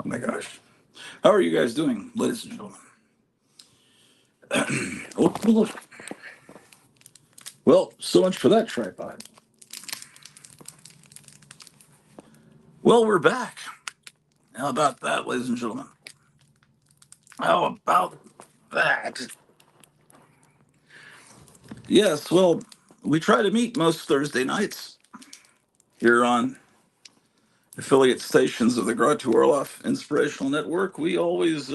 my gosh. How are you guys doing, ladies and gentlemen? Oh, well, so much for that tripod. Well, we're back. How about that, ladies and gentlemen? How about that? Yes, well, we try to meet most Thursday nights here on affiliate stations of the Gratu Orloff Inspirational Network. We always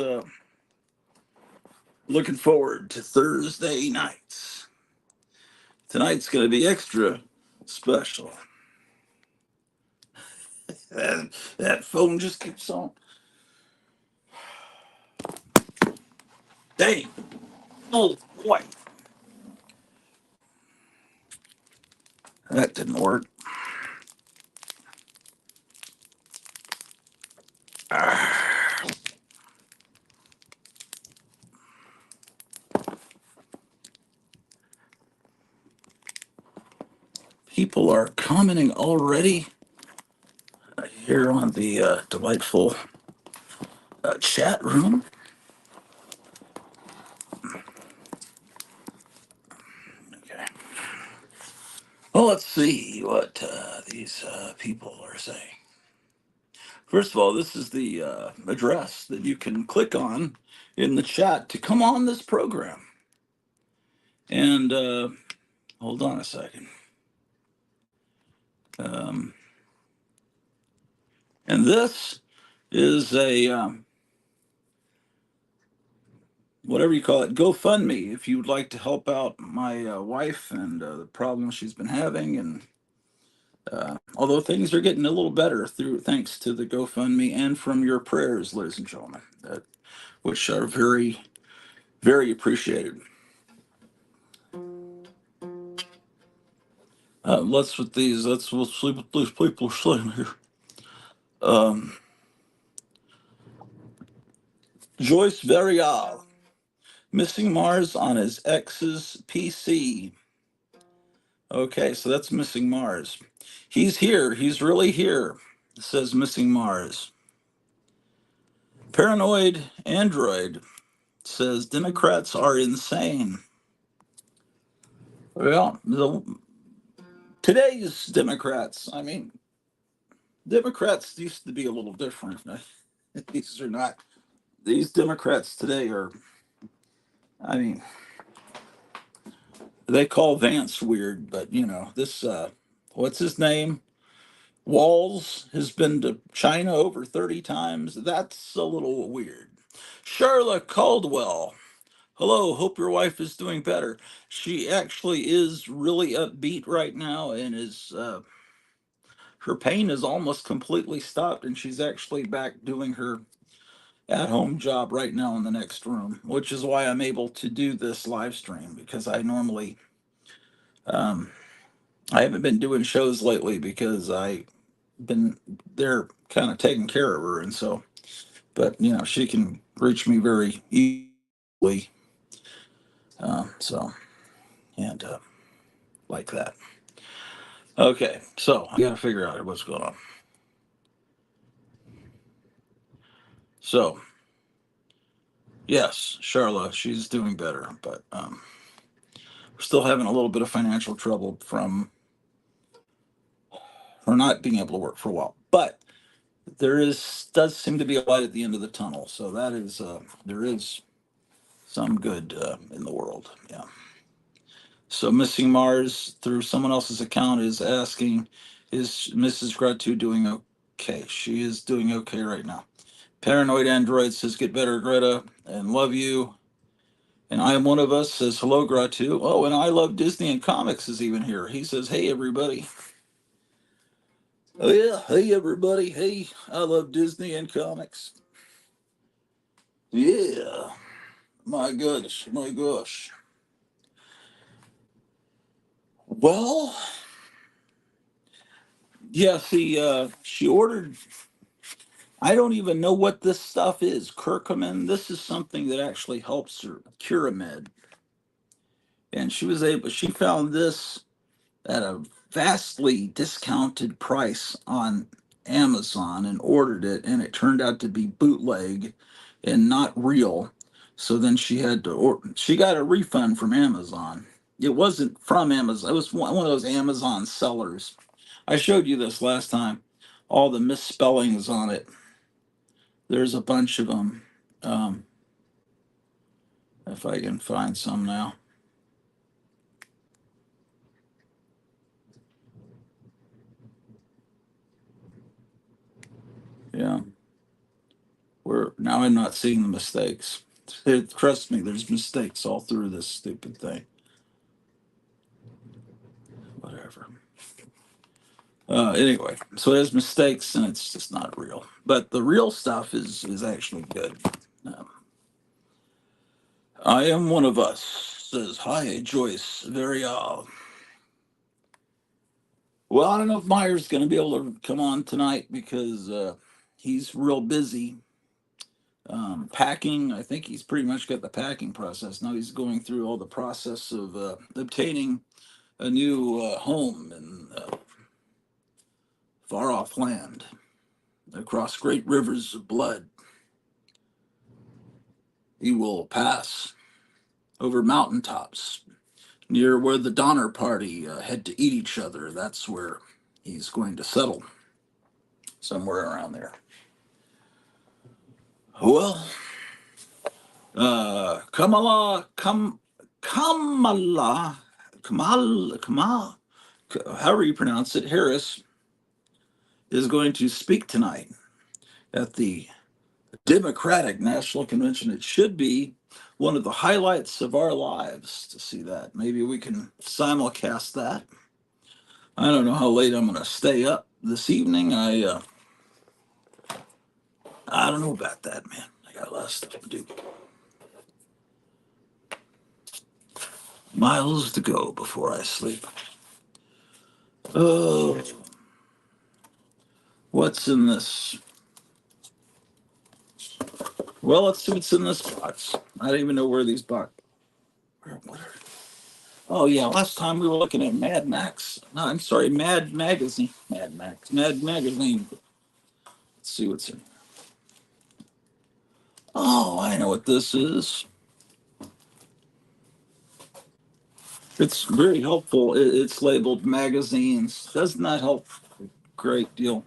looking forward to Thursday nights. Tonight's going to be extra special. That phone just keeps on. Dang. Oh, boy. That didn't work. Ah. People are commenting already here on the delightful chat room. Okay. Well, let's see what these people are saying. First of all, this is the address that you can click on in the chat to come on this program. And hold on a second. Um, and this is a whatever you call it, GoFundMe, if you would like to help out my wife and the problems she's been having. And although things are getting a little better through thanks to the GoFundMe and from your prayers, ladies and gentlemen, which are very, very appreciated. Let's with these. We'll sleep with these people sitting here. Um, Joyce Varial, missing Mars on his ex's PC. Okay, so that's missing Mars. He's here. He's really here. Says missing Mars. Paranoid Android says Democrats are insane. Well, today's Democrats, I mean, Democrats used to be a little different. These are not, these Democrats today are, I mean, they call Vance weird, but this, what's his name? Walls has been to China over 30 times. That's a little weird. Charlotte Caldwell. Hello, hope your wife is doing better. She actually is really upbeat right now and is her pain is almost completely stopped and she's actually back doing her at-home job right now in the next room, which is why I'm able to do this live stream because I normally um I haven't been doing shows lately because I been there kind of taking care of her and so but she can reach me very easily so and like that. Okay, so I gotta figure out what's going on. So yes, Charla, she's doing better, but we're still having a little bit of financial trouble from her not being able to work for a while. But does seem to be a light at the end of the tunnel. So that is there is some good in the world. Yeah. So missing Mars through someone else's account is asking, is Mrs. Gratu doing okay? She is doing okay right now. Paranoid Android says, get better, Greta, and love you. And I am one of us says, hello, Gratu. Oh, and I love Disney and comics is even here. He says, hey, everybody. Oh, yeah. Hey, everybody. Hey, I love Disney and comics. Yeah. My gosh. My gosh. Well, yeah, see, she ordered, I don't even know what this stuff is. Curcumin. This is something that actually helps her. Curamed. And she found this at a vastly discounted price on Amazon and ordered it, and it turned out to be bootleg and not real. So then she had to, or she got a refund from Amazon. It wasn't from Amazon. It was one of those Amazon sellers. I showed you this last time. All the misspellings on it. There's a bunch of them. Um, if I can find some now. Yeah. Where now I'm not seeing the mistakes. Trust me, there's mistakes all through this stupid thing. Whatever. Anyway, so there's mistakes and it's just not real. But the real stuff is actually good. Um, I am one of us. Says hi, Joyce. Very well. I don't know if Meyer's going to be able to come on tonight because he's real busy packing. I think he's pretty much got the packing process now. He's going through all the process of obtaining a new home in far off land across great rivers of blood. He will pass over mountaintops near where the Donner Party had to eat each other. That's where he's going to settle, somewhere around there. Well, Kamala, Kamala, Kamal, however you pronounce it, Harris is going to speak tonight at the Democratic National Convention. It should be one of the highlights of our lives to see that. Maybe we can simulcast that. I don't know how late I'm going to stay up this evening. I don't know about that, man. I got a lot of stuff to do. Miles to go before I sleep. Oh, what's in this? Well, let's see what's in this box. I don't even know where these box. What are? Oh yeah, last time we were looking at Mad Max. No, I'm sorry, Mad Magazine. Mad Max. Mad Magazine. Let's see what's in. Oh, I know what this is. It's very helpful. It's labeled magazines. Doesn't that help? Great deal.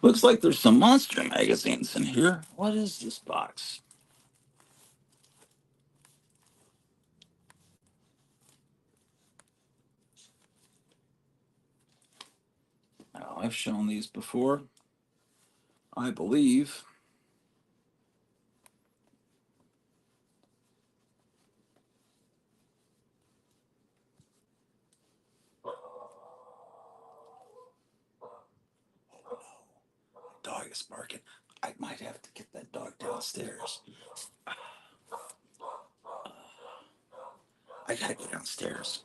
Looks like there's some monster magazines in here. What is this box? Now, I've shown these before, I believe. Dog is barking. I might have to get that dog downstairs. I gotta go downstairs.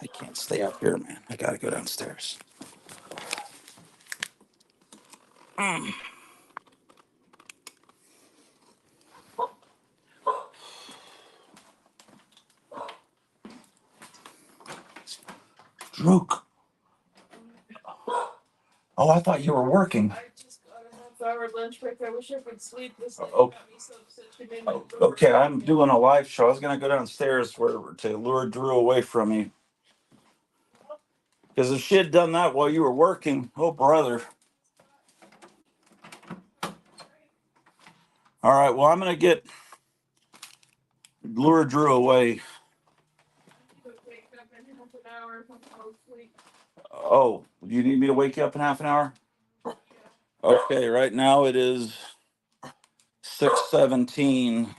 I can't stay up here, man. I gotta go downstairs. Druk. Oh, I thought you were working. I just got a half-hour lunch break. I wish I could sleep this day. Oh, okay, I'm doing a live show. I was gonna go downstairs to lure Drew away from me. Because if she had done that while you were working, oh brother. All right, well I'm gonna get lure Drew away. Oh, do you need me to wake you up in half an hour? Okay, right now it is 6:17,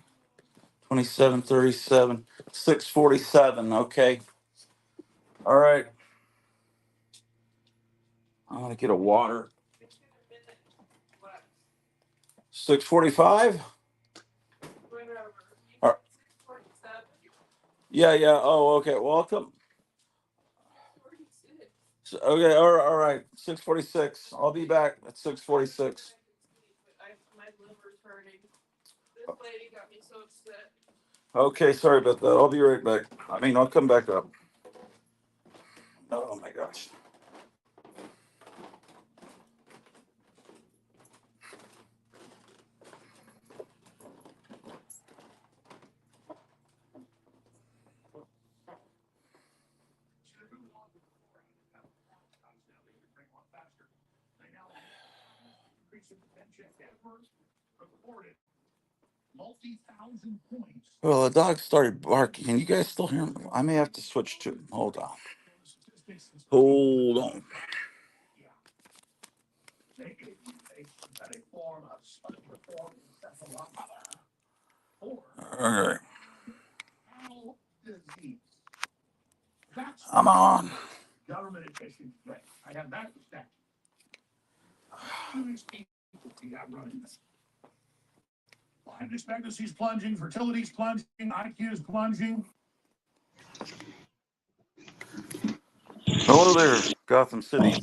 27:37, 6:47. Okay. All right. I'm gonna get a water. 6:45. Yeah, yeah. Oh, okay. Welcome. Okay, all right. 6:46. I'll be back at 6:46. Okay, sorry about that. I'll be right back. I mean, I'll come back up. Oh my gosh. Well, the dog started barking. Can you guys still hear him? I may have to switch to. Hold on. Hold on. All right. I'm on. Hello there, Gotham City.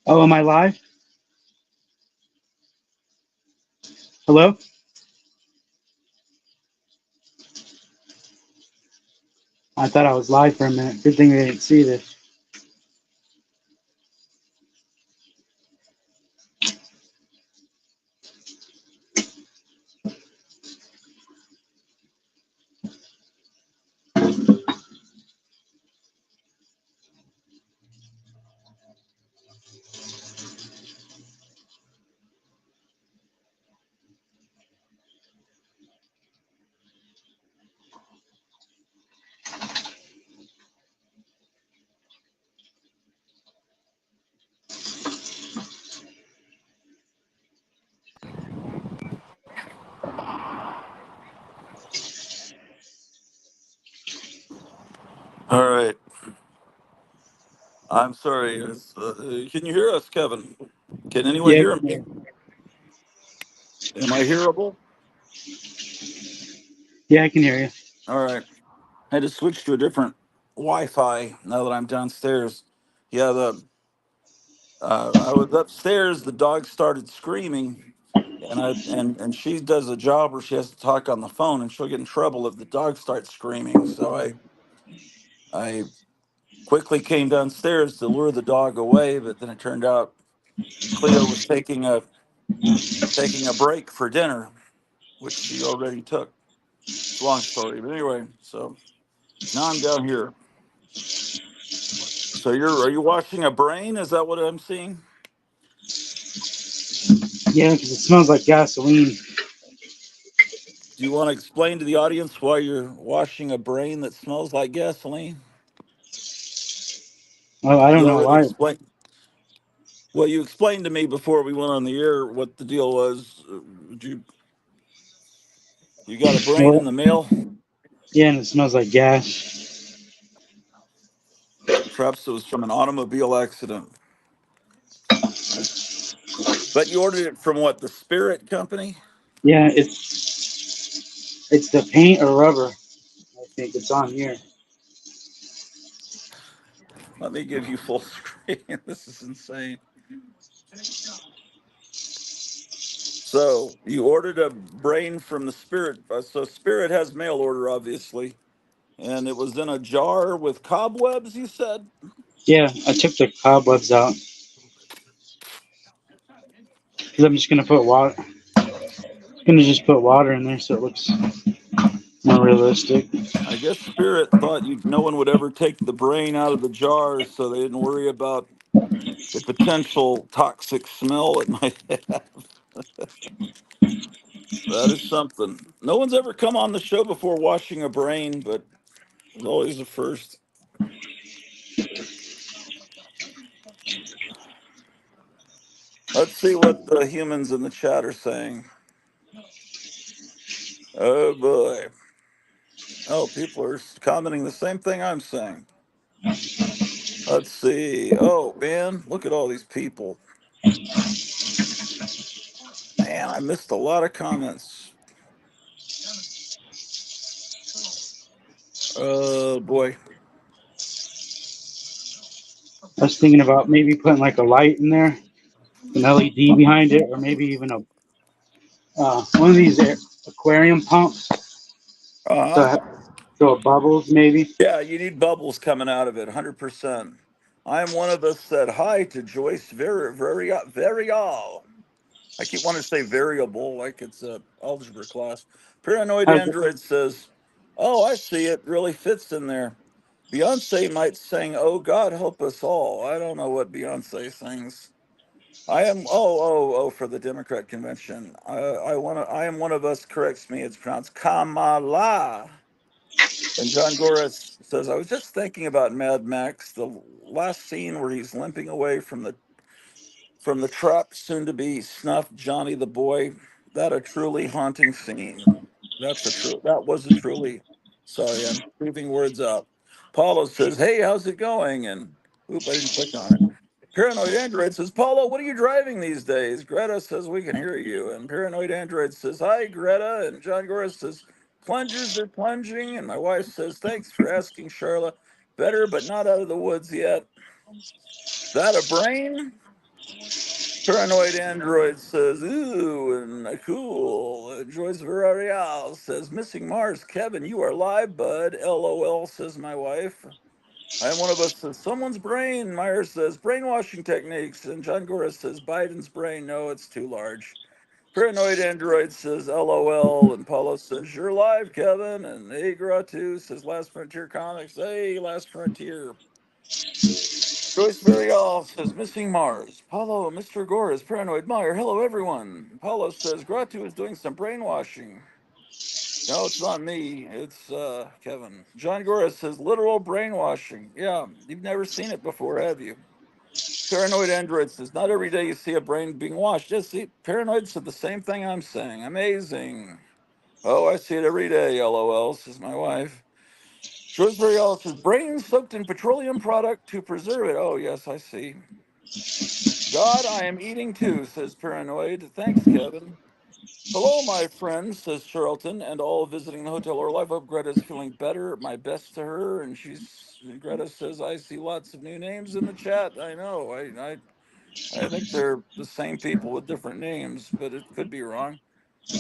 Oh, am I live? Hello? I thought I was live for a minute. Good thing they didn't see this. All right. I'm sorry. Can you hear us, Kevin? Can anyone Yeah, I hear can me? hear. Am I hearable? Yeah, I can hear you. All right. I had to switch to a different Wi-Fi now that I'm downstairs. Yeah, the I was upstairs. The dog started screaming, and she does a job where she has to talk on the phone, and she'll get in trouble if the dog starts screaming. So I quickly came downstairs to lure the dog away, but then it turned out Cleo was taking a break for dinner, which she already took. It's a long story, but anyway. So now I'm down here. So are you watching a brain? Is that what I'm seeing? Yeah, because it smells like gasoline. Do you want to explain to the audience why you're washing a brain that smells like gasoline? Oh, I don't You know already why. explained. Well, you explained to me before we went on the air what the deal was. You got a brain in Well, the mail? yeah, and it smells like gas. Perhaps it was from an automobile accident. But you ordered it from what? The Spirit Company? Yeah, it's the paint or rubber. I think it's on here. Let me give you full screen. This is insane. So you ordered a brain from the Spirit. So Spirit has mail order, obviously, and it was in a jar with cobwebs. You said. Yeah, I took the cobwebs out because I'm just gonna put water. Gonna just put water in there so it looks more realistic. I guess Spirit thought no one would ever take the brain out of the jar, so they didn't worry about the potential toxic smell it might have. That is something. No one's ever come on the show before washing a brain, but it's always a first. Let's see what the humans in the chat are saying. Oh boy. Oh, people are commenting the same thing I'm saying. Let's see. Oh man, look at all these people. Man, I missed a lot of comments. Oh boy. I was thinking about maybe putting like a light in there, an LED behind it, or maybe even a one of these aquarium pumps Uh-huh. to throw bubbles, maybe. Yeah, you need bubbles coming out of it, 100%. I am one of us said hi to Joyce very all. I keep wanting to say variable like it's a algebra class. Paranoid How's it? Android says, "Oh, I see it really fits in there." Beyonce might sing, "Oh God, help us all." I don't know what Beyonce sings. I am for the Democrat convention. I am one of us corrects me. It's pronounced Kamala. And John Goris says, I was just thinking about Mad Max, the last scene where he's limping away from the truck, soon to be snuffed Johnny the boy. That a truly haunting scene. That was a truly, sorry, I'm leaving words out. Paulo says, hey, how's it going? And oop, I didn't click on it. Paranoid Android says, Paulo, what are you driving these days? Greta says, we can hear you. And Paranoid Android says, hi, Greta. And John Goris says, plungers are plunging. And my wife says, thanks for asking, Charlotte. Better, but not out of the woods yet. That a brain? Paranoid Android says, ooh, and cool. Joyce Villarreal says, missing Mars. Kevin, you are live, bud. LOL, says my wife. I am one of us says, someone's brain. Myers says, brainwashing techniques. And John Goris says, Biden's brain. No, it's too large. Paranoid Android says, LOL. And Paulo says, you're live, Kevin. And Hey Gratu says, Last Frontier Comics. Hey, Last Frontier. Joyce Varial says, missing Mars. Paulo, Mr. Gore is Paranoid Meyer. Hello, everyone. Paulo says, Gratu is doing some brainwashing. No, it's not me. It's Kevin. John Gore says, literal brainwashing. Yeah, you've never seen it before, have you? Paranoid Android says, not every day you see a brain being washed. Yes, see, Paranoid said the same thing I'm saying. Amazing. Oh, I see it every day, LOL, says my wife. Joyce Varial says, brain soaked in petroleum product to preserve it. Oh, yes, I see. God, I am eating too, says Paranoid. Thanks, Kevin. Hello, my friend, says Charlton, and all visiting the hotel Orloff. Hope Greta's feeling better. My best to her. And Greta says, I see lots of new names in the chat. I know. I think they're the same people with different names, but it could be wrong.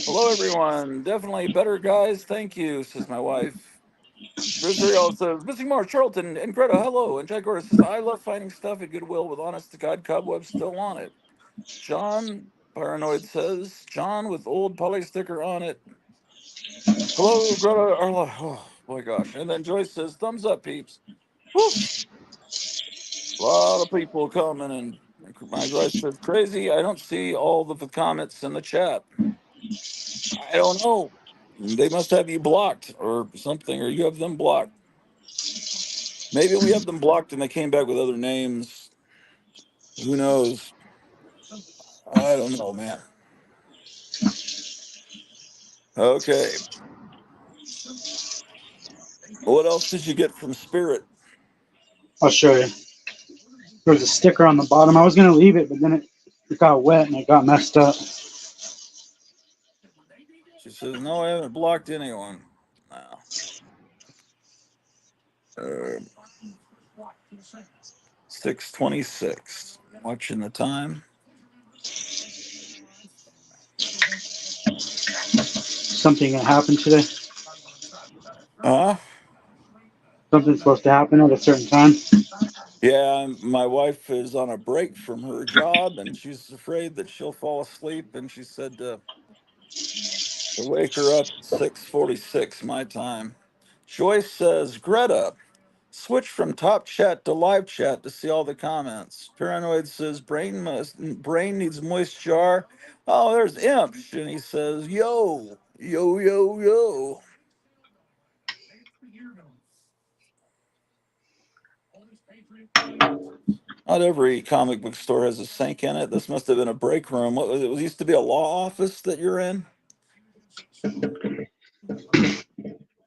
Hello, everyone. Definitely better, guys. Thank you, says my wife. Rosemary also says, missing Mark, Charlton, and Greta, hello. And Jack Gordon says, I love finding stuff at Goodwill with honest to God cobwebs still on it. John Paranoid says, John with old poly sticker on it. Hello, Greta. Arla. Oh, boy, gosh. And then Joyce says, thumbs up, peeps. Woof. A lot of people coming. And my wife says, crazy. I don't see all of the comments in the chat. I don't know. They must have you blocked or something, or you have them blocked. Maybe we have them blocked and they came back with other names. Who knows? I don't know, man. Okay. What else did you get from Spirit? I'll show you. There was a sticker on the bottom. I was gonna leave it, but then it got wet and it got messed up. She says, no, I haven't blocked anyone. No. 6:26. Watching the time. Something that happened today. Uh, Something's supposed to happen at a certain time. yeah, my wife is on a break from her job and she's afraid that she'll fall asleep. And she said to wake her up 6:46 my time. Joyce says, Greta, switch from top chat to live chat to see all the comments. Paranoid says brain needs moisture. Oh, there's Imp, and he says, yo, yo, yo, yo. Not every comic book store has a sink in it. This must have been a break room. What was it? Was used to be a law office that you're in?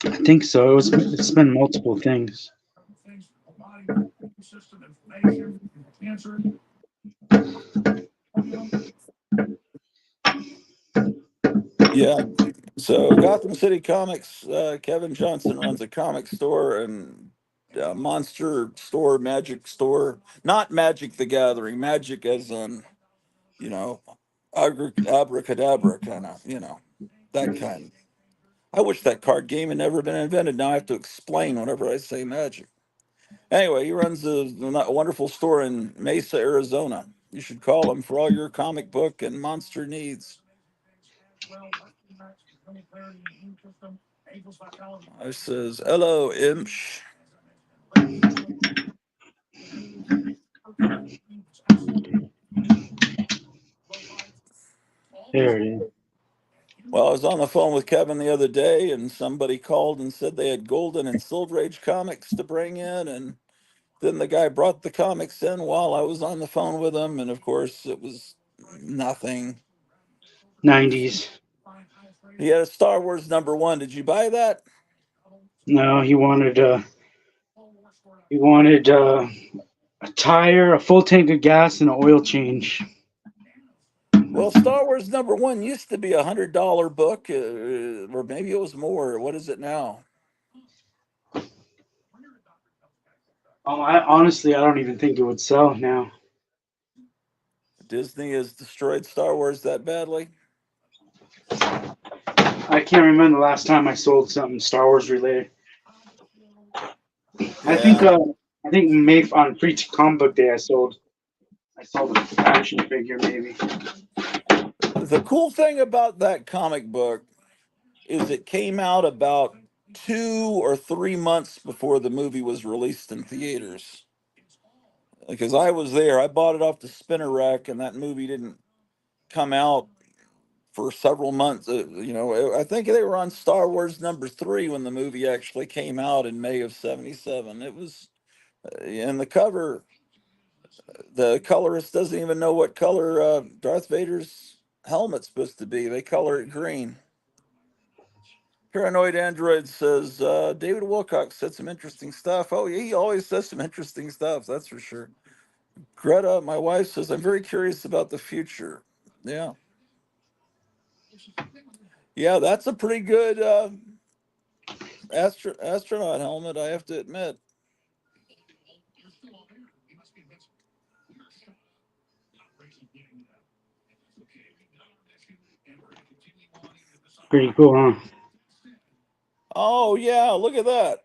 I think so. It's been multiple things. Yeah. So Gotham City Comics, Kevin Johnson runs a comic store and monster store, magic store. Not Magic the Gathering, magic as in, you know, abracadabra kind of, that kind. I wish that card game had never been invented. Now I have to explain whenever I say magic. Anyway, he runs a wonderful store in Mesa, Arizona. You should call him for all your comic book and monster needs. I says, hello, Imsh. There it is. Well, I was on the phone with Kevin the other day, and somebody called and said they had Golden and Silver Age comics to bring in. And then the guy brought the comics in while I was on the phone with him. And of course, it was nothing. 90s. He had a Star Wars #1. Did you buy that? No, he wanted a tire, a full tank of gas, and an oil change. Well, Star Wars #1 used to be $100 book, or maybe it was more. What is it now? I don't even think it would sell now. Disney has destroyed Star Wars that badly. I can't remember the last time I sold something Star Wars related. I think Yeah. uh, I think May on Free Comic Book Day I sold an action figure maybe. The cool thing about that comic book is it came out about 2 or 3 months before the movie was released in theaters. Because I was there, I bought it off the spinner rack, and that movie didn't come out for several months. I think they were on Star Wars #3 when the movie actually came out in May of '77. It was, and the cover, the colorist doesn't even know what color Darth Vader's helmet's supposed to be. They color it green. Paranoid Android says David Wilcox said some interesting stuff. Oh, he always says some interesting stuff. That's for sure. Greta, my wife, says I'm very curious about the future. Yeah, yeah, that's a pretty good astronaut helmet, I have to admit. Pretty cool, huh? Oh yeah, look at that.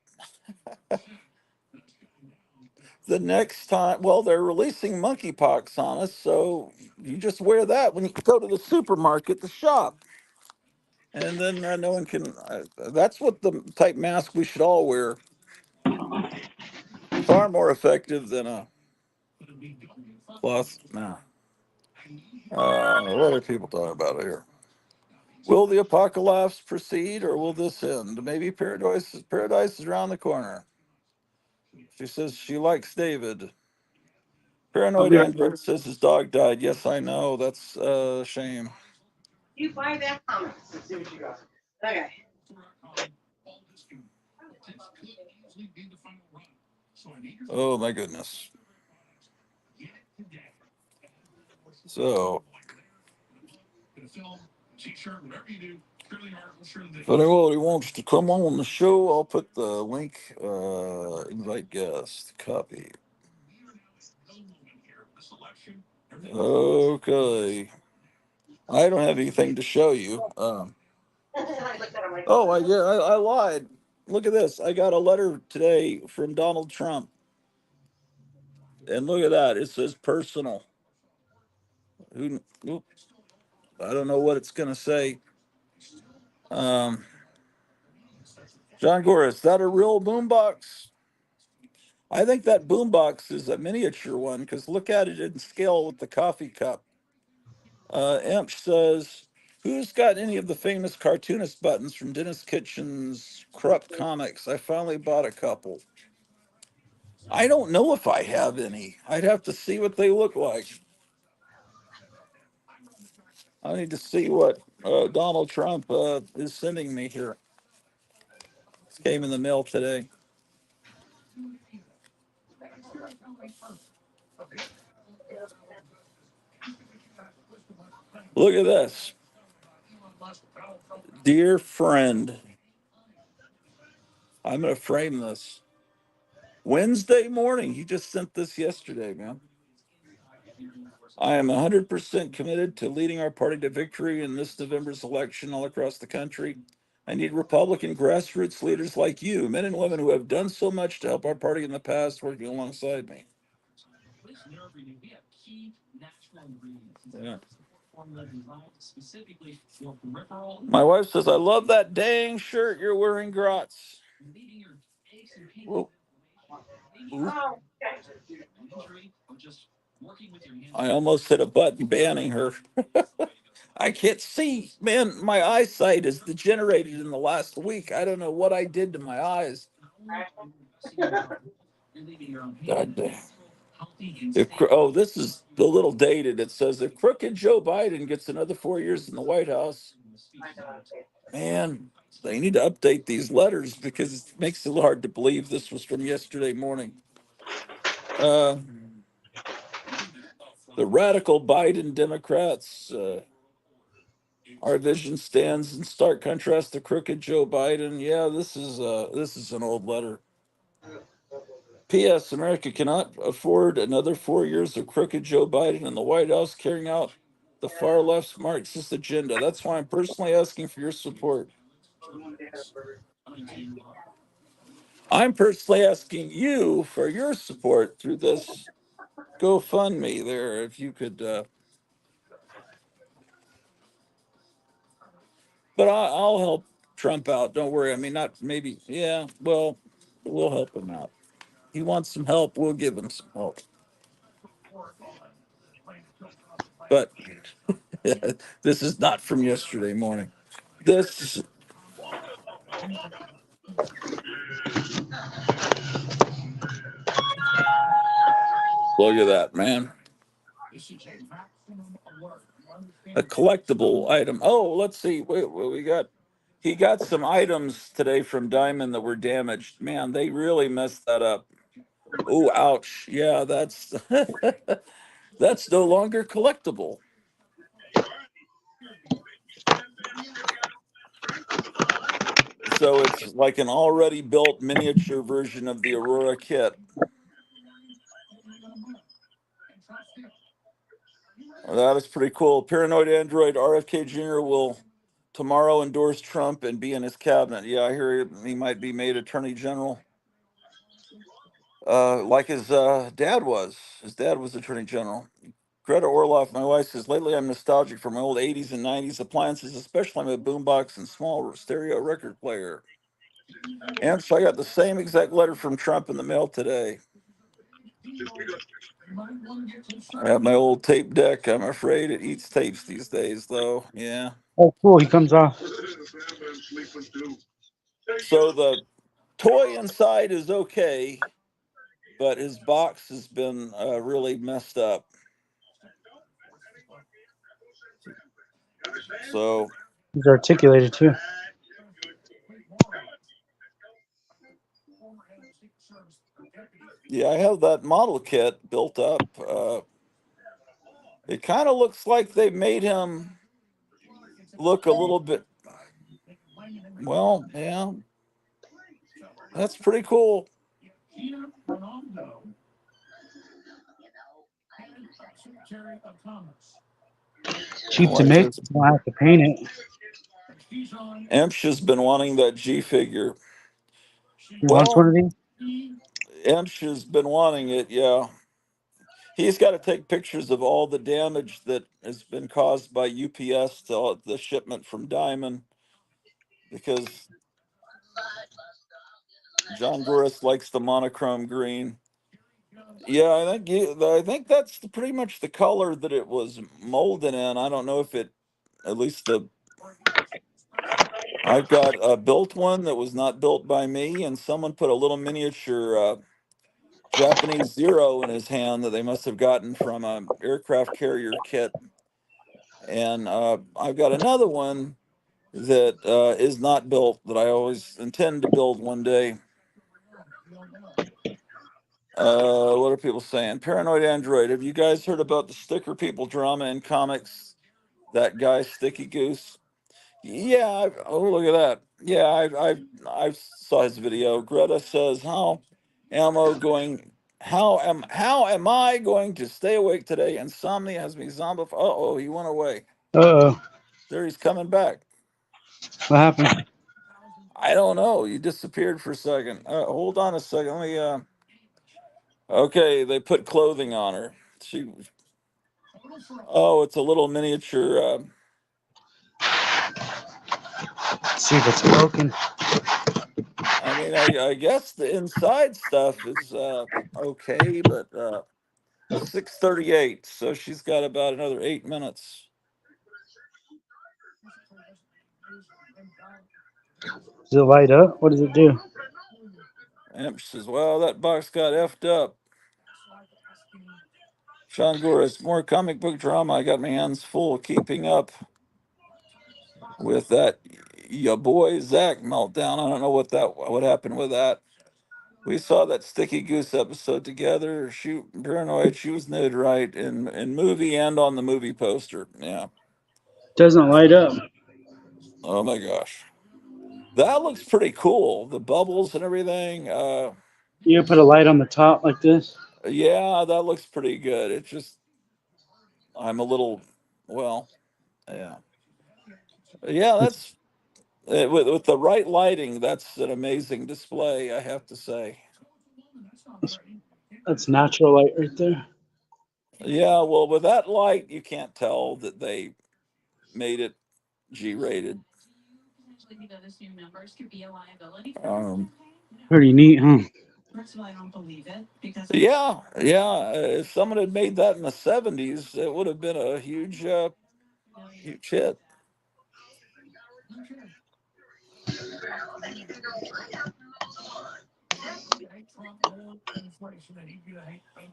The next time, well, they're releasing monkeypox on us, so you just wear that when you go to the supermarket to shop, and then no one can. That's what the type mask we should all wear. Far more effective than a cloth. No. What are people talking about here? Will the apocalypse proceed or will this end? Maybe paradise is around the corner. She says she likes David. I'll Paranoid be right. Android says his dog died. Yes, I know. That's a shame. You buy that comic. Let's see what you got. Okay. Oh my goodness. So, if anybody wants to come on the show, I'll put the link. Invite guest. Copy. Okay. I don't have anything to show you. I looked at him like, Oh, I lied. Look at this. I got a letter today from Donald Trump, and look at that. It says personal. Oop, I don't know what it's gonna say. Um, John Gore, is that a real boombox? I think that boombox is a miniature one because look at it in scale with the coffee cup. Imp says, "Who's got any of the famous cartoonist buttons from Dennis Kitchen's Krupp comics? I finally bought a couple." I don't know if I have any. I'd have to see what they look like. I need to see what Donald Trump is sending me here. This came in the mail today. Look at this. Dear friend, I'm going to frame this. Wednesday morning. He just sent this yesterday, man. I am 100% committed to leading our party to victory in this November's election all across the country. I need Republican grassroots leaders like you, men and women who have done so much to help our party in the past, working alongside me. Yeah. My wife says, I love that dang shirt you're wearing, Grotz. Whoa. Ooh. Oh, okay. I almost hit a button banning her. I can't see. Man, my eyesight is degenerated in the last week. I don't know what I did to my eyes. God damn. Oh, this is a little dated. It says if crooked Joe Biden gets another 4 years in the White House, I know. Okay. man, they need to update these letters because it makes it hard to believe this was from yesterday morning. Uh, the radical Biden Democrats, our vision stands in stark contrast to crooked Joe Biden. Yeah, this is an old letter. P.S. America cannot afford another 4 years of crooked Joe Biden in the White House carrying out the far left's Marxist agenda. That's why I'm personally asking for your support. I'm personally asking you for your support through this GoFundMe there. If you could, but I'll help Trump out. Don't worry. I mean, not maybe. Yeah. Well, we'll help him out. He wants some help. We'll give him some help. But this is not from yesterday morning. This Look at that, man. A collectible item. Oh, let's see. What we got. He got some items today from Diamond that were damaged. Man, they really messed that up. Oh, ouch. Yeah, that's that's no longer collectible. So it's like an already built miniature version of the Aurora kit. That is pretty cool. Paranoid Android RFK Jr. will tomorrow endorse Trump and be in his cabinet. Yeah, I hear he might be made attorney general, like his dad was. His dad was attorney general. Greta Orloff, my wife, says, lately I'm nostalgic for my old 80s and 90s appliances, especially my boombox and small stereo record player. And so I got the same exact letter from Trump in the mail today. I have my old tape deck. I'm afraid it eats tapes these days, though. Yeah. Oh, cool. He comes off. So the toy inside is okay, but his box has been really messed up. So, He's articulated too. yeah, I have that model kit built up. It kind of looks like they made him look a little bit, well, yeah, that's pretty cool. My Cheap to wife make. has, You don't have to paint it. Emsh has been wanting that G figure. He wants one Well, of these. Emsh has been wanting it, yeah. He's got to take pictures of all the damage that has been caused by UPS to the shipment from Diamond because John Doris likes the monochrome green. Yeah, I think that's pretty much the color that it was molded in. I don't know if it, at least I've got a built one that was not built by me, and someone put a little miniature Japanese Zero in his hand that they must have gotten from a aircraft carrier kit. And I've got another one that is not built that I always intend to build one day. What are people saying? Paranoid Android. Have you guys heard about the sticker people drama in comics That guy, Sticky Goose. Yeah. Oh, look at that. Yeah, I saw his video. Greta says, am I going? How am I going to stay awake today? Insomnia has me zombie. Oh, he went away. Uh-oh. There, he's coming back. What happened? I don't know. You disappeared for a second. Hold on a second. Let me. Okay, they put clothing on her. She. Oh, it's a little miniature. Let's see if it's broken. I mean, I guess the inside stuff is okay, but 6:38, so she's got about another 8 minutes. Does it light up? What does it do? Amp says, "Well, that box got effed up." Sean Gore, it's more comic book drama. I got my hands full keeping up with that ya boy Zach meltdown. I don't know what happened with that. We saw that Sticky Goose episode together. Shoot, paranoid. She was nude, right, in movie and on the movie poster. Yeah. Doesn't light up. Oh my gosh, that looks pretty cool. The bubbles and everything. You put a light on the top like this? Yeah, that looks pretty good. It just, I'm a little, well, yeah, yeah. That's, That's with the right lighting. That's an amazing display, I have to say. that's natural light right there. Yeah, well, with that light, you can't tell that they made it G-rated. Um, Pretty neat, huh? yeah, yeah. If someone had made that in the '70s, it would have been a huge hit.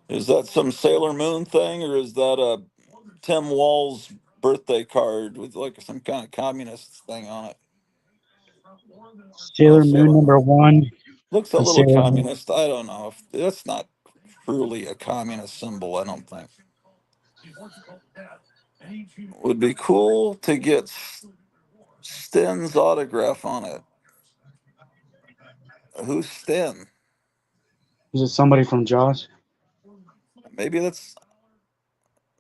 Is that some Sailor Moon thing, or is that a Tim Wall's birthday card with like some kind of communist thing on it? Oh, Sailor Moon Sailor number Moon. one. Looks a The little Sailor Moon. communist. I don't know if that's not truly a communist symbol. I don't think. Would be cool to get Sten's autograph on it. Who's Sten? Is it somebody from Jaws? Maybe that's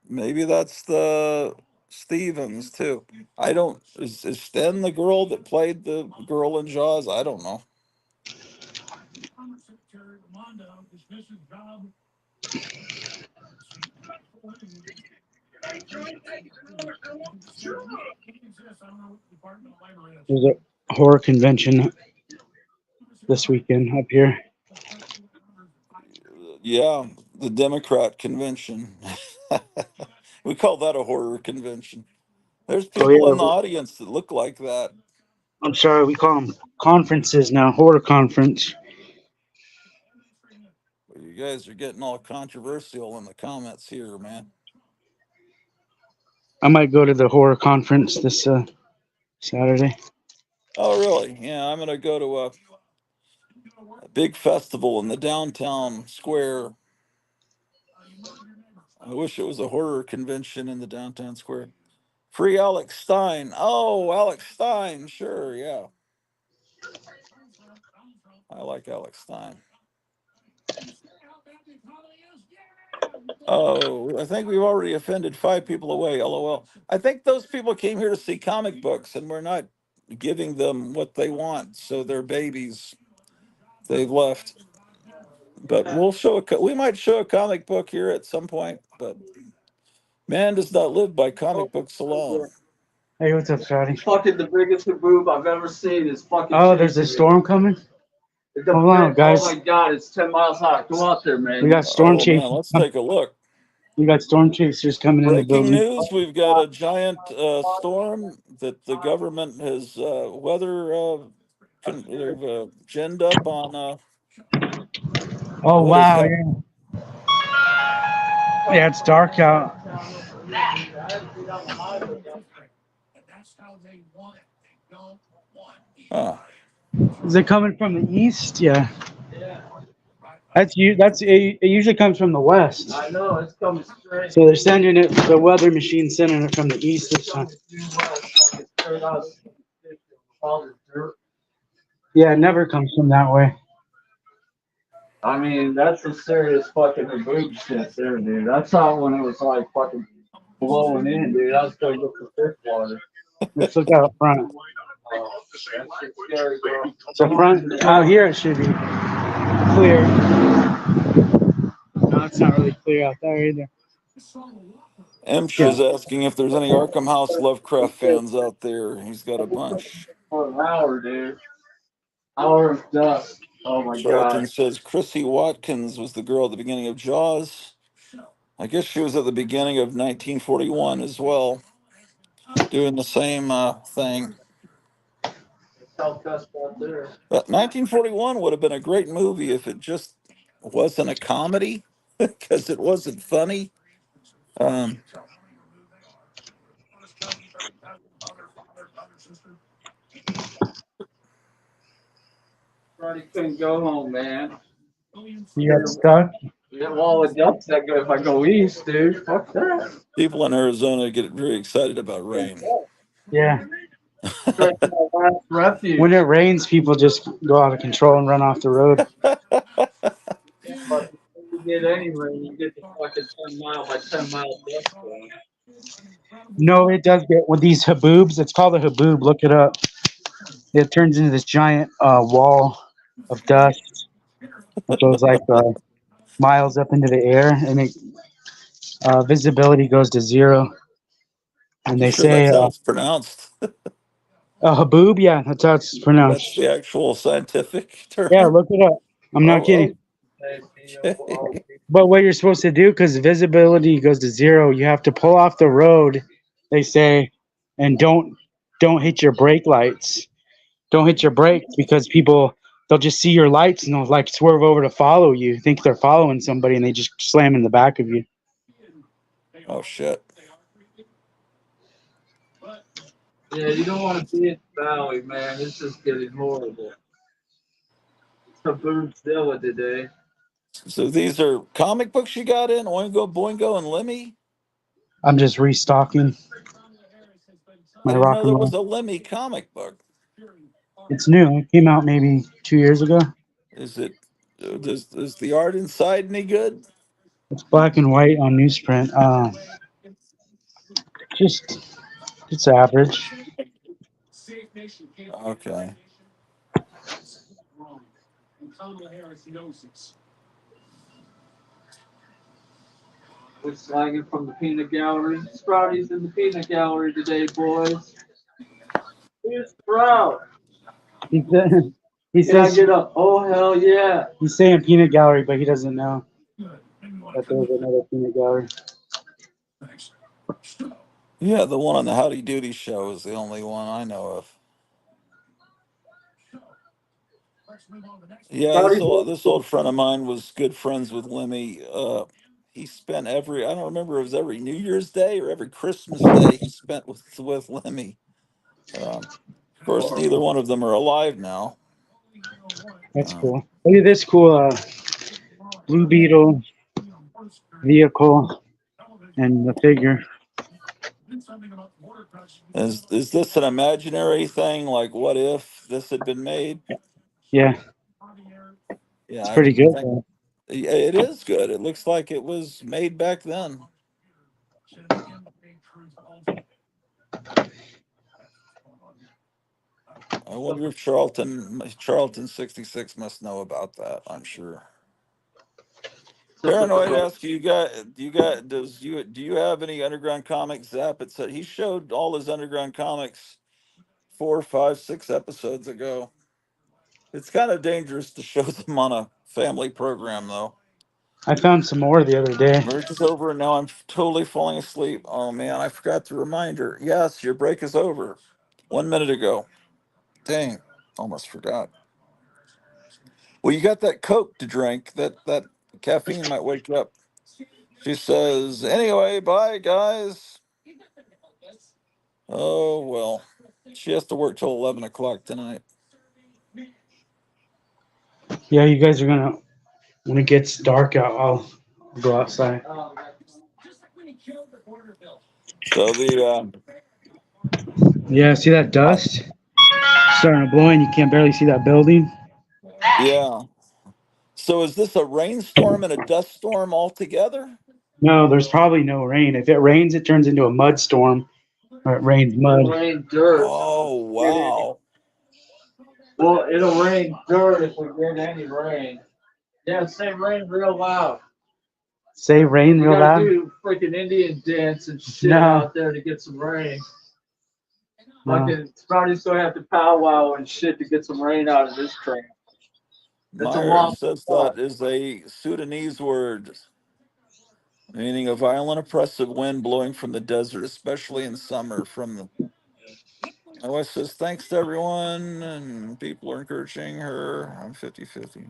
maybe that's the Stevens too. I don't. Is Sten the girl that played the girl in Jaws? I don't know. There's a horror convention this weekend up here. Yeah, the Democrat convention. We call that a horror convention. There's Oh people in the yeah, audience that look like that. I'm sorry, we call them conferences now. Horror conference. You guys are getting all controversial in the comments here, man. I might go to the horror conference this Saturday. Oh, really? Yeah, I'm gonna go to a big festival in the downtown square. I wish it was a horror convention in the downtown square. Free Alex Stein. Oh, Alex Stein. Sure, yeah. I like Alex Stein. Oh, I think we've already offended 5 people away. LOL. I think those people came here to see comic books, and we're not giving them what they want. So they're babies. They've left. But we might show a comic book here at some point. But man does not live by comic books alone. Hey, what's up, Scotty? Fucking the biggest boob I've ever seen is fucking. Oh, there's a storm coming. Hold on, guys. Oh my god, it's 10 miles high. Go out there, man. We got storm Oh man, chasers. let's take a look. We got storm chasers coming in the Breaking building. news: we've got a giant storm that the government has weather they've ginned up on. Oh What is wow, that? yeah, yeah, it's dark out. Huh. Is it coming from the east? Yeah. That's you. That's it. Usually comes from the west. I know, it's coming straight. So they're sending it. The weather machine sending it from the east this time. Straight out of all the dirt. Yeah, it never comes from that way. I mean, that's some serious fucking boob shit there, dude. That's how when it was like fucking blowing in, dude. I was going to look for fish water. Let's look out front. Oh, that shit's scary, bro. So front out here it should be clear. No, it's not really clear out there either. Emsh Yeah. is asking if there's any Arkham House Lovecraft fans out there. He's got a bunch. For an hour, dude. Hour of dust. Oh my god. Charlton says Chrissy Watkins was the girl at the beginning of Jaws. I guess she was at the beginning of 1941 as well, doing the same thing. South dust out there. But 1941 would have been a great movie if it just wasn't a comedy, because it wasn't funny. Um, Friday couldn't go home, man. You got stuck? Yeah, well, it ducks that good if I go east, dude. Fuck that. People in Arizona get very excited about rain. Yeah. Straight to my last refuge. When it rains, people just go out of control and run off the road. But you get any rain, you get the fucking 10 mile by 10 mile dust storm. No, it does get with these haboobs. It's called a haboob. Look it up. It turns into this giant wall of dust that goes like miles up into the air, and visibility goes to zero. And You they sure say that's how it's pronounced? a haboob. Yeah, that's how it's That's pronounced. the actual scientific Yeah, term. look it up. I'm not Oh, kidding. okay. But what you're supposed to do, because visibility goes to zero, you have to pull off the road. They say, and don't hit your brake lights. Don't hit your brakes because people they'll just see your lights and they'll like swerve over to follow you, think they're following somebody, and they just slam in the back of you. Oh shit. Yeah, you don't want to be in the valley, man. It's just getting horrible. It's a boomzilla today. So these are comic books you got in Oingo Boingo and Lemmy? I'm just restocking I my didn't rock know and there was roll. a Lemmy comic book. It's new. It came out maybe 2 years ago. Is it does is the art inside any good? It's black and white on newsprint. Just it's average. Okay. We're slanging from the peanut gallery. Sprouty's in the peanut gallery today, boys. Here's Sprout. He said, he Can I says get up? Oh, hell yeah. he's saying peanut gallery, but he doesn't know that there's another peanut gallery. Yeah, the one on the Howdy Doody show is the only one I know of. Yeah, Sprouty's this old friend of mine was good friends with Lemmy. He spent I don't remember if it was every New Year's Day or every Christmas Day he spent with Lemmy. Of course, neither one of them are alive now. That's Um, cool. Look at this cool Blue Beetle vehicle and the figure. is this an imaginary thing? Like, what if this had been made? Yeah, Yeah, it's I pretty would good think though. it is good. It looks like it was made back then. I wonder if Charlton 66 must know about that. I'm sure. Paranoid asks do you have any underground comics? Zap it said he showed all his underground comics 4, 5, 6 episodes ago. It's kind of dangerous to show them on a family program though. I found some more the other day. Break is over and now I'm totally falling asleep. Oh man, I forgot the reminder. Yes, your break is over. 1 minute ago. Dang, almost forgot. Well, you got that Coke to drink. That caffeine might wake you up. She says, anyway, bye guys. Oh well. She has to work till 11 o'clock tonight. Yeah, you guys are gonna When it gets dark out, I'll go outside. So Yeah, see that I, dust starting to blow in. You can't barely see that building. yeah. So is this a rainstorm and a dust storm altogether? No, there's probably no rain. If it rains, it turns into a mud storm, or it rains It'll mud. rain dirt. Oh, Get any? wow. Well, it'll rain dirt if we get any rain. Yeah, say rain real loud. Say rain You real gotta loud? do freaking Indian dance and shit No, out there to get some rain. no. Fucking Sprouty's gonna have to powwow and shit to get some rain out of this crap. It's a Meyer long says shot. that is a Sudanese word meaning a violent, oppressive wind blowing from the desert, especially in summer. From the my wife says, thanks to everyone, and people are encouraging her. I'm 50-50.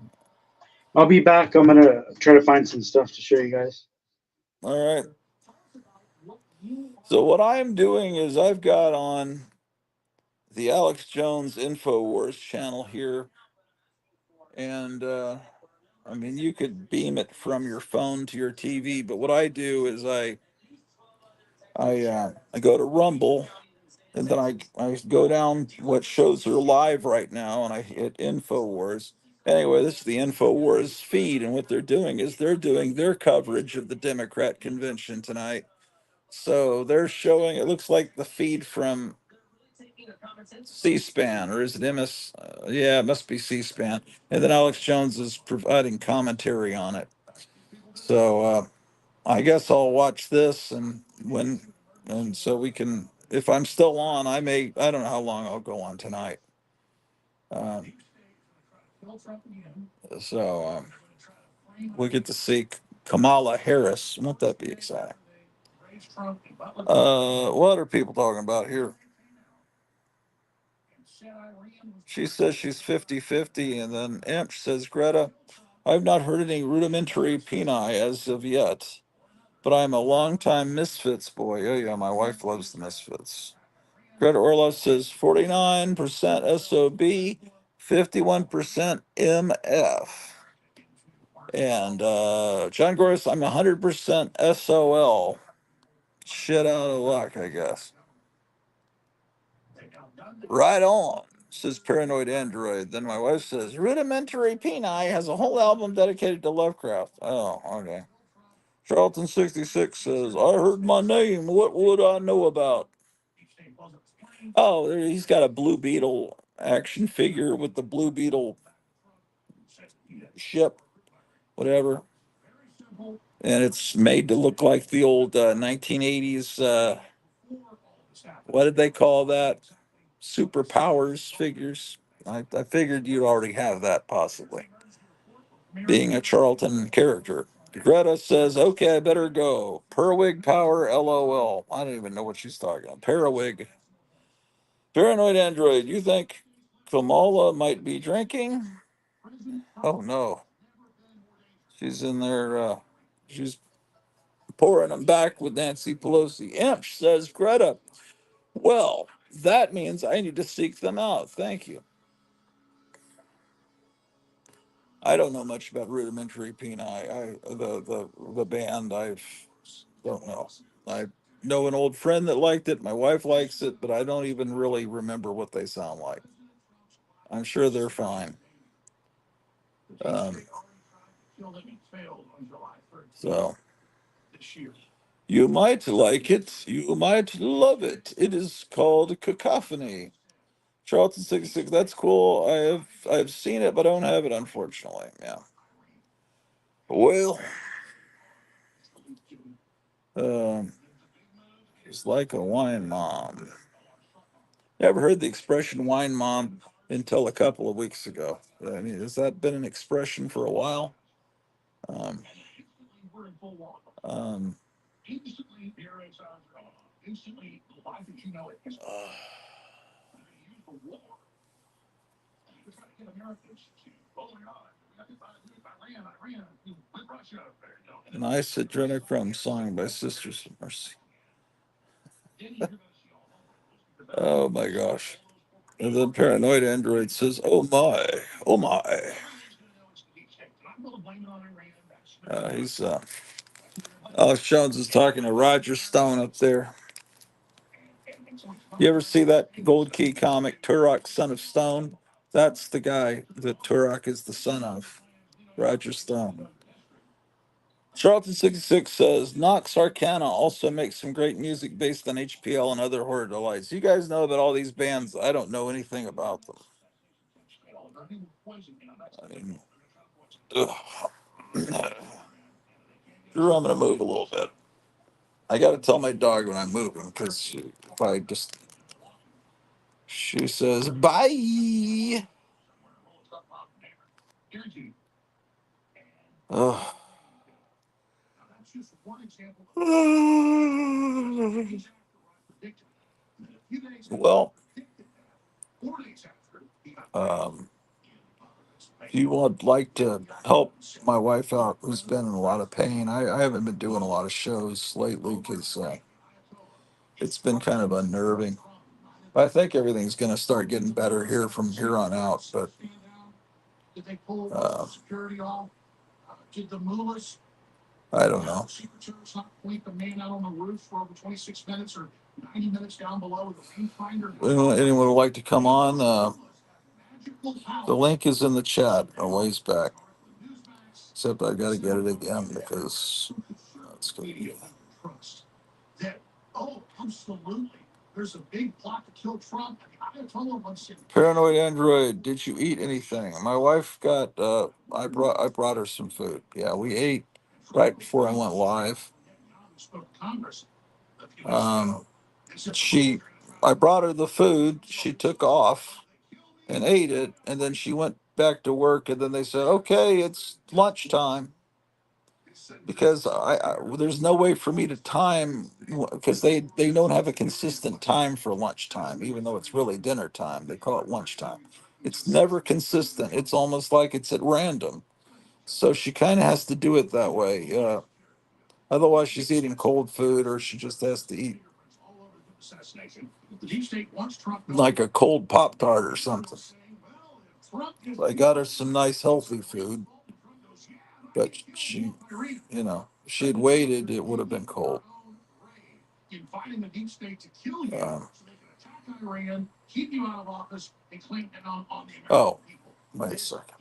I'll be back. I'm gonna try to find some stuff to show you guys. All right. So, what I'm doing is I've got on the Alex Jones InfoWars channel here, and I mean, you could beam it from your phone to your TV, but what I do is I go to Rumble, and then I go down what shows are live right now, and I hit InfoWars. Anyway, this is the InfoWars feed, and what they're doing is they're doing their coverage of the Democrat convention tonight. So they're showing. It looks like the feed from C-SPAN, or is it MS? Yeah, it must be C-SPAN. And then Alex Jones is providing commentary on it. So I guess I'll watch this, and so we can. If I'm still on, I may. I don't know how long I'll go on tonight. Um, so we'll get to see Kamala Harris. Won't that be exciting? What are people talking about here? She says she's 50-50, and then Amp says, Greta, I've not heard any rudimentary peni as of yet, but I'm a longtime Misfits boy. Oh, yeah, my wife loves the Misfits. Greta Orloff says 49% SOB, 51% MF. And John Gores, I'm 100% SOL. Shit out of luck, I guess. Right on, says Paranoid Android. Then my wife says, Rudimentary Peni has a whole album dedicated to Lovecraft. Oh, okay. Charlton66 says, I heard my name. What would I know about? Oh, he's got a Blue Beetle action figure with the Blue Beetle ship, whatever. And it's made to look like the old 1980s, what did they call that? Superpowers figures. I figured you'd already have that, possibly, being a Charlton character. Greta says, okay, I better go. Perwig power, LOL. I don't even know what she's talking about. Perwig. Paranoid Android, you think Kamala might be drinking? Oh, no. She's in there. She's pouring them back with Nancy Pelosi. Imp says, Greta, well, that means I need to seek them out. Thank you. I don't know much about Rudimentary Peni. The band, I don't know. I know an old friend that liked it. My wife likes it, but I don't even really remember what they sound like. I'm sure they're fine. Um, so you might like it. You might love it. It is called Cacophony. Charlton 66. That's cool. I've seen it, but I don't have it, unfortunately. Yeah. Well, um, it's like a wine mom. Never heard the expression wine mom until a couple of weeks ago. I mean, has that been an expression for a while? Um, um, uh, nice adrenochrome song by Sisters of Mercy. Oh my gosh. And then Paranoid Android says, oh my, oh my. He's Alex Jones is talking to Roger Stone up there. You ever see that Gold Key comic, Turok, Son of Stone? That's the guy that Turok is the son of, Roger Stone. Charlton66 says Nox Arcana also makes some great music based on HPL and other horror delights. You guys know about all these bands. I don't know anything about them. I mean, ugh. Drew, I'm going to move a little bit. I got to tell my dog when I'm moving because if I just, she says, bye. Ugh. Well, um, if you would like to help my wife out, who's been in a lot of pain, I haven't been doing a lot of shows lately because it's been kind of unnerving. I think everything's going to start getting better here from here on out, but uh, I don't know. Anyone would like to come on? The link is in the chat a ways back. Except I got to get it again because it's going to be. Paranoid Android, did you eat anything? My wife got. I brought her some food. Yeah, we ate right before I went live. Um, she, I brought her the food. She took off and ate it, and then she went back to work. And then they said, "Okay, it's lunchtime." Because there's no way for me to time because they don't have a consistent time for lunchtime, even though it's really dinner time. They call it lunchtime. It's never consistent. It's almost like it's at random. So she kind of has to do it that way. Otherwise, she's eating cold food, or she just has to eat like a cold Pop Tart or something. I got her some nice healthy food, but she, if she had waited, it would have been cold. Um, oh, wait a second.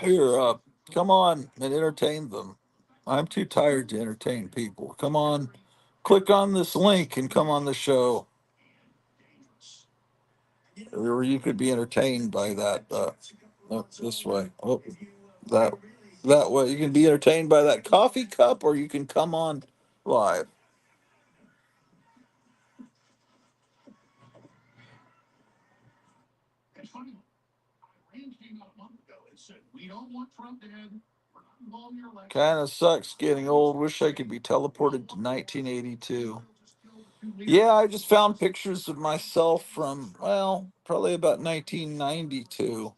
Here, come on and entertain them. I'm too tired to entertain people. Come on, click on this link and come on the show. Or you could be entertained by that. This way. Oh, that that way. You can be entertained by that coffee cup, or you can come on live. Kind of sucks getting old. Wish I could be teleported to 1982. Yeah, I just found pictures of myself from, well, probably about 1992.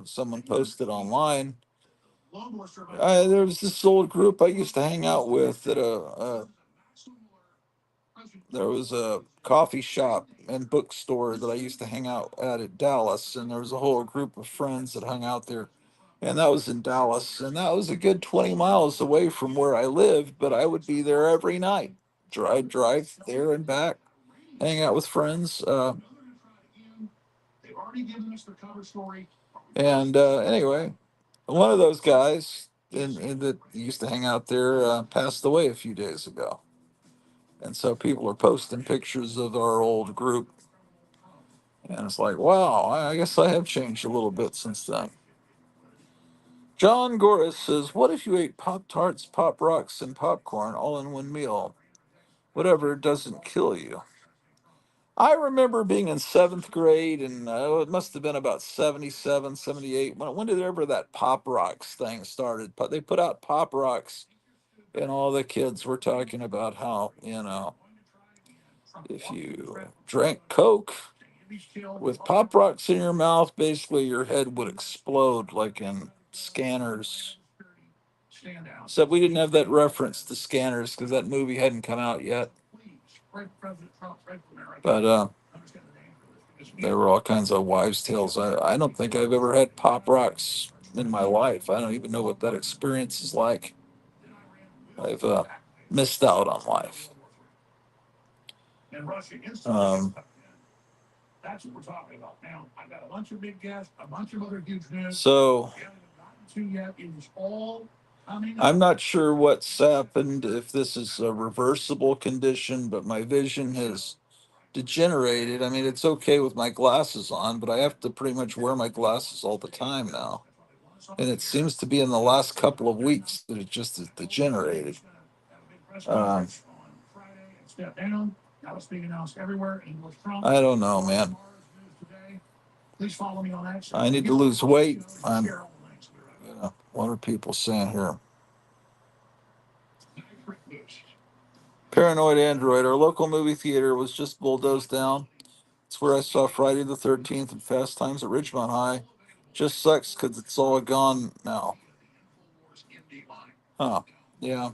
Someone posted online. There was this old group I used to hang out with at there was a coffee shop and bookstore that I used to hang out at Dallas, and there was a whole group of friends that hung out there, and that was in Dallas, and that was a good 20 miles away from where I lived, but I would be there every night. Drive there and back, hang out with friends. And anyway, one of those guys that used to hang out there passed away a few days ago. And so people are posting pictures of our old group. And it's like, wow, I guess I have changed a little bit since then. John Goris says, what if you ate Pop Tarts, Pop Rocks, and popcorn all in one meal? Whatever doesn't kill you. I remember being in seventh grade, and it must have been about 77, 78. When did ever that Pop Rocks thing started? But they put out Pop Rocks, and all the kids were talking about how, if you drank Coke, With pop rocks in your mouth, basically your head would explode like in Scanners. Except we didn't have that reference to Scanners because that movie hadn't come out yet. But there were all kinds of wives' tales. I don't think I've ever had pop rocks in my life. I don't even know what that experience is like. I've missed out on life. Um, so I'm not sure what's happened, if this is a reversible condition, but my vision has degenerated. I mean, it's okay with my glasses on, but I have to pretty much wear my glasses all the time now. And it seems to be in the last couple of weeks that it just has degenerated. Um, I don't know, man. I need to lose weight. What are people saying here? Paranoid Android. Our local movie theater was just bulldozed down. It's where I saw Friday the 13th and Fast Times at Ridgemont High. Just sucks because it's all gone now. Huh. Yeah.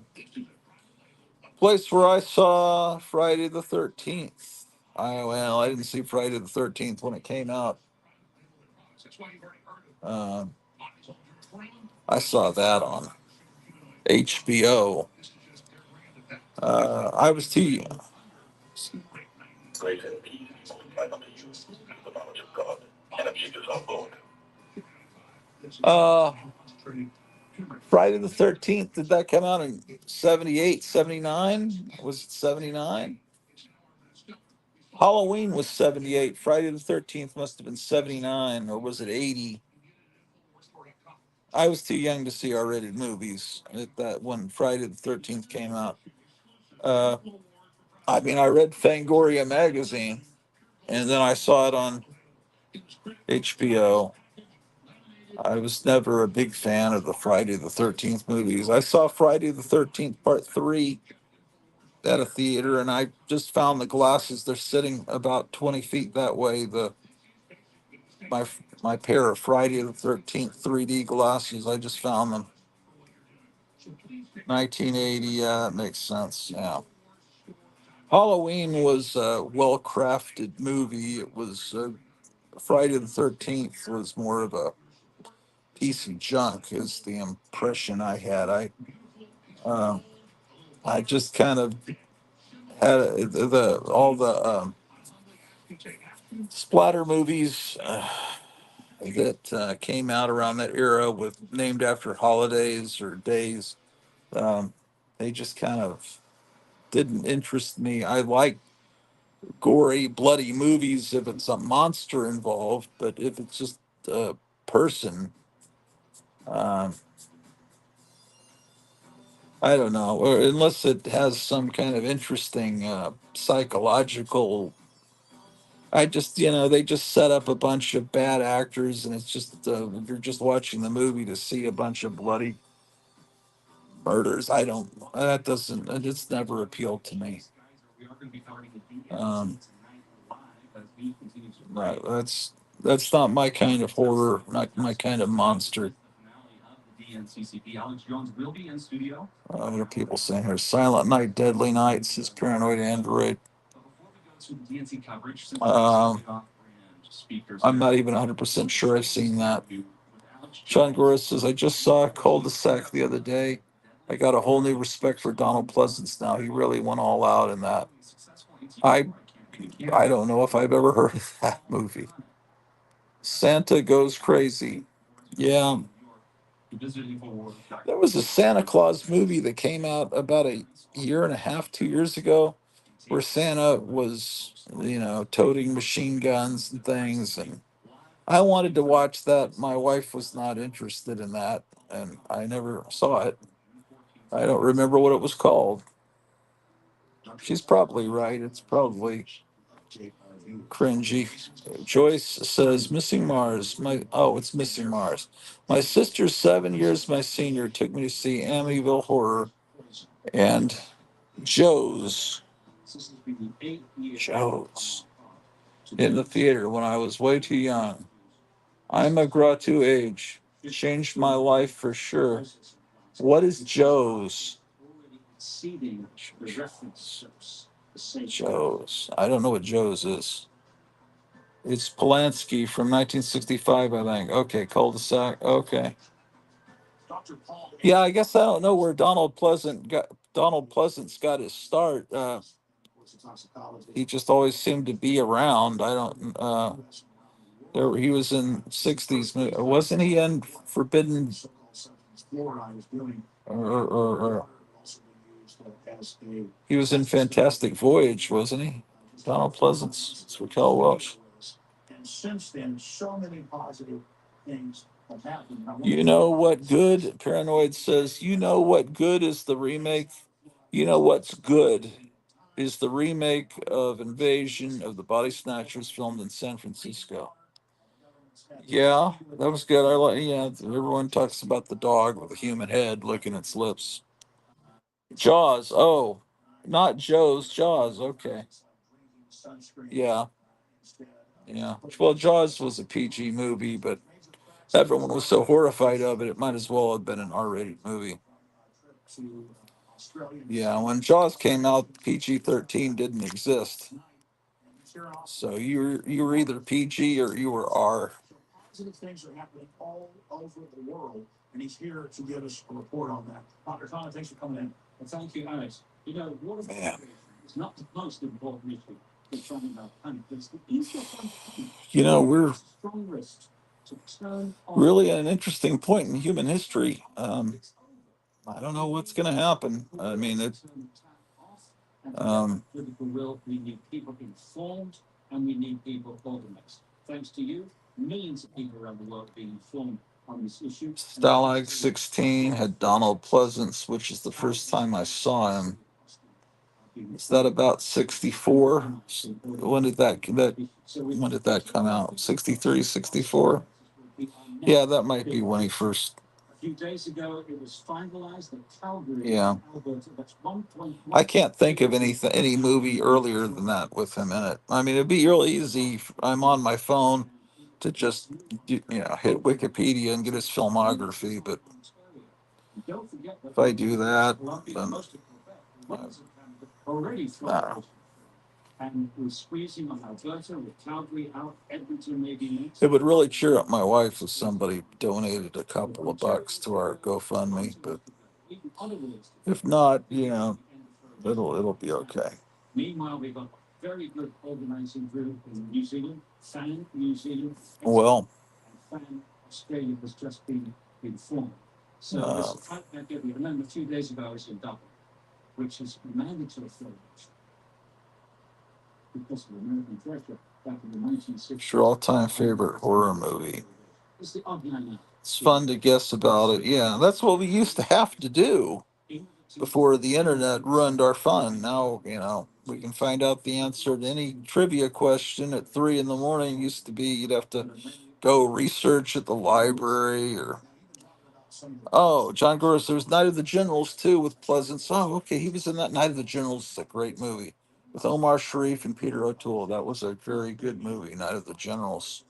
Place where I saw Friday the 13th. I didn't see Friday the 13th when it came out. Um, I saw that on HBO. I was too. Uh, Friday the 13th, did that come out in 78, 79? Was it 79? Halloween was 78. Friday the 13th must have been 79, or was it 80? I was too young to see R-rated movies at that when Friday the 13th came out. Uh, I mean, I read Fangoria magazine, and then I saw it on HBO. I was never a big fan of the Friday the 13th movies. I saw Friday the 13th Part 3 at a theater, and I just found the glasses. They're sitting about 20 feet that way. My my pair of Friday the 13th 3D glasses, I just found them. 1980, yeah, that makes sense. Yeah. Halloween was a well crafted movie. It was Friday the 13th was more of a piece of junk, is the impression I had. Um, I just kind of had the all the splatter movies that came out around that era with named after holidays or days. Um, they just kind of didn't interest me. I like gory, bloody movies if it's a monster involved, but if it's just a person, um, I don't know, or unless it has some kind of interesting psychological. I just, they just set up a bunch of bad actors, and it's just you're just watching the movie to see a bunch of bloody murders. I don't. That doesn't. It's never appealed to me. Um, right. That's not my kind of horror. Not my kind of monster. What are people saying here? Silent Night, Deadly Night, says Paranoid Android. Um, I'm not even 100% sure I've seen that. Sean Gora says, I just saw Cul-de-sac the other day. I got a whole new respect for Donald Pleasance now. He really went all out in that. I I don't know if I've ever heard of that movie. Santa Goes Crazy. Yeah. There was a Santa Claus movie that came out about a year and a half, 2 years ago, where Santa was, toting machine guns and things. And I wanted to watch that. My wife was not interested in that, and I never saw it. I don't remember what it was called. She's probably right. It's probably cringy. Joyce says, Missing Mars. It's Missing Mars. My sister's 7 years my senior took me to see Amityville Horror and Joe's. Joe's. in the theater when I was way too young. I'm a gratu age. Changed my life for sure. What is Joe's? Joe's. I don't know what Joe's is. It's Polanski from 1965, I think. Okay, cul-de-sac. Okay. Yeah, I guess I don't know where Donald Pleasance got his start. He just always seemed to be around. I don't. He was in '60s. Wasn't he in Forbidden? Or he was in Fantastic Voyage, wasn't he? Donald Pleasance. It's Raquel Welch. You know what good? Paranoid says, you know what good is the remake? You know what's good is the remake of Invasion of the Body Snatchers filmed in San Francisco. Yeah, that was good. I like, yeah, everyone talks about the dog with a human head licking its lips. Jaws. Oh, not Joe's, Jaws. Okay. Yeah. Yeah. Well, Jaws was a PG movie, but everyone was so horrified of it, it might as well have been an R-rated movie. Yeah, when Jaws came out, PG-13 didn't exist. So you were either PG or you were R. Man. We're really at an interesting point in human history. I don't know what's going to happen. I mean, um, Stalag 16 had Donald Pleasance, which is the first time I saw him. Is that about 64? When did that come out? 63, 64? Yeah, that might be when he first. Yeah. I can't think of any movie earlier than that with him in it. I mean, it'd be real easy. I'm on my phone to just hit Wikipedia and get his filmography, but if I do that, then uh, it would really cheer up my wife if somebody donated a couple of bucks to our GoFundMe, but if not, it'll be okay. Well, your all-time favorite horror movie. It's fun to guess about it. Yeah, that's what we used to have to do before the internet ruined our fun. Now, we can find out the answer to any trivia question at 3 in the morning. Used to be you'd have to go research at the library or. Oh, John Gores. There was Night of the Generals too with Pleasance. Oh, okay, he was in that. Night of the Generals. It's a great movie with Omar Sharif and Peter O'Toole. That was a very good movie. Night of the Generals.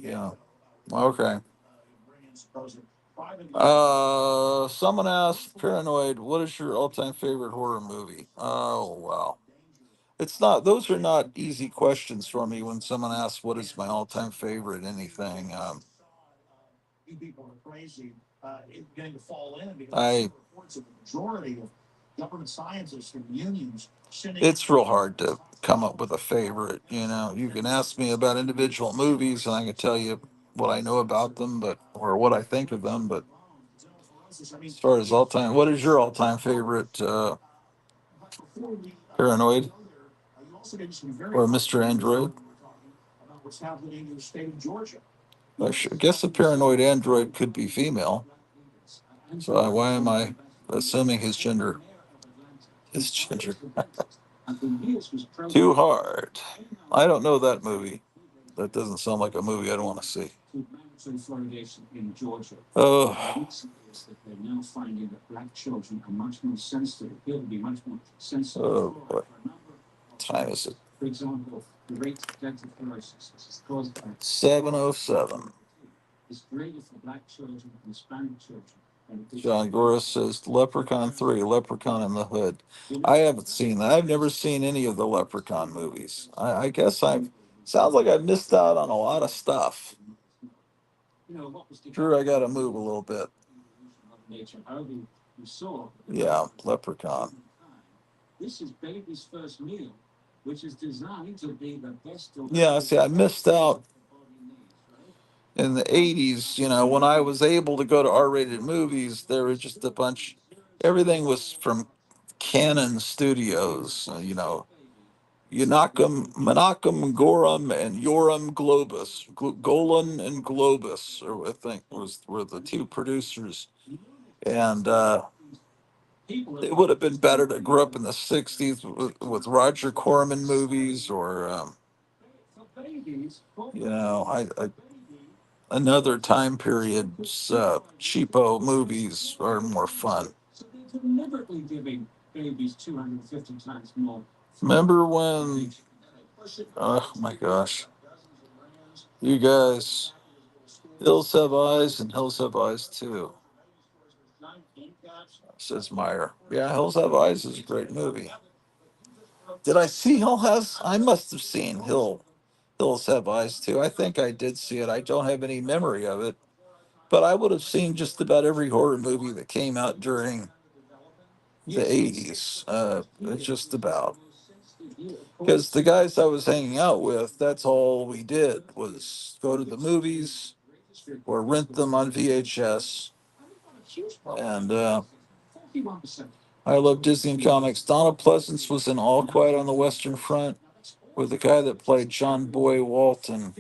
Yeah. Okay. Someone asked Paranoid, what is your all-time favorite horror movie? Oh, wow. It's not, those are not easy questions for me when someone asks what is my all-time favorite anything. I It's real hard to come up with a favorite. You can ask me about individual movies and I can tell you what I know about them, or what I think of them. But as far as all time, what is your all time favorite? Paranoid or Mr. Android? I guess a paranoid android could be female. So why am I assuming his gender? His gender. Too hard. I don't know that movie. That doesn't sound like a movie I'd want to see. Oh. Oh boy. Time is it? 707. John Gora says Leprechaun 3, Leprechaun in the Hood. I haven't seen that. I've never seen any of the Leprechaun movies. I guess sounds like I've missed out on a lot of stuff. Drew, I got to move a little bit. Yeah, Leprechaun. Yeah, see, I missed out in the 80s, when I was able to go to R-rated movies. There was just a bunch, everything was from Canon Studios, Unacum, Menachem Gorum and Yoram Globus, Golan and Globus, or I think were the two producers. And it would have been better to grow up in the 60s with Roger Corman movies, or, another time period's cheapo movies are more fun. Remember when, oh my gosh, you guys, Hills Have Eyes and Hills Have Eyes too, says Meyer. Yeah, Hills Have Eyes is a great movie. Did I see I must have seen Hills Have Eyes too. I think I did see it. I don't have any memory of it, but I would have seen just about every horror movie that came out during the 80s. Just about. Because the guys I was hanging out with, that's all we did was go to the movies or rent them on VHS. And I love Disney and comics. Donald Pleasance was in All Quiet on the Western Front with the guy that played John Boy Walton.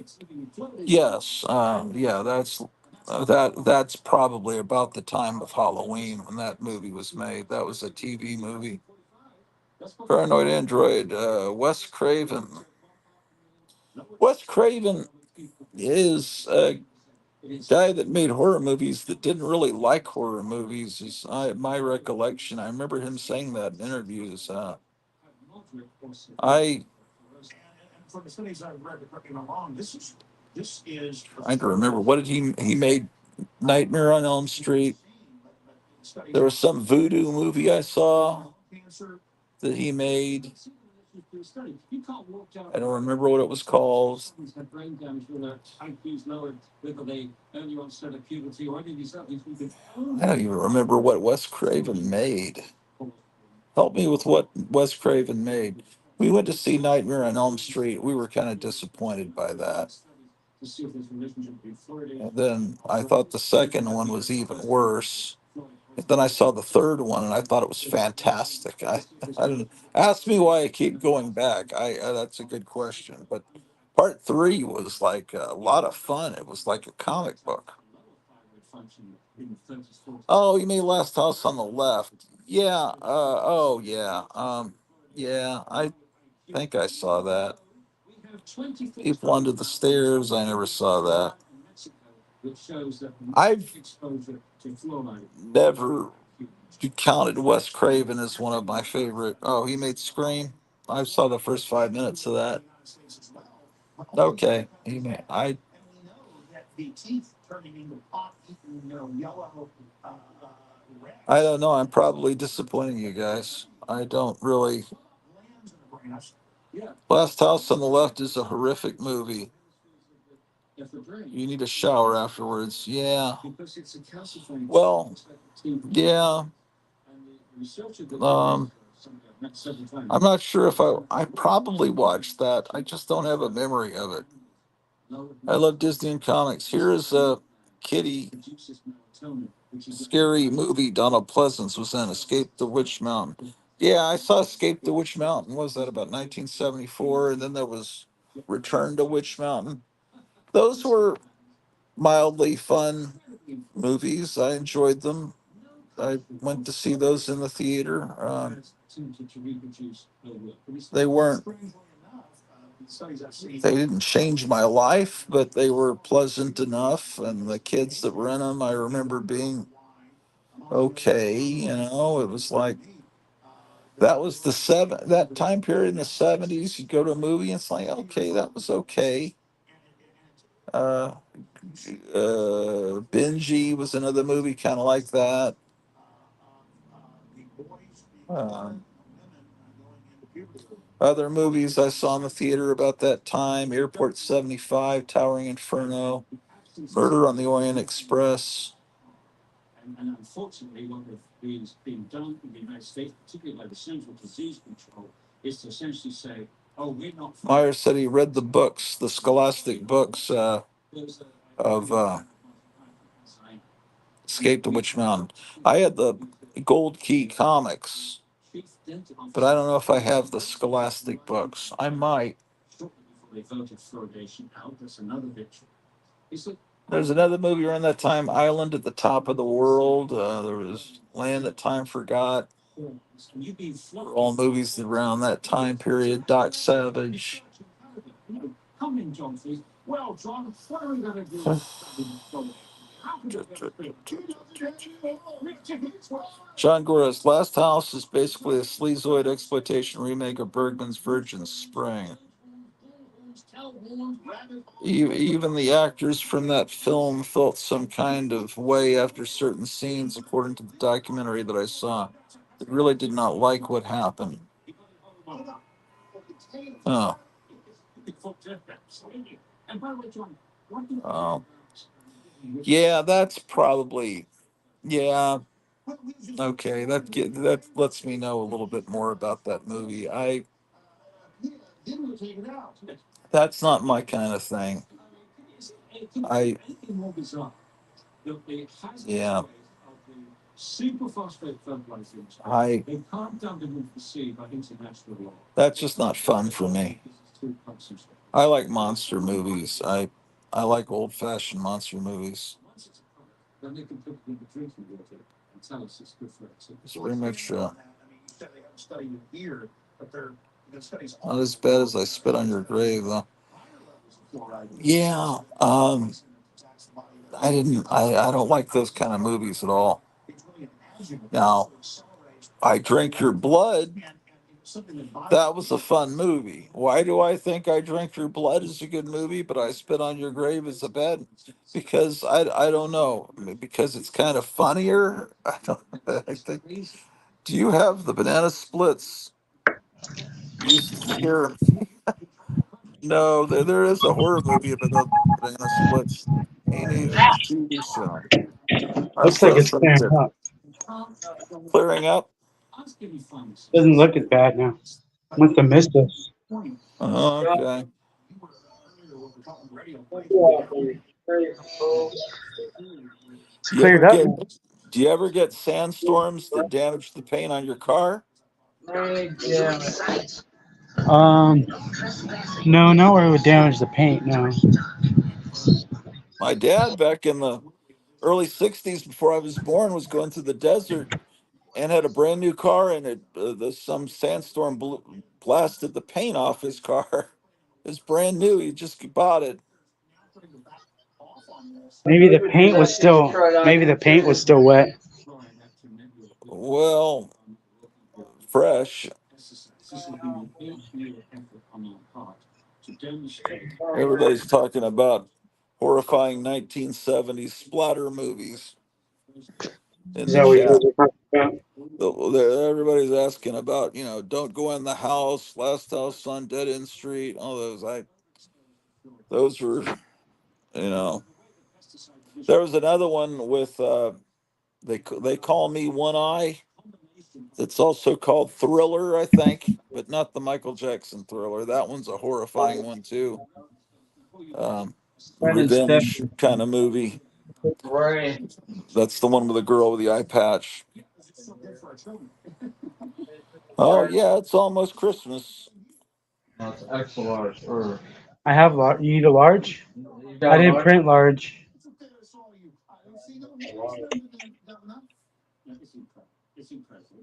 Yes, yeah, that's probably about the time of Halloween when that movie was made. That was a TV movie. Paranoid Android, Wes Craven. Wes Craven is a guy that made horror movies that didn't really like horror movies. My recollection. I remember him saying that in interviews. I I don't remember what did he made Nightmare on Elm Street. There was some voodoo movie I saw that he made. I don't remember what it was called. I don't even remember what Wes Craven made. Help me with what Wes Craven made. We went to see Nightmare on Elm Street. We were kind of disappointed by that. And then I thought the second one was even worse. And then I saw the third one and I thought it was fantastic. I don't ask me why I keep going back. That's a good question. But part three was like a lot of fun. It was like a comic book. Oh, you mean Last House on the Left? Yeah. Oh, yeah. Yeah. I think I saw that. People Under the Stairs. I never saw that. I've never counted Wes Craven as one of my favorite. Oh, he made Scream. I saw the first 5 minutes of that. Okay, he made. I don't know. I'm probably disappointing you guys. I don't really. Last House on the Left is a horrific movie. You need a shower afterwards. Yeah. Well, yeah. Um, I'm not sure if I probably watched that. I just don't have a memory of it. I love Disney and comics. Here is a kitty scary movie Donald Pleasance was in, Escape the Witch Mountain. Yeah, I saw Escape the Witch Mountain. What was that, about 1974? And then there was Return to Witch Mountain. Those were mildly fun movies. I enjoyed them. I went to see those in the theater. They weren't, they didn't change my life, but they were pleasant enough. And the kids that were in them, I remember being okay. It was like That was that time period in the 70s. You go to a movie and it's like, okay, that was okay. Uh, Benji was another movie kind of like that. Um, Other movies I saw in the theater about that time: Airport 75, Towering Inferno, Murder on the Orient Express. Meyer said he read the books, the scholastic books of Escape to Witch Mountain. I had the Gold Key comics, but I don't know if I have the scholastic books. I might. There's another movie around that time, Island at the Top of the World. There was Land That Time Forgot. All movies around that time period. Doc Savage. John Gore's Last House is basically a sleazoid exploitation remake of Bergman's Virgin Spring. Even the actors from that film felt some kind of way after certain scenes, according to the documentary that I saw. They really did not like what happened. Oh. Oh. Yeah, that's probably, yeah. Okay, that lets me know a little bit more about that movie. That's not my kind of thing. I yeah. I That's just not fun for me. I like monster movies. I like old fashioned monster movies. It's pretty much not as bad as I Spit on Your Grave, though. Yeah, I don't like those kind of movies at all. Now, I Drink Your Blood. That was a fun movie. Why do I think I Drink Your Blood is a good movie, but I Spit on Your Grave is a bad? Because I don't know. Because it's kind of funnier. I don't. I think. Do you have the Banana Splits? Used here? No, there is a horror movie about the Banana Splits. Me neither. It's a TV show. I'm Looks like so it's clearing sensitive. up. Clearing up. Doesn't look as bad now. Must have missed us. Okay. It's Do you cleared ever up get now. do you ever get sandstorms that damage the paint on your car? Um, no, not where it would damage the paint. No. My dad back in the early 60s before I was born was going through the desert and had a brand new car and some sandstorm blasted the paint off his car. It's brand new. He just bought it. Maybe the paint was still wet. Well, fresh. Everybody's talking about horrifying 1970s splatter movies in Is the that what you chat. guys are talking Everybody's asking about, don't go in the house, Last House on Dead End Street, all those. Those were, you know. There was another one with they call me One Eye. It's also called Thriller, I think, but not the Michael Jackson Thriller. That one's a horrifying one too. Um, Brandon Stem, Revenge kind of movie. Ray. That's the one with the girl with the eye patch. Oh yeah, it's almost Christmas. That's extra large. Or about? I have large. You need a large? you I got didn't large? print large.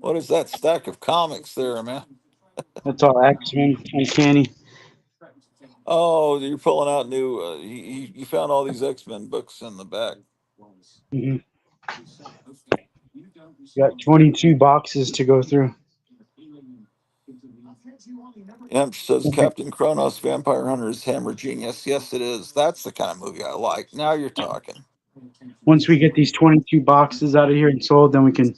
What is that stack of comics there, man? That's all X-Men, Uncanny. Oh, you're pulling out new. You found all these X-Men books in the back. Hmm. Got 22 boxes to go through. Imp says Captain Kronos, Vampire Hunter's Hammer Genius. Yes, it is. That's the kind of movie I like. Now you're talking. Once we get these 22 boxes out of here and sold, then we can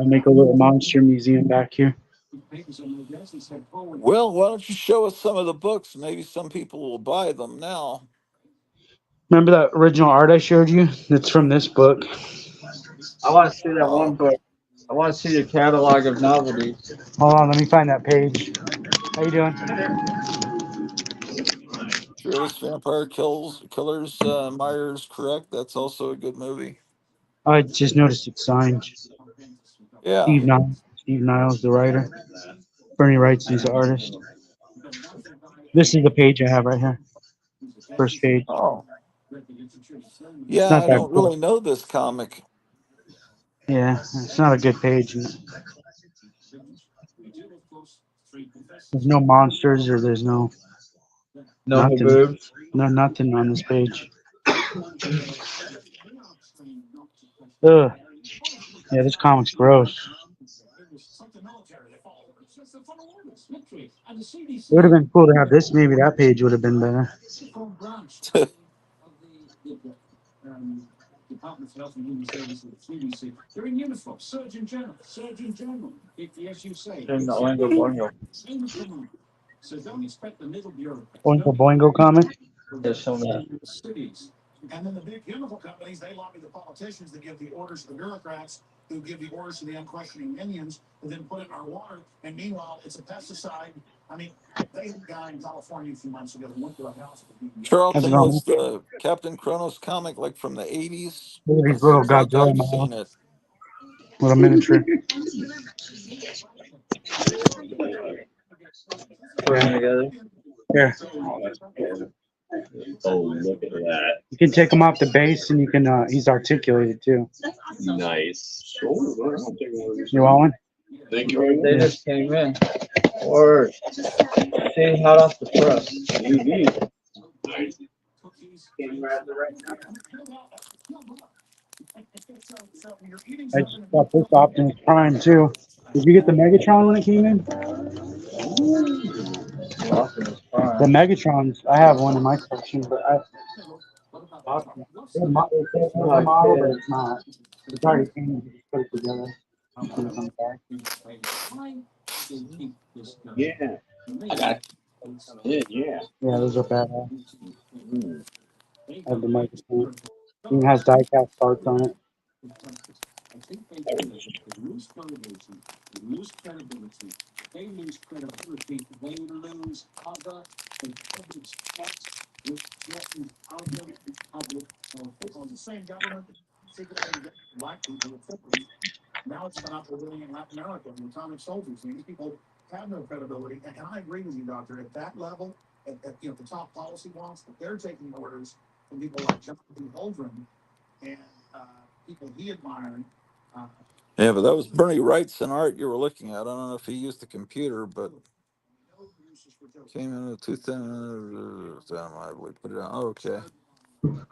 make a little monster museum back here. Well, why don't you show us some of the books? Maybe some people will buy them now. Remember that original art I showed you? That's from this book. I want to see that one Oh, book. I want to see the catalog of novelties. Hold on, let me find that page. How you doing? Fearless Vampire Killers, Myers, correct? That's also a good movie. I just noticed it's signed. Yeah. Steve Niles. Steve Niles, the writer. Bernie writes, he's the artist. This is the page I have right here. First page. Oh, It's yeah, not I that don't cool. really know this comic. Yeah, it's not a good page. There's no monsters or there's no No nothing. boobs. No nothing on this page. Ugh. Yeah, this comic's gross. It would have been cool to have this. Maybe that page would have been better. In the Oingo Boingo. Oingo Boingo comic. There's so many. How's it Charlton, going? was the Captain Kronos comic like from the 80s? Look at It these little seems like Godzilla I've models. seen it. Little miniature. Put them together. Here. Oh, look at that. You can take him off the base and you can, he's articulated too. Nice. Oh, well, I'll take one of these. You want one? Thank you very They much. just came in. Or staying hot off the press. Nice. I just got this Optimus Prime too. Did you get the Megatron when it came in? Optimus The Prime. Megatrons, I have one in my collection, but it's a model, but it's not. It's already painted. You just put it together. Put it on the back. Yeah. I got it. Yeah, yeah. Yeah, those are badass. Mm. I have the Megatron. It has die-cast parts on it. Yeah, but that was Bernie Wrightson art you were looking at. I don't know if he used the computer, but came in with 2000. I would put it on. Okay. I'm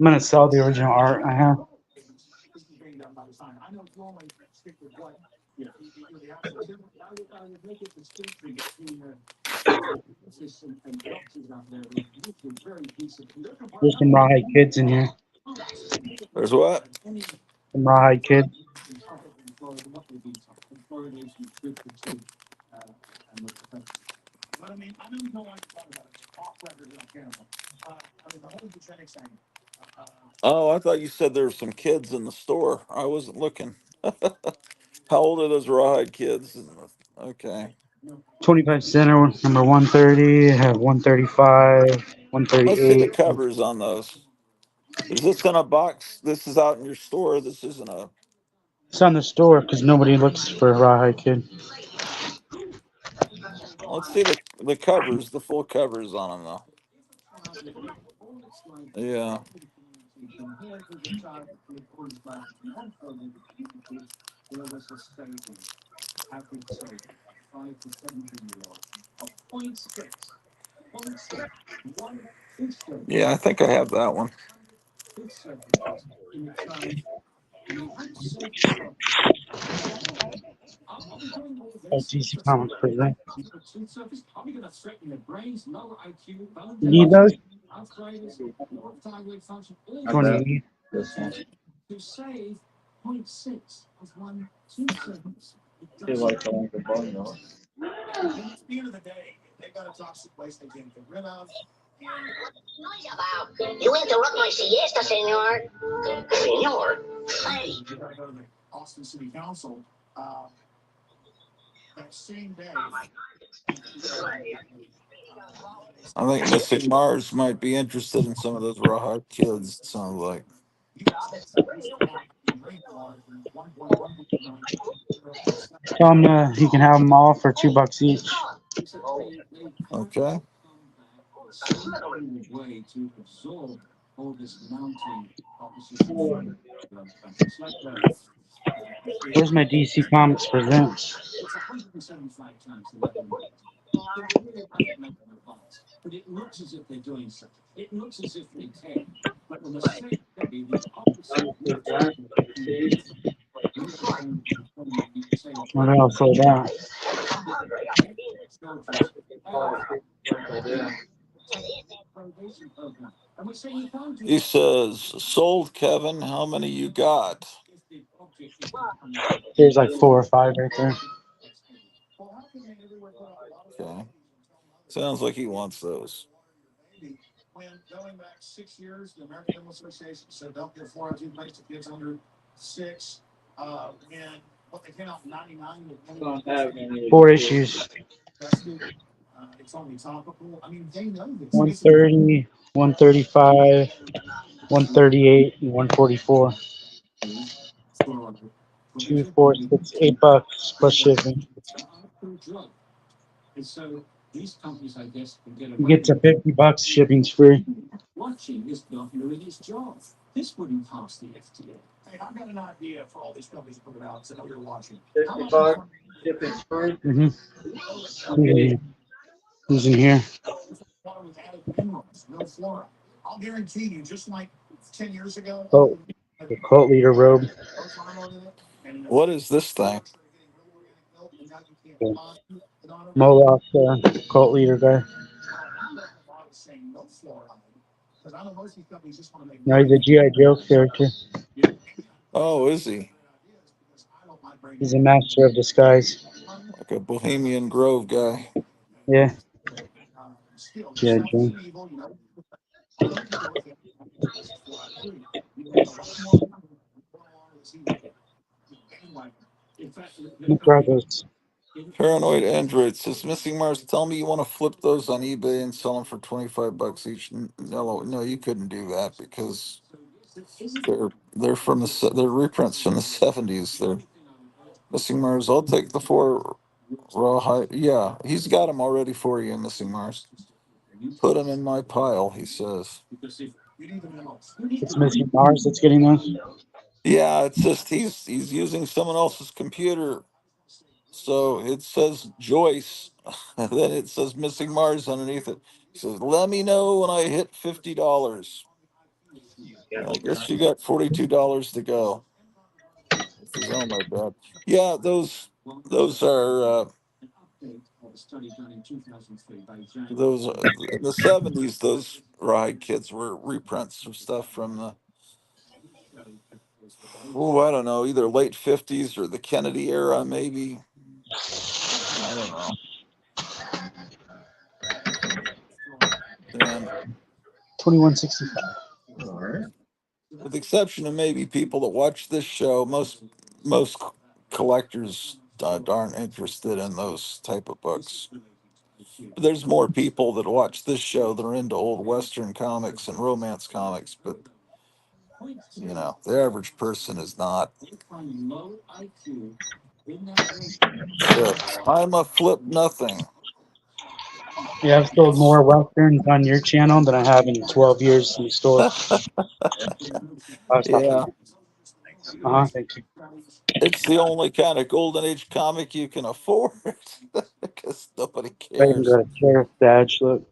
gonna sell the original art I have. There's some rawhide kids in here. There's what? Some rawhide kids. Oh, I thought you said there were some kids in the store. I wasn't looking. How old are those rawhide kids? Okay. 25 center, number 130. I have 135, Let's see the 138. covers on those. Is this in a box? This is out in your store. This isn't a. It's on the store because nobody looks for a rawhide kid. Let's see the covers, the full covers on them though. Yeah. Yeah, I think I have that one. DC Comics present. You need those? I Which one do bet you need? this one. Feel like I want the bone though. You interrupt my siesta, senor. Senor? Hey. I think Missing Mars might be interested in some of those Rawhide kids. It sounds like. Tell him he can have them all for $2 each. Okay. Where's my DC Comics present? What else like that? He says, "Sold, Kevin. How many you got?" There's like 4 or 5 right there. Okay. Sounds like he wants those. Don't have any. 4 issues. 130, 135, 138, and 144. 2, 4, 6, $8 plus shipping. You get to $50, shipping's free. $50 shipping free. Mm-hmm. Who's in here? Oh, the cult leader robe. What is this thing? Moloch, cult leader guy. No, he's a G.I. Joe character. Oh, is he? He's a master of disguise. Like a Bohemian Grove guy. Yeah, G.I. Joe. Nick Rogers. Paranoid Android says, "Missing Mars, tell me you want to flip those on eBay and sell them for $25 each." No, no, you couldn't do that because they're reprints from the '70s. They're Missing Mars. I'll take the four rawhide. Yeah, he's got them already for you, Missing Mars. Put them in my pile, he says. It's Missing Mars that's getting those. Yeah, it's just he's using someone else's computer. So it says Joyce, and then it says Missing Mars underneath it. He says, "Let me know when I hit $50." I guess you got $42 to go. He says, "Oh my God, yeah, those are those in the '70s. Those ride kids were reprints of stuff from the I don't know, either late '50s or the Kennedy era, maybe. I don't know." And 2165. All right. with the exception of maybe people that watch this show, most collectors aren't interested in those type of books. There's more people that watch this show that are into old Western comics and romance comics, but the average person is not. So I'm a flip nothing. Yeah, I've sold more westerns on your channel than I have in 12 years in the store. I was talking. Yeah, Thank you. it's the only kind of golden age comic you can afford because nobody I even cares. got a sheriff badge. Look,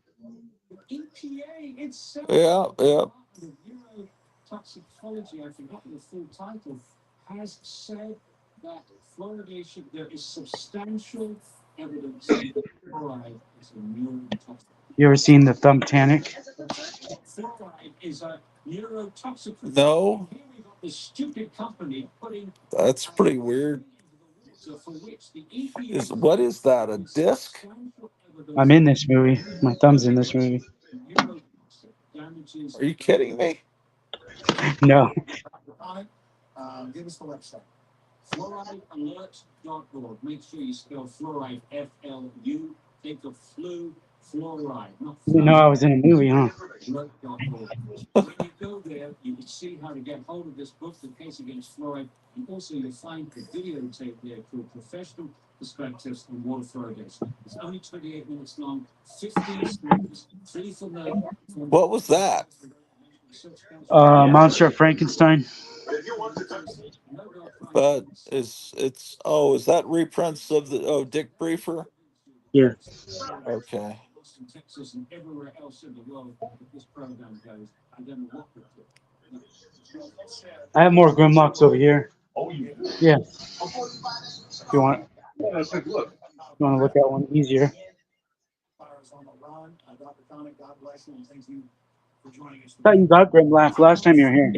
Yeah, yeah. You ever seen the Thumbtanic? No, that's pretty weird. What is that? A disc? I'm in this movie. My thumb's in this movie. Are you kidding me? No. You didn't know I was in a movie, huh? What was that? Monster of Frankenstein. But it's oh, is that reprints of the Dick Briefer? Yeah. Okay. I have more Grimlocks over here. Yeah. If you want, you want to look at one easier. I thought you got Grimlock last time you were here.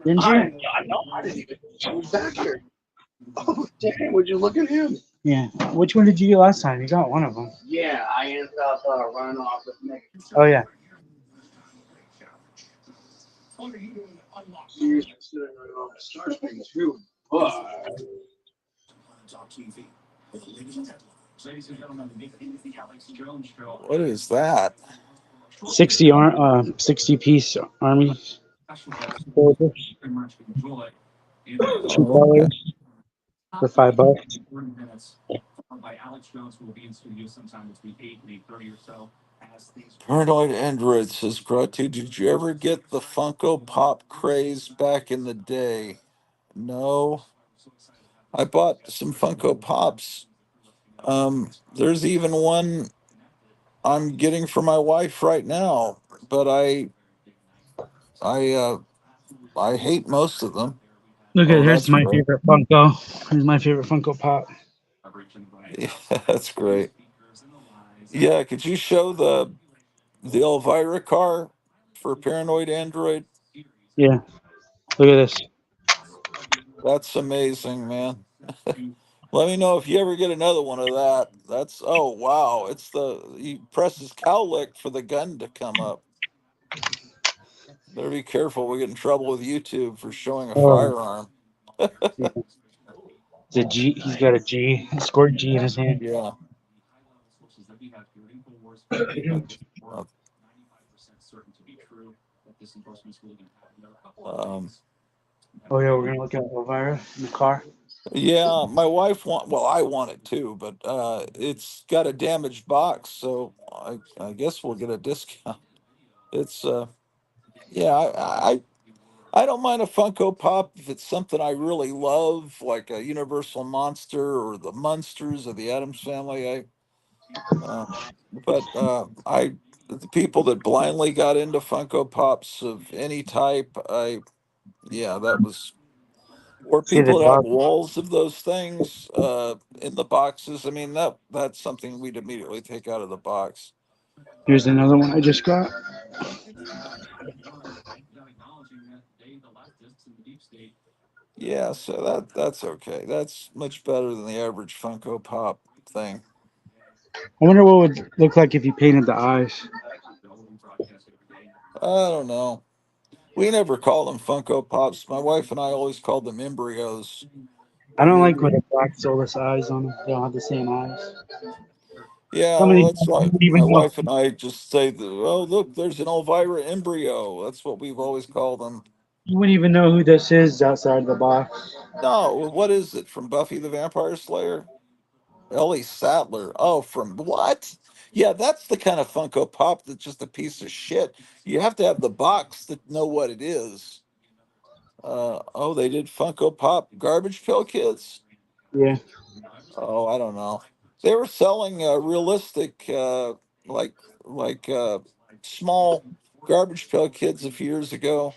Didn't I you? know. I didn't even. He was back here. Oh, damn! Would you look at him? Yeah. Which one did you get last time? You got one of them. Yeah, I ended up running off with Nick. Oh yeah. He's sitting right on the star screen too. But What is that? 60 piece army soldiers. Two Oh, okay. colors for $5. Paranoid Android says, Gratu, did you ever get the Funko Pop craze back in the day? No. I bought some Funko Pops. There's even one I'm getting for my wife right now, but I I hate most of them. Look at Oh, here's that's my great. favorite Funko. Here's my favorite Funko Pop. Yeah, that's great. Yeah, could you show the Elvira car for Paranoid Android? Yeah. Look at this. That's amazing, man. Let me know if you ever get another one of that. That's oh wow. It's the he presses cowlick for the gun to come up. Better be careful. We get in trouble with YouTube for showing a Oh, firearm. yeah. It's a G. He's got a G. A squirt G in his hand. Yeah. Uh, Um, Oh yeah, we're gonna look at Elvira in the car. yeah, my wife well, I want it too, but it's got a damaged box, so I guess we'll get a discount. It's yeah, I don't mind a Funko Pop if it's something I really love, like a Universal Monster or the Munsters or the Addams Family. Uh, but the people that blindly got into Funko Pops of any type, yeah, that was, or See the people that have dog. walls of those things in the boxes. I mean, that's something we'd immediately take out of the box. Here's another one I just got. Yeah, so that's okay. That's much better than the average Funko Pop thing. I wonder what would look like if you painted the eyes. I don't know. We never call them Funko Pops. My wife and I always called them embryos. I Have don't you like ever? with the black soulless eyes on them. They don't have the same eyes. Yeah, Some of well, these that's you why wouldn't my even know. wife and I just say, "Oh, look, there's an Elvira embryo." That's what we've always called them. You wouldn't even know who this is outside of the box. No, what is it from Buffy the Vampire Slayer? Ellie Sattler. Oh, from what? Yeah, that's the kind of Funko Pop that's just a piece of shit. You have to have the box to know what it is. Oh, they did Funko Pop Garbage Pail Kids. Yeah. Oh, I don't know. They were selling realistic, like like small Garbage Pail Kids a few years ago.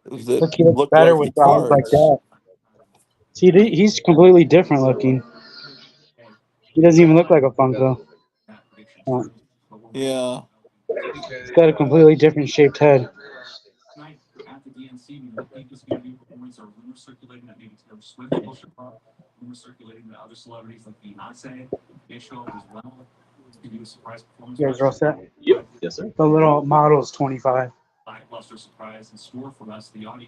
that Look, he looks looked better like the with eyes like cards. that. See, he's completely different looking. He doesn't even look like a Funko. Uh, Yeah. He's got a completely different shaped head. You guys are all set? Yep. Yes, sir. The little model's 25.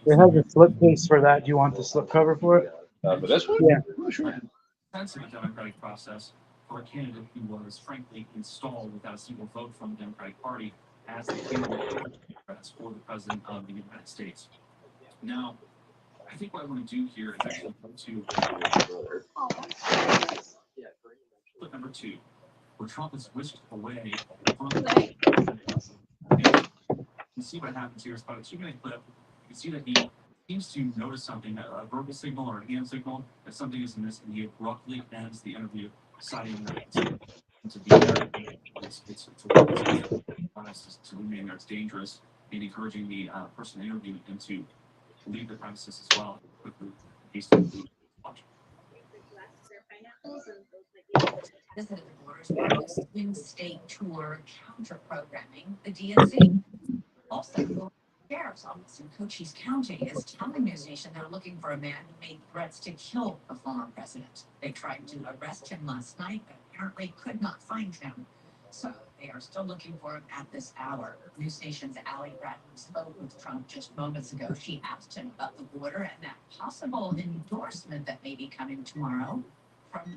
It has a slip case for that. Do you want the slip cover for it? For this one? Yeah. Oh, sure.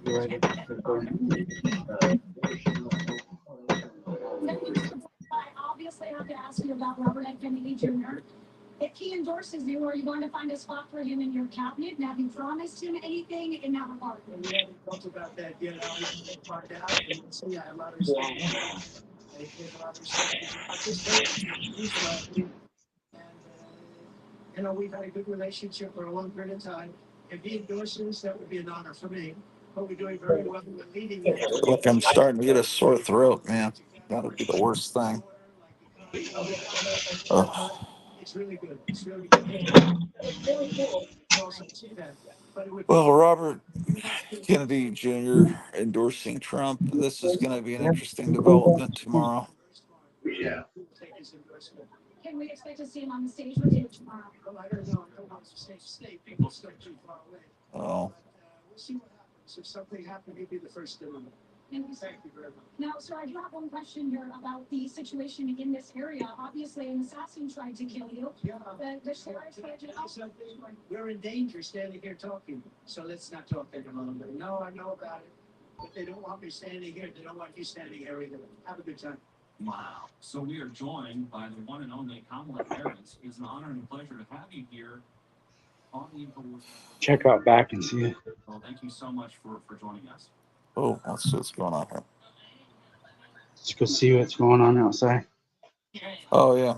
You ready? Look, I'm starting to get a sore throat, man. That'll be the worst thing. Ugh. Well, Robert Kennedy Jr. endorsing Trump. This is going to be an interesting development tomorrow. Yeah. Oh, Check out back and see it. oh, let's see what's going on here. Let's go see what's going on outside. Oh, yeah.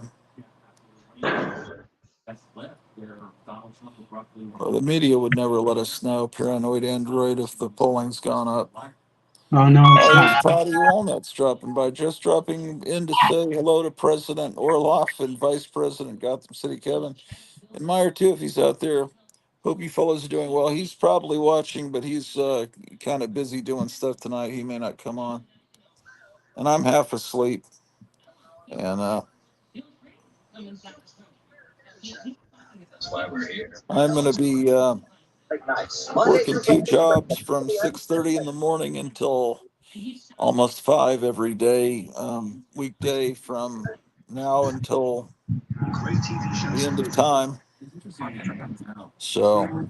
Well, the media would never let us know, paranoid android, if the polling's gone up. Oh no, Oh, it's here's not. Patty Walnuts dropping by, just dropping in to say hello to President Orloff and Vice President Gotham City Kevin. And Meyer, too, if he's out there. Hope you fellows are doing well. He's probably watching, but he's kind of busy doing stuff tonight. He may not come on. And I'm half asleep. And That's why we're here. I'm going to be working two jobs from 6:30 in the morning until almost 5 every day, weekday from now until the end of time. So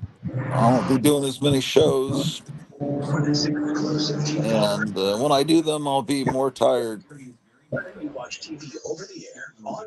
I won't be doing as many shows. And when I do them, I'll be more tired. You watch TV over the air on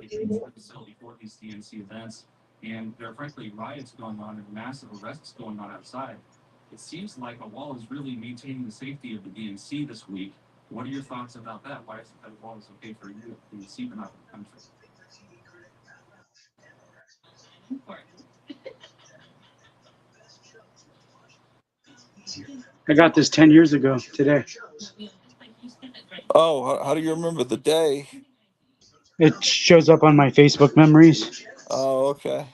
I got this 10 years ago today. Oh, how do you remember the day? It shows up on my Facebook memories. Oh, okay.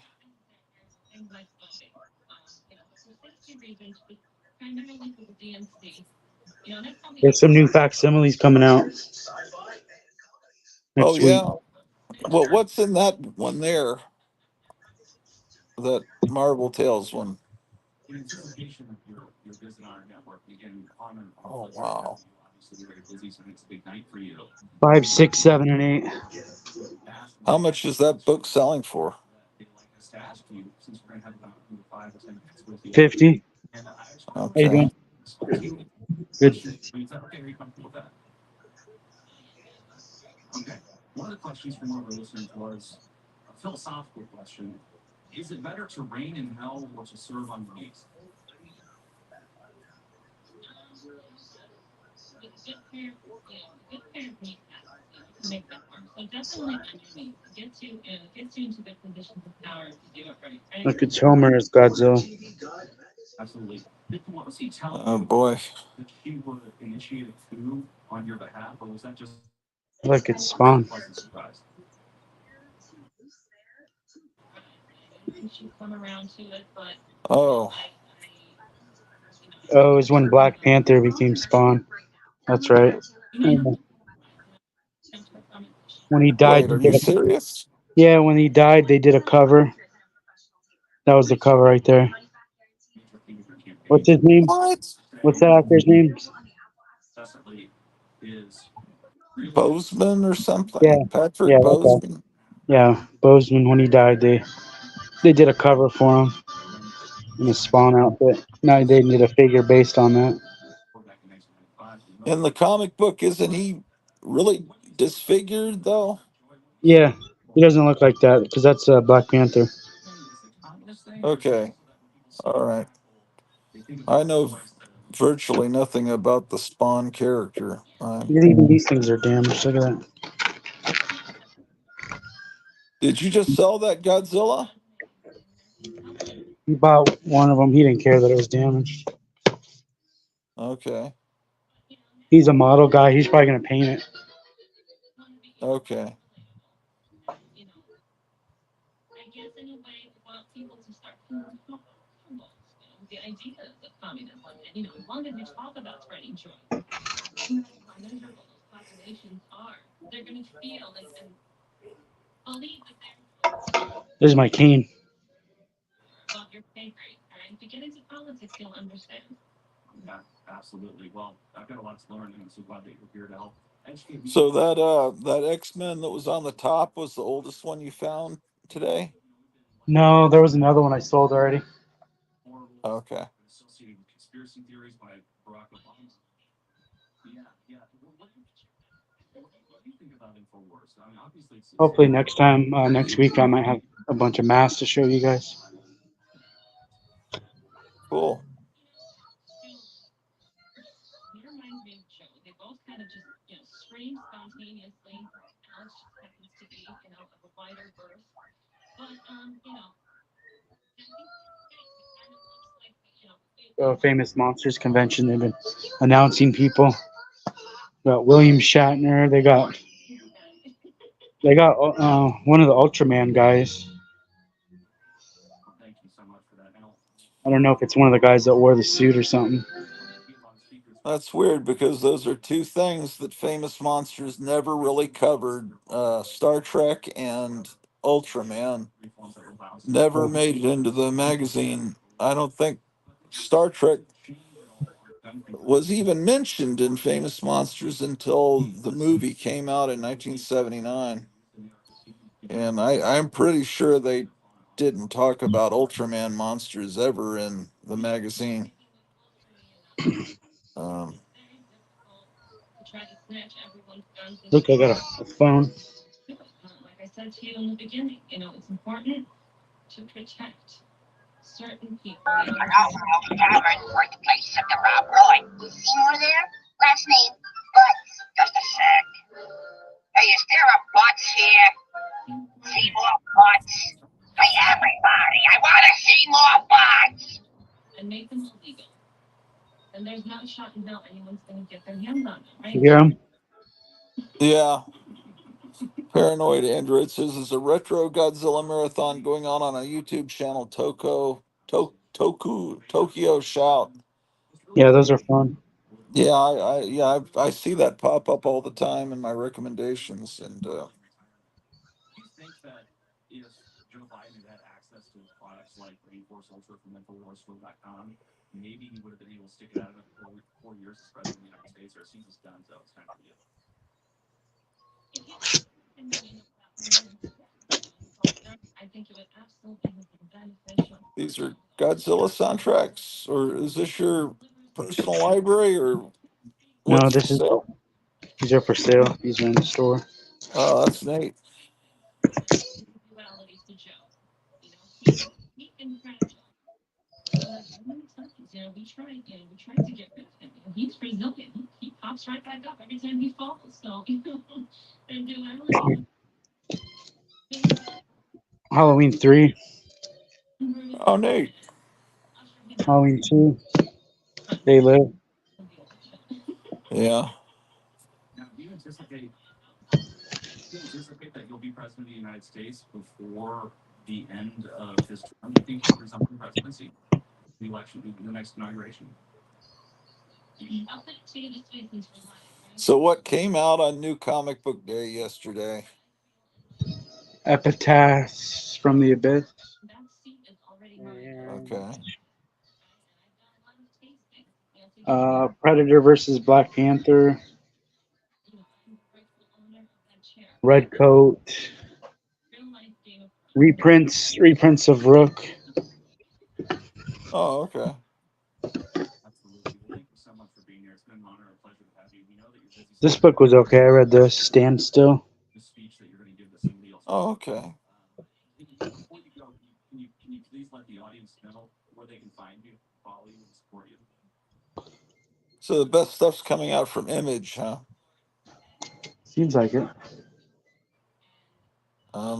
There's some new facsimiles coming out Oh next week. yeah. Well, what's in that one there? That Marvel Tales one. Oh wow. 5, 6, 7, and 8. How much is that book selling for? 50. How you Okay. doing? Good. Look, it's Homer as Godzilla. Oh boy. Look, it's Spawn. Oh, Oh, it was when Black Panther became Spawn. That's right. And when he died, wait, they are you did a, serious? yeah, when he died, they did a cover. That was the cover right there. What's his name? What? What's that actor's name? Bozeman or Yeah, something? Patrick yeah, that guy. Bozeman? Yeah, Bozeman. When he died, they did a cover for him in a Spawn outfit. Now they did a figure based on that. In the comic book, isn't he really disfigured though? Yeah, he doesn't look like that because that's Black Panther. Okay. All right. I know virtually nothing about the Spawn character. Even these things are damaged. Look at that. Did you just sell that Godzilla? He bought one of them. He didn't care that it was damaged. Okay. He's a model guy. He's probably gonna paint it. Okay. There's my cane. So that X-Men that was on the top was the oldest one you found today? No, there was another one I sold already. Okay. Hopefully next time, next week, I might have a bunch of masks to show you guys. Cool. Famous Monsters Convention. They've been announcing people. Got William Shatner. They got one of the Ultraman guys. I don't know if it's one of the guys that wore the suit or something. That's weird because those are two things that Famous Monsters never really covered. Star Trek and Ultraman never made it into the magazine. I don't think Star Trek was even mentioned in Famous Monsters until the movie came out in 1979. And I'm pretty sure they didn't talk about Ultraman monsters ever in the magazine. Um, Look, I got a phone. I got from Elton Tavern, birthplace of the Rob Roy. Is Seymour there? Last name Butts. Just a sec. Hey, is there a Butts here? Seymour Butts. Hey, everybody, I want to see more Butts. You hear him? yeah, Paranoid Android says there's a retro Godzilla marathon going on a YouTube channel, Tokyo Shout. Yeah, those are fun. Yeah, I see that pop up all the time in my recommendations, and these are Godzilla soundtracks, or is this your personal library, or No, what's for sale? these are for sale. These are in the store. Oh, that's neat. Halloween 3, Oh, neat. Halloween 2, They Live. Yeah. So, what came out on New Comic Book Day yesterday? Epitaphs from the Abyss. And Okay. Predator versus Black Panther. Red Coat. Reprints of Rook. Oh, okay. This book was okay. I read the Standstill. Oh, okay. So the best stuff's coming out from Image, huh? Seems like it.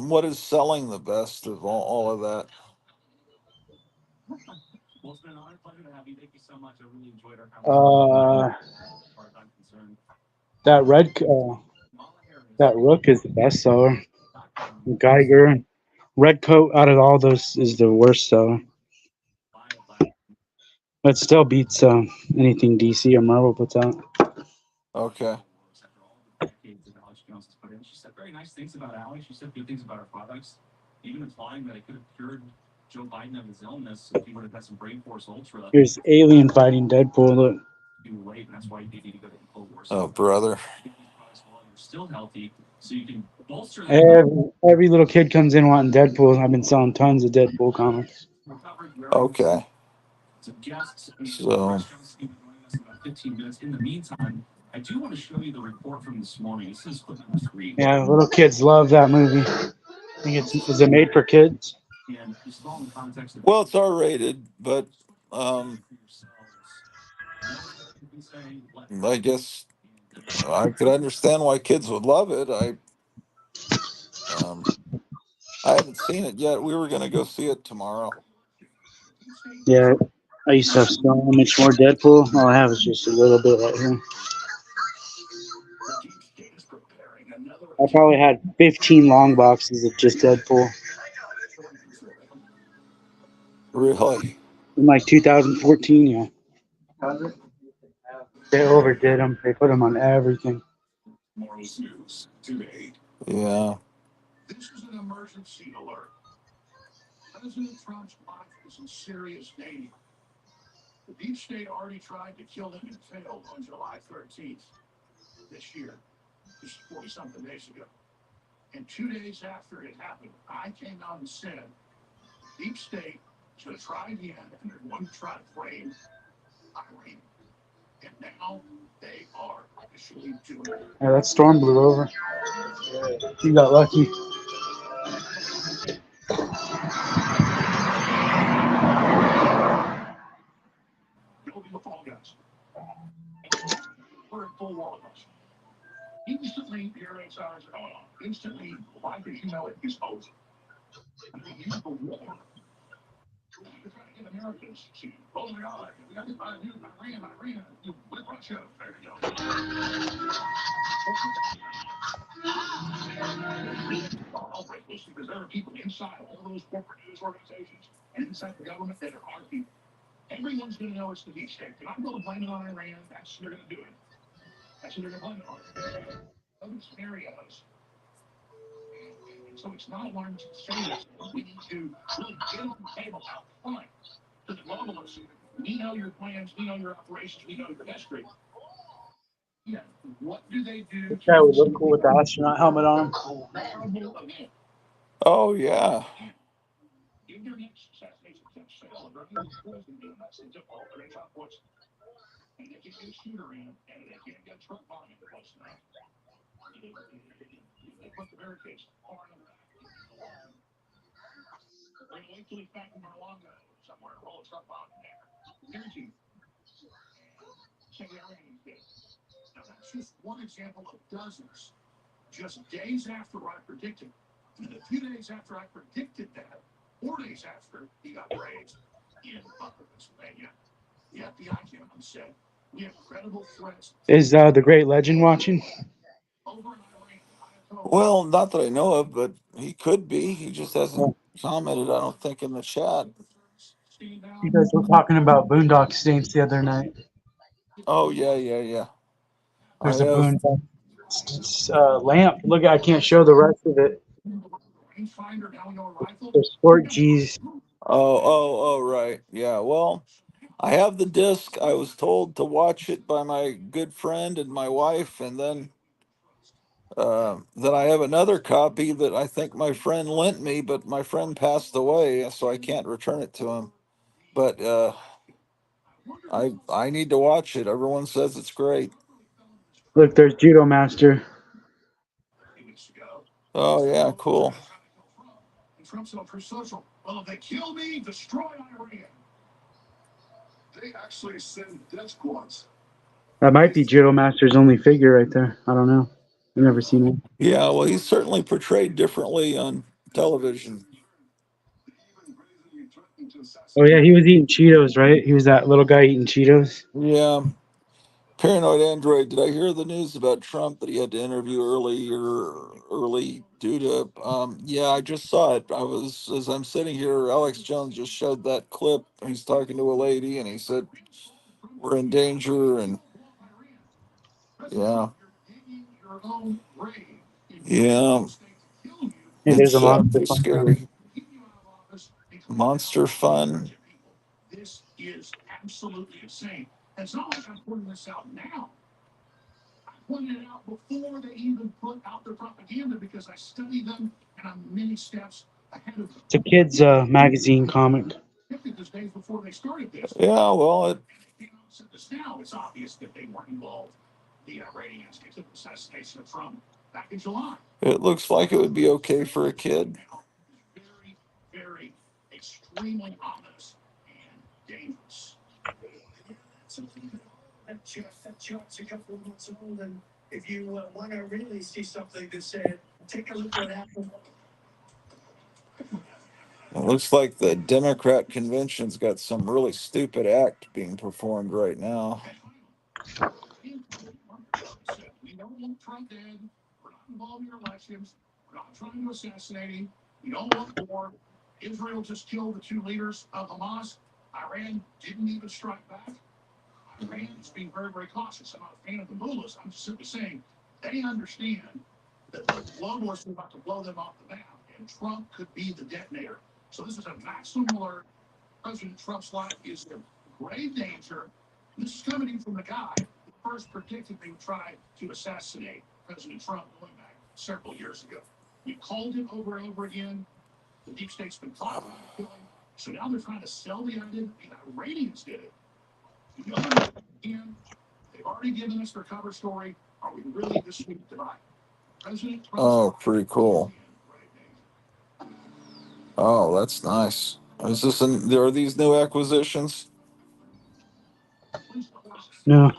What is selling the best of all of that? Uh, that red that Rook is the best seller. Geiger. Red Coat out of all those is the worst seller. But still beats anything DC or Marvel puts out. Okay. Here's Alien fighting Deadpool. Look, Oh, brother. every little kid comes in wanting Deadpool. I've been selling tons of Deadpool comics. Okay. So, Yeah, little kids love that movie. I think it's is it made for kids? well, it's R rated, but um, I guess I could understand why kids would love it. Um, I haven't seen it yet. We were going to go see it tomorrow. Yeah, I used to have so much more Deadpool. All I have is just a little bit right here. I probably had 15 long boxes of just Deadpool Really? in like 2014. Yeah, they overdid them. They put them on everything. Yeah. Yeah, that storm blew over. You got lucky. This guy would look cool with the astronaut helmet on him. Oh yeah. Is the Great Legend watching? Well, not that I know of, but he could be. He just hasn't commented, I don't think, in the chat. You guys were talking about Boondock Saints the other night. Oh yeah, yeah, yeah. I There's a have. Boondock lamp. Look, I can't show the rest of it. The sport G's. Oh, right. Yeah. Well, I have the disc. I was told to watch it by my good friend and my wife, and then I have another copy that I think my friend lent me, but my friend passed away, so I can't return it to him. But I need to watch it. Everyone says it's great. Look, there's Judo Master. Oh yeah, cool. That might be Judo Master's only figure right there. I don't know. I've never seen one. Yeah, well, he's certainly portrayed differently on television. Oh yeah, he was eating Cheetos, right? He was that little guy eating Cheetos. Yeah. Paranoid Android, did I hear the news about Trump that he had to interview early due to yeah, I just saw it. I was as I'm sitting here, Alex Jones just showed that clip. He's talking to a lady and he said we're in danger and yeah. Yeah. Hey, there's a It's monster. pretty scary. Monster fun. It's a kids magazine comic. Yeah, well, it looks like it would be okay for a kid. It looks like the Democrat convention's got some really stupid act being performed right now. Oh, pretty cool. Oh, that's nice. Is this there are these new acquisitions? No.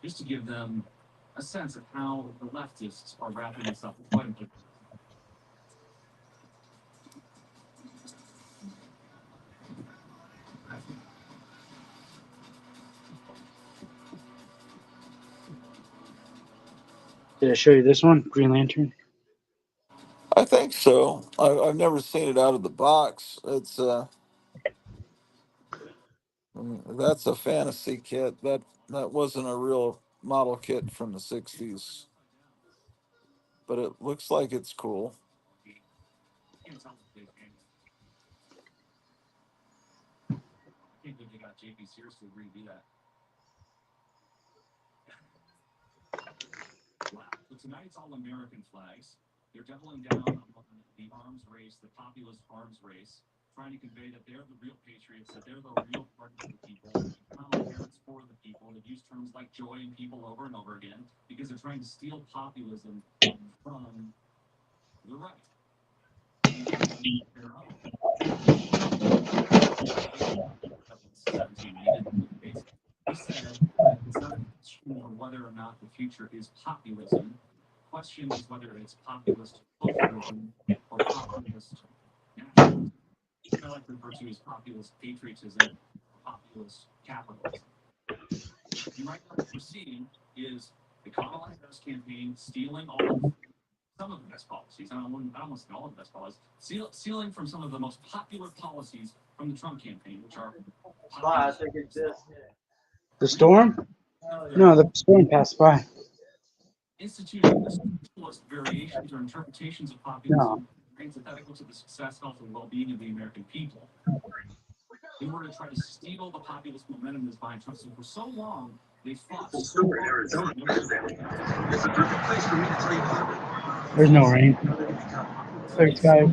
just to give them a sense of how the leftists are wrapping this up. Quite a Did I show you this one? Green Lantern. I think so. I've never seen it out of the box. It's that's a fantasy kit. That wasn't a real model kit from the '60s, but it looks like it's cool. I think it's this. The storm? No, the storm passed by. No. Summer in Arizona for your family. It's the perfect place for me to tell you about. There's no rain. Clear sky.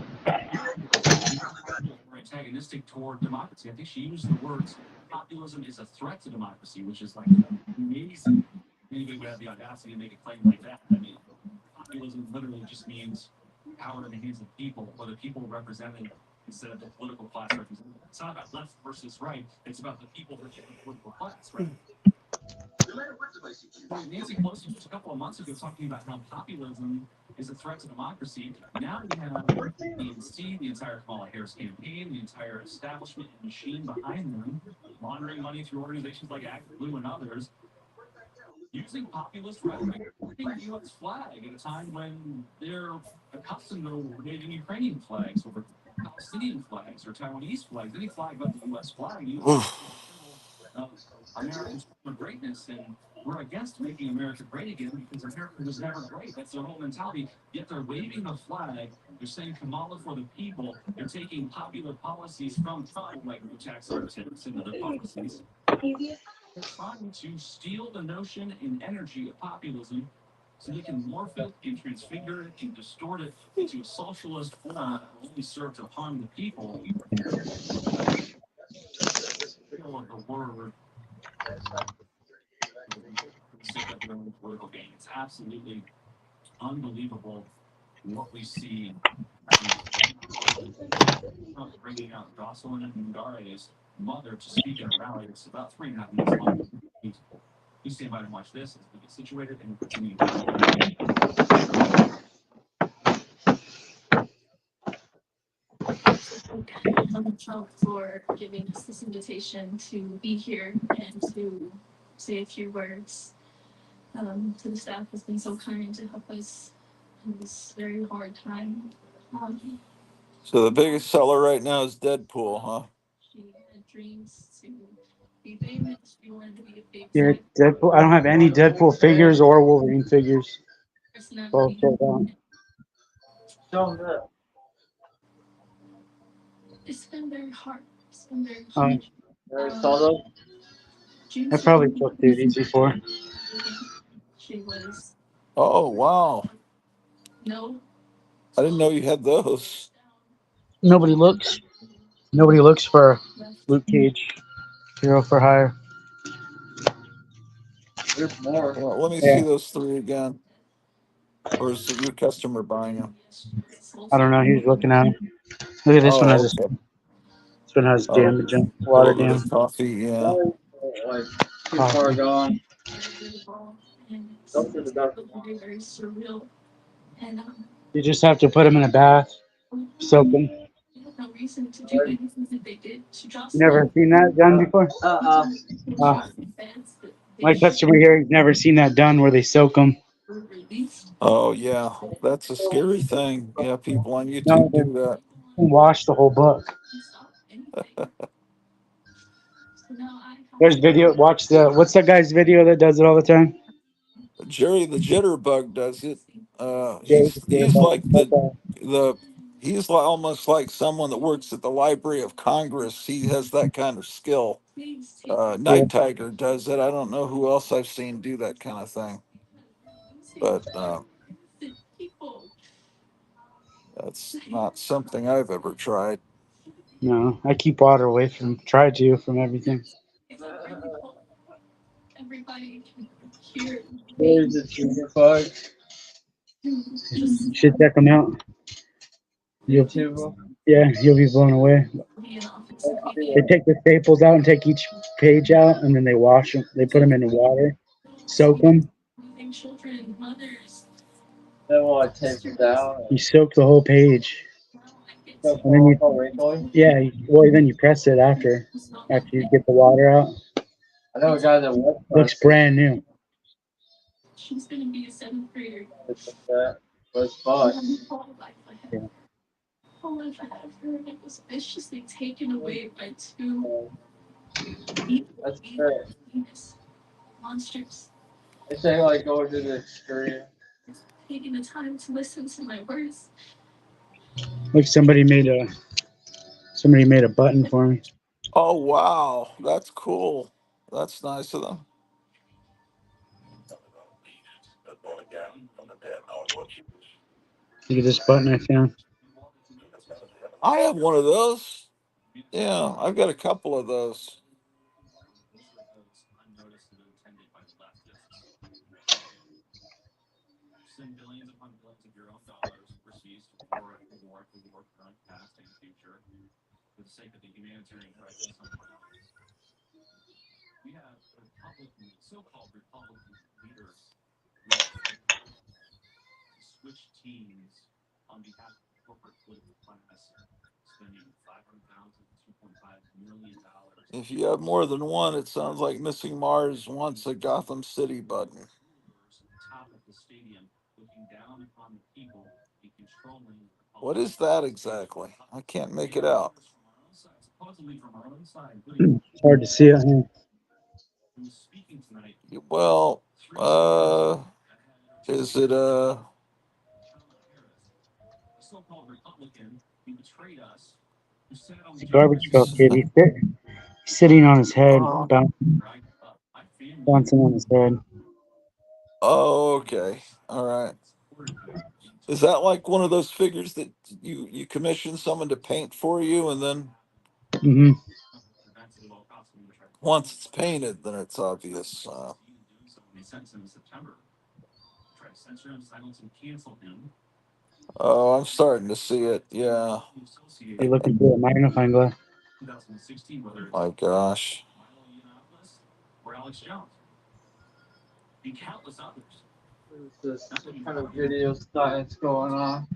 Oof. Trump for giving us this invitation to be here and to say a few words. To the staff has been so kind to help us in this very hard time. So the biggest seller right now is Deadpool, huh? She had dreams to be famous. She wanted to be a big Yeah, time Deadpool. I don't have any Deadpool figures or Wolverine figures. Both personality. sold out. Show them that. It's been very hard. It's been very Um, hard. There you saw those? June I probably 2nd, took duties before. she was Oh, wow. no. I didn't know you had those. Nobody looks. Nobody looks for Luke Cage. Hero for hire. There's more. Well, let me Yeah. see those three again. Or is it your customer buying them? I don't know. He's looking at 'em. Look at this one. Oh, Has a, okay. this one has Oh, damage, a water little bit dam. of coffee. Yeah. Like too far Coffee. gone. Those are the best. You just have to put them in a bath, soak them. You never seen that done before? Uh-uh. Uh, my customer here has never seen that done where they soak them. Oh yeah, that's a scary thing. Yeah, people on No, YouTube they do that. wash the whole book. There's video. Watch the. What's that guy's video that does it all the time? Jerry the Jitterbug does it. Jay, He's like the he's like almost like someone that works at the Library of Congress. He has that kind of skill. yeah, Night Tiger does it. I don't know who else I've seen do that kind of thing, but that's not something I've ever tried. no, I keep water away from. Try to from everything. There's the junior bug. You should check them out. You'll, YouTube. yeah, you'll be blown away. Let's see They it. take the staples out and take each page out, and then they wash them. They put them in the water, soak them. Then will I take it down You and soak the whole page, go and then for you, all wrinkly? yeah, well, then you press it after you get the water out. I know a guy that was Looks brand new. that was bucks. Yeah. That's great. They say like go to the extreme. Like somebody made a button for me. Oh wow, that's cool. That's nice of them. Look at this button I found. I have one of those. Yeah, I've got a couple of those. If you have more than one, it sounds like Missing Mars wants a Gotham City button. What is that exactly? I can't make it out. It's hard to see it. Huh? Well, is it It's a garbage pail kid. He's sitting on his head, uh, bouncing on his head. oh, okay. All right. Is that like one of those figures that you commission someone to paint for you, and then Hmm. once it's painted, then it's obvious? Oh, I'm starting to see it. Yeah. You're looking through a magnifying glass. My gosh. There's this kind of video science going on.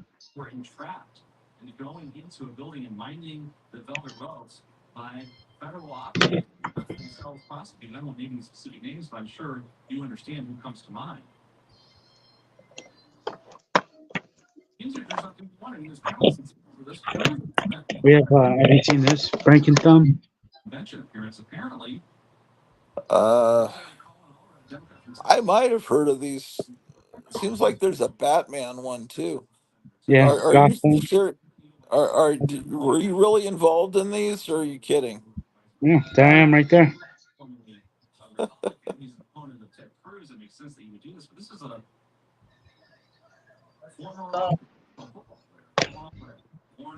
We have. Have you seen this Franken thumb? Uh, I might have heard of these. Seems like there's a Batman one too. Yeah, Are you Gotham. sure? Were you really involved in these, or are you kidding? Yeah, there I am right there.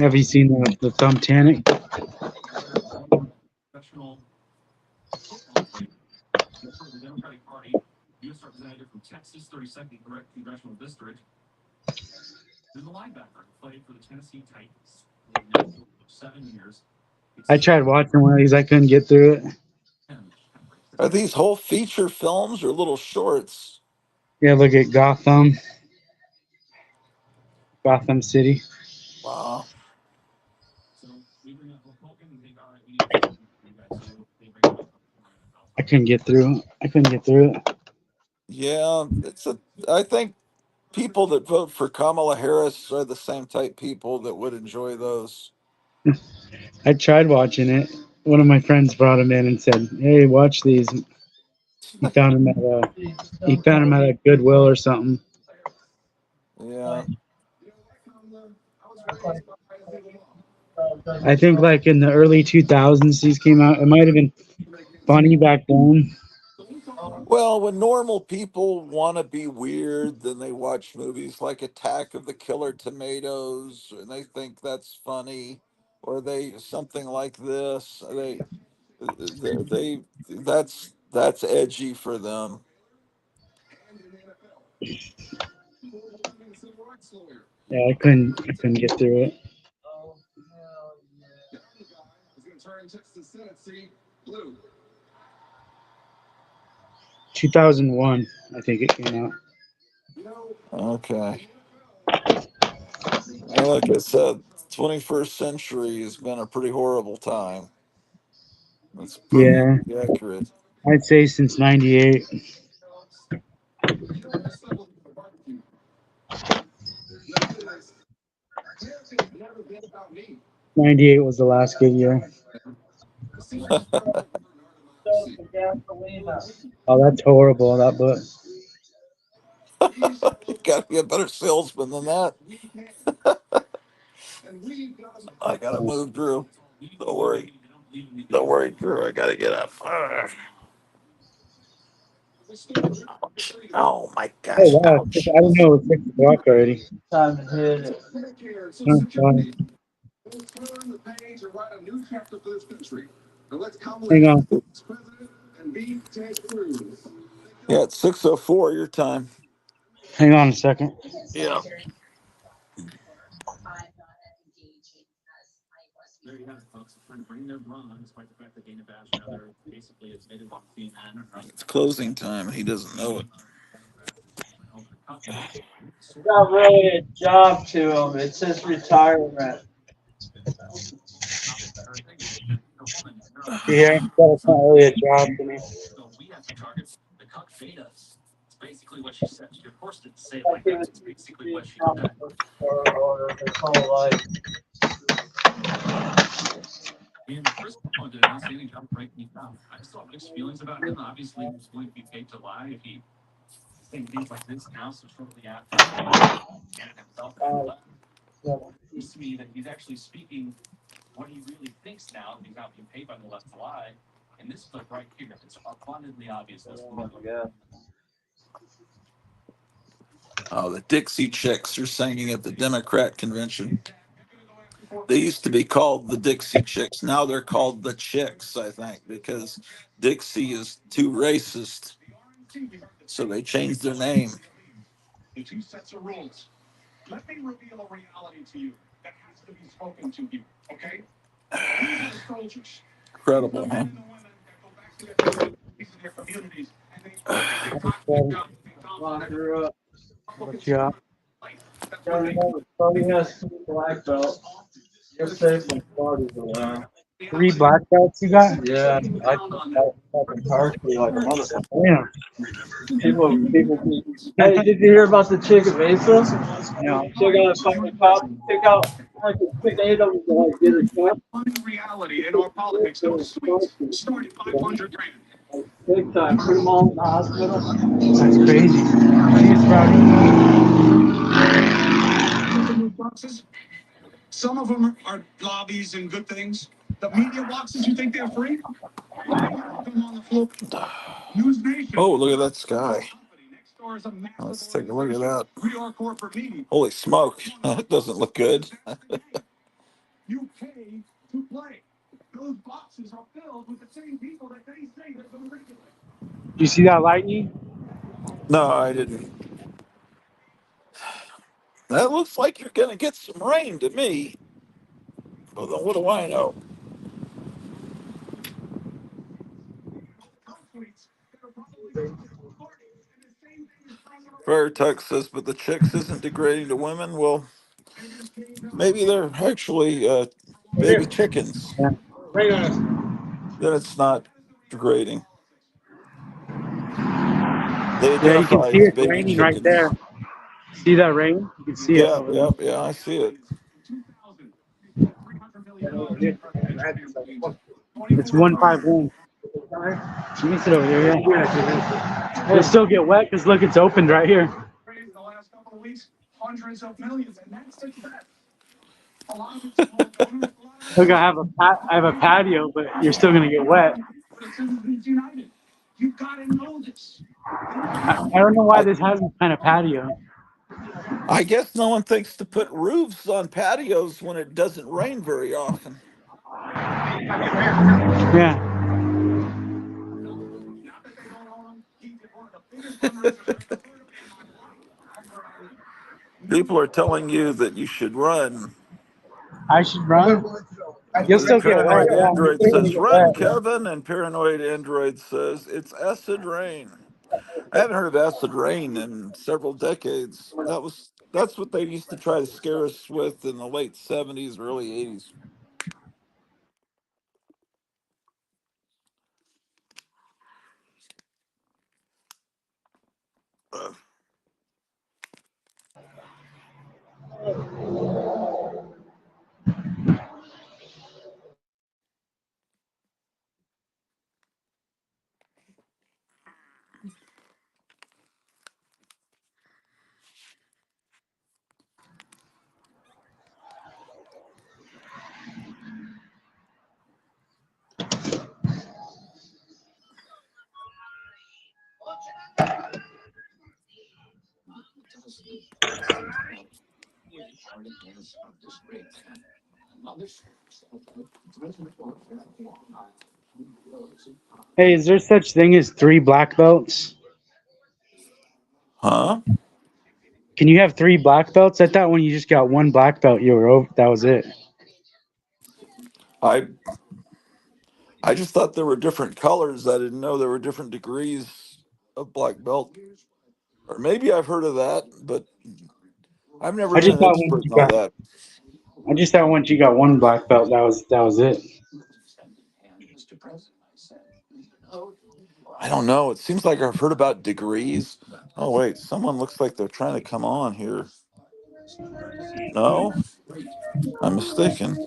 Have you seen the Thumbtanic? I tried watching one of these. I couldn't get through it. Are these whole feature films or little shorts? Yeah, look at Gotham City. Wow. I couldn't get through. I couldn't get through it. Yeah, it's a. I think people that vote for Kamala Harris are the same type people that would enjoy those. I tried watching it. One of my friends brought him in and said, "Hey, watch these." He found him at a Goodwill or something. Yeah. I think like in the early 2000s these came out. It might have been funny back then. Well, when normal people want to be weird, then they watch movies like Attack of the Killer Tomatoes, and they think that's funny, or they something like this. They that's edgy for them. Yeah, I couldn't get through it. 2001, I think it came out. Okay. Well, like I said, 21st century has been a pretty horrible time. That's proving Yeah, to be accurate. I'd say since '98. '98 was the last good year. Oh, that's horrible. That book. You got to be a better salesman than that. I got to move, Drew. Don't worry. Don't worry, Drew. I got to get up. Oh my Oh gosh. wow, Ouch. I didn't know it was 6 o'clock already. Time to hit it. Oh, God. Hang on, Yeah, it's 6:04 your time. hang on a second. Yeah. It's closing time. He doesn't know it. Not really a job to him. It's his retirement. Yeah, that's not really a job to me. Like he was being comic book or his whole life. Yeah. Oh, the Dixie Chicks are singing at the Democrat convention. They used to be called the Dixie Chicks. Now they're called the Chicks, I think, because Dixie is too racist. So they changed their name. Incredible, huh? Lock her up. What you got? Gotta remember, Cody has 2 black belts. You're safe when Claudia's around. 3 black belts you got? Yeah, I fucking harshly like a motherfucker. Yeah. People. Hey, did you hear about the chick at Mesa? No. She got a fucking cop pick out like a tornado to like get her cup. Like, big time. Put them all in the hospital. That's crazy. Jeez, Rowdy. Oh, look at that sky. Let's take a look at that. Holy smoke. That doesn't look good. You see that lightning? No, I didn't. That looks like you're going to get some rain to me. Well, then what do I know? Fire Tuck says, but the chicks isn't degrading to women. Well, maybe they're actually baby chickens. Yeah, Then it's not degrading. They yeah, you can identify see as it's baby raining right there. chickens. See that rain? You can see it Yeah, over there. yeah, yeah. I see it. It's 151. You can sit over here, yeah. It'll still get wet because look, it's opened right here. Look, I have a patio, but you're still gonna get wet. I don't know why I this has this kind of patio. I guess no one thinks to put roofs on patios when it doesn't rain very often. Yeah, People are telling you that you should run. I should run. You'll still get wet. Paranoid Yeah, you're Android still gonna says, get "Run, wet. Kevin." And Paranoid Android says, "It's acid rain." I haven't heard of acid rain in several decades. That's what they used to try to scare us with in the late '70s, early '80s. Hey, is there such thing as 3 black belts? Huh? Can you have 3 black belts? I thought when you just got 1 black belt, you were over. That was it. I I just thought there were different colors. I didn't know there were different degrees of black belt. Or maybe I've heard of that, but I've never I been just an thought once expert you in all got, that. I just thought once you got 1 black belt, that was it. I don't know. It seems like I've heard about degrees. Oh wait, someone looks like they're trying to come on here. No, I'm mistaken.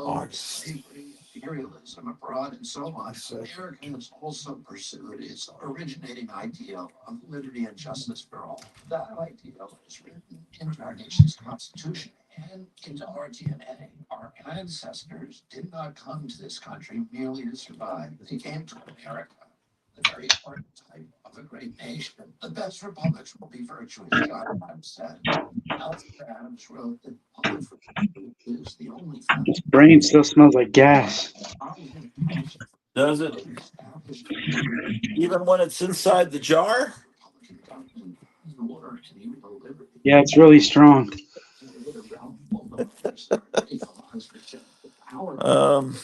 August. This brain still smells like gas. Does it even when it's inside the jar? Yeah, it's really strong. Um,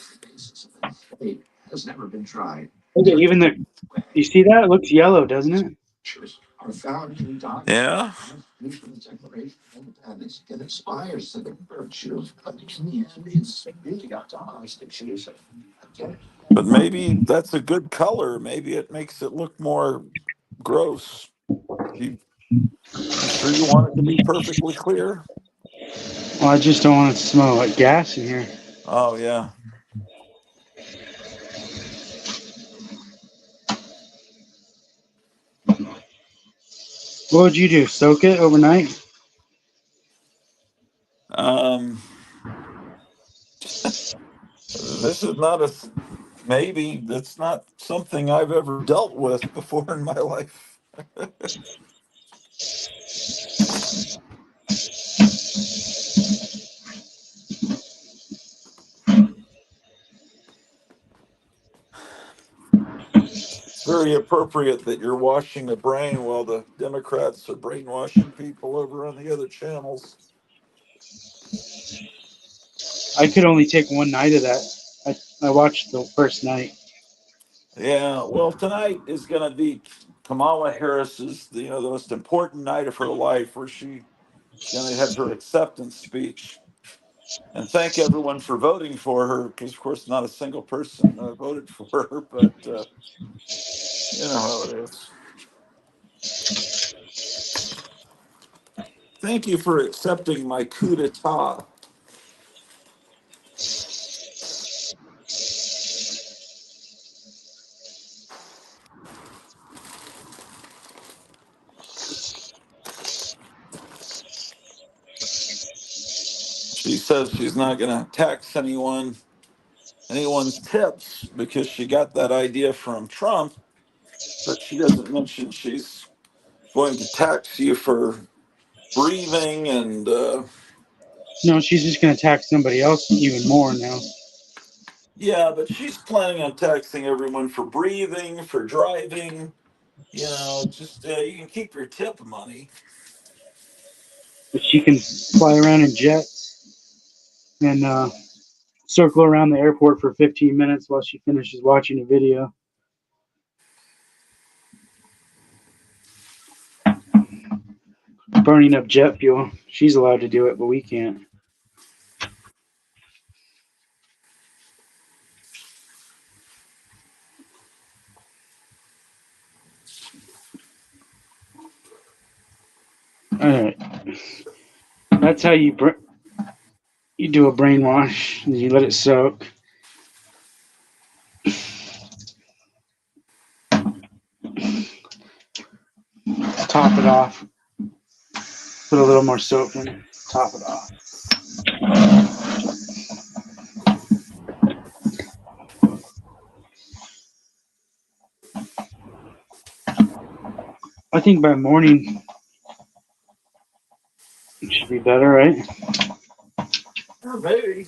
Look at even the. You see that? It looks yellow, doesn't it? yeah. But maybe that's a good color. Maybe it makes it look more gross. You, you sure you want it to be perfectly clear? Well, I just don't want it to smell like gas in here. Oh yeah. What would you do? Soak it overnight? Um, this is not a maybe. That's not something I've ever dealt with before in my life. It's very appropriate that you're washing the brain while the Democrats are brainwashing people over on the other channels. I could only take one night of that. I watched the first night. Yeah, well, tonight is going to be Kamala Harris's, the most important night of her life, where she's going to have her acceptance speech and thank everyone for voting for her. Because, of course, not a single person voted for her, but you know how it is. Thank you for accepting my coup d'état. She says she's not going to tax anyone's tips because she got that idea from Trump, but she doesn't mention she's going to tax you for breathing and No, she's just going to tax somebody else even more now. yeah, but she's planning on taxing everyone for breathing, for driving. Just you can keep your tip money. But she can fly around in jets and circle around the airport for 15 minutes while she finishes watching a video, burning up jet fuel. She's allowed to do it, but we can't. All right, that's how you do a brainwash. You let it soak. Top it off. Put a little more soap in it. Top it off. I think by morning it should be better, right? Or maybe.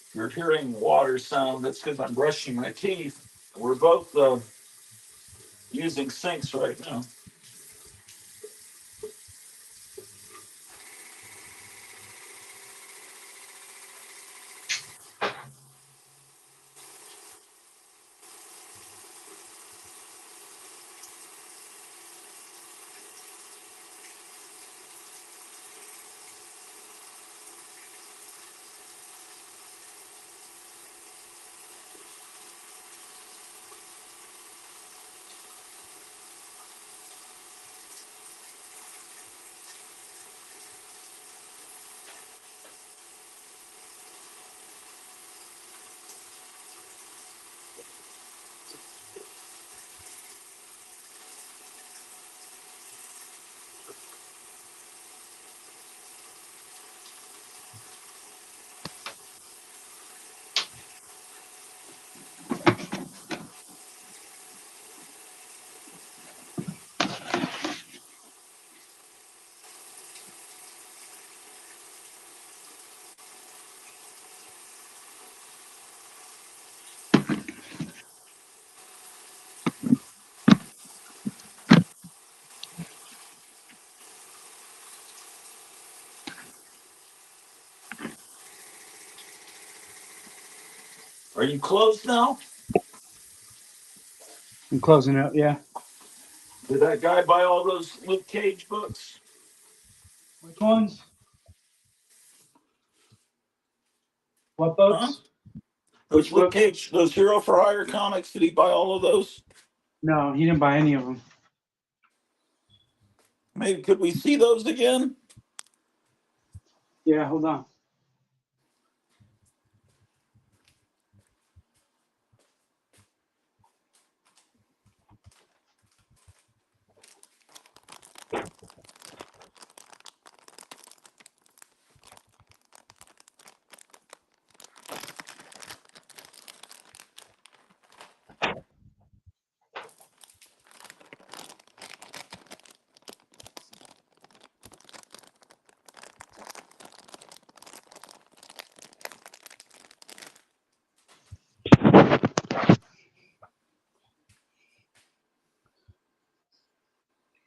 If you're hearing water sound, that's because I'm brushing my teeth. We're both using sinks right now. Are you closed now? I'm closing up. Yeah. Did that guy buy all those Luke Cage books? Which ones? What Huh? books? Those Which Luke books? Cage, those Hero for Hire comics, did he buy all of those? No, he didn't buy any of them. Maybe could we see those again? Yeah, hold on.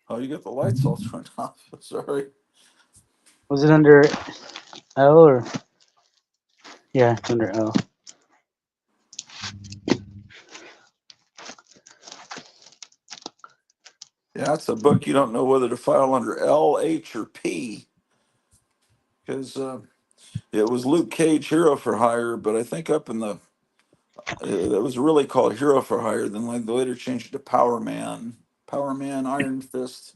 Oh, you got the lights all turned off. Sorry. Was it under L or? Yeah, it's under L. Yeah, it's a book you don't know whether to file under L, H, or P because it was Luke Cage Hero for Hire, but I think up in the it was really called Hero for Hire. Then like they later changed it to Power Man, Iron Fist.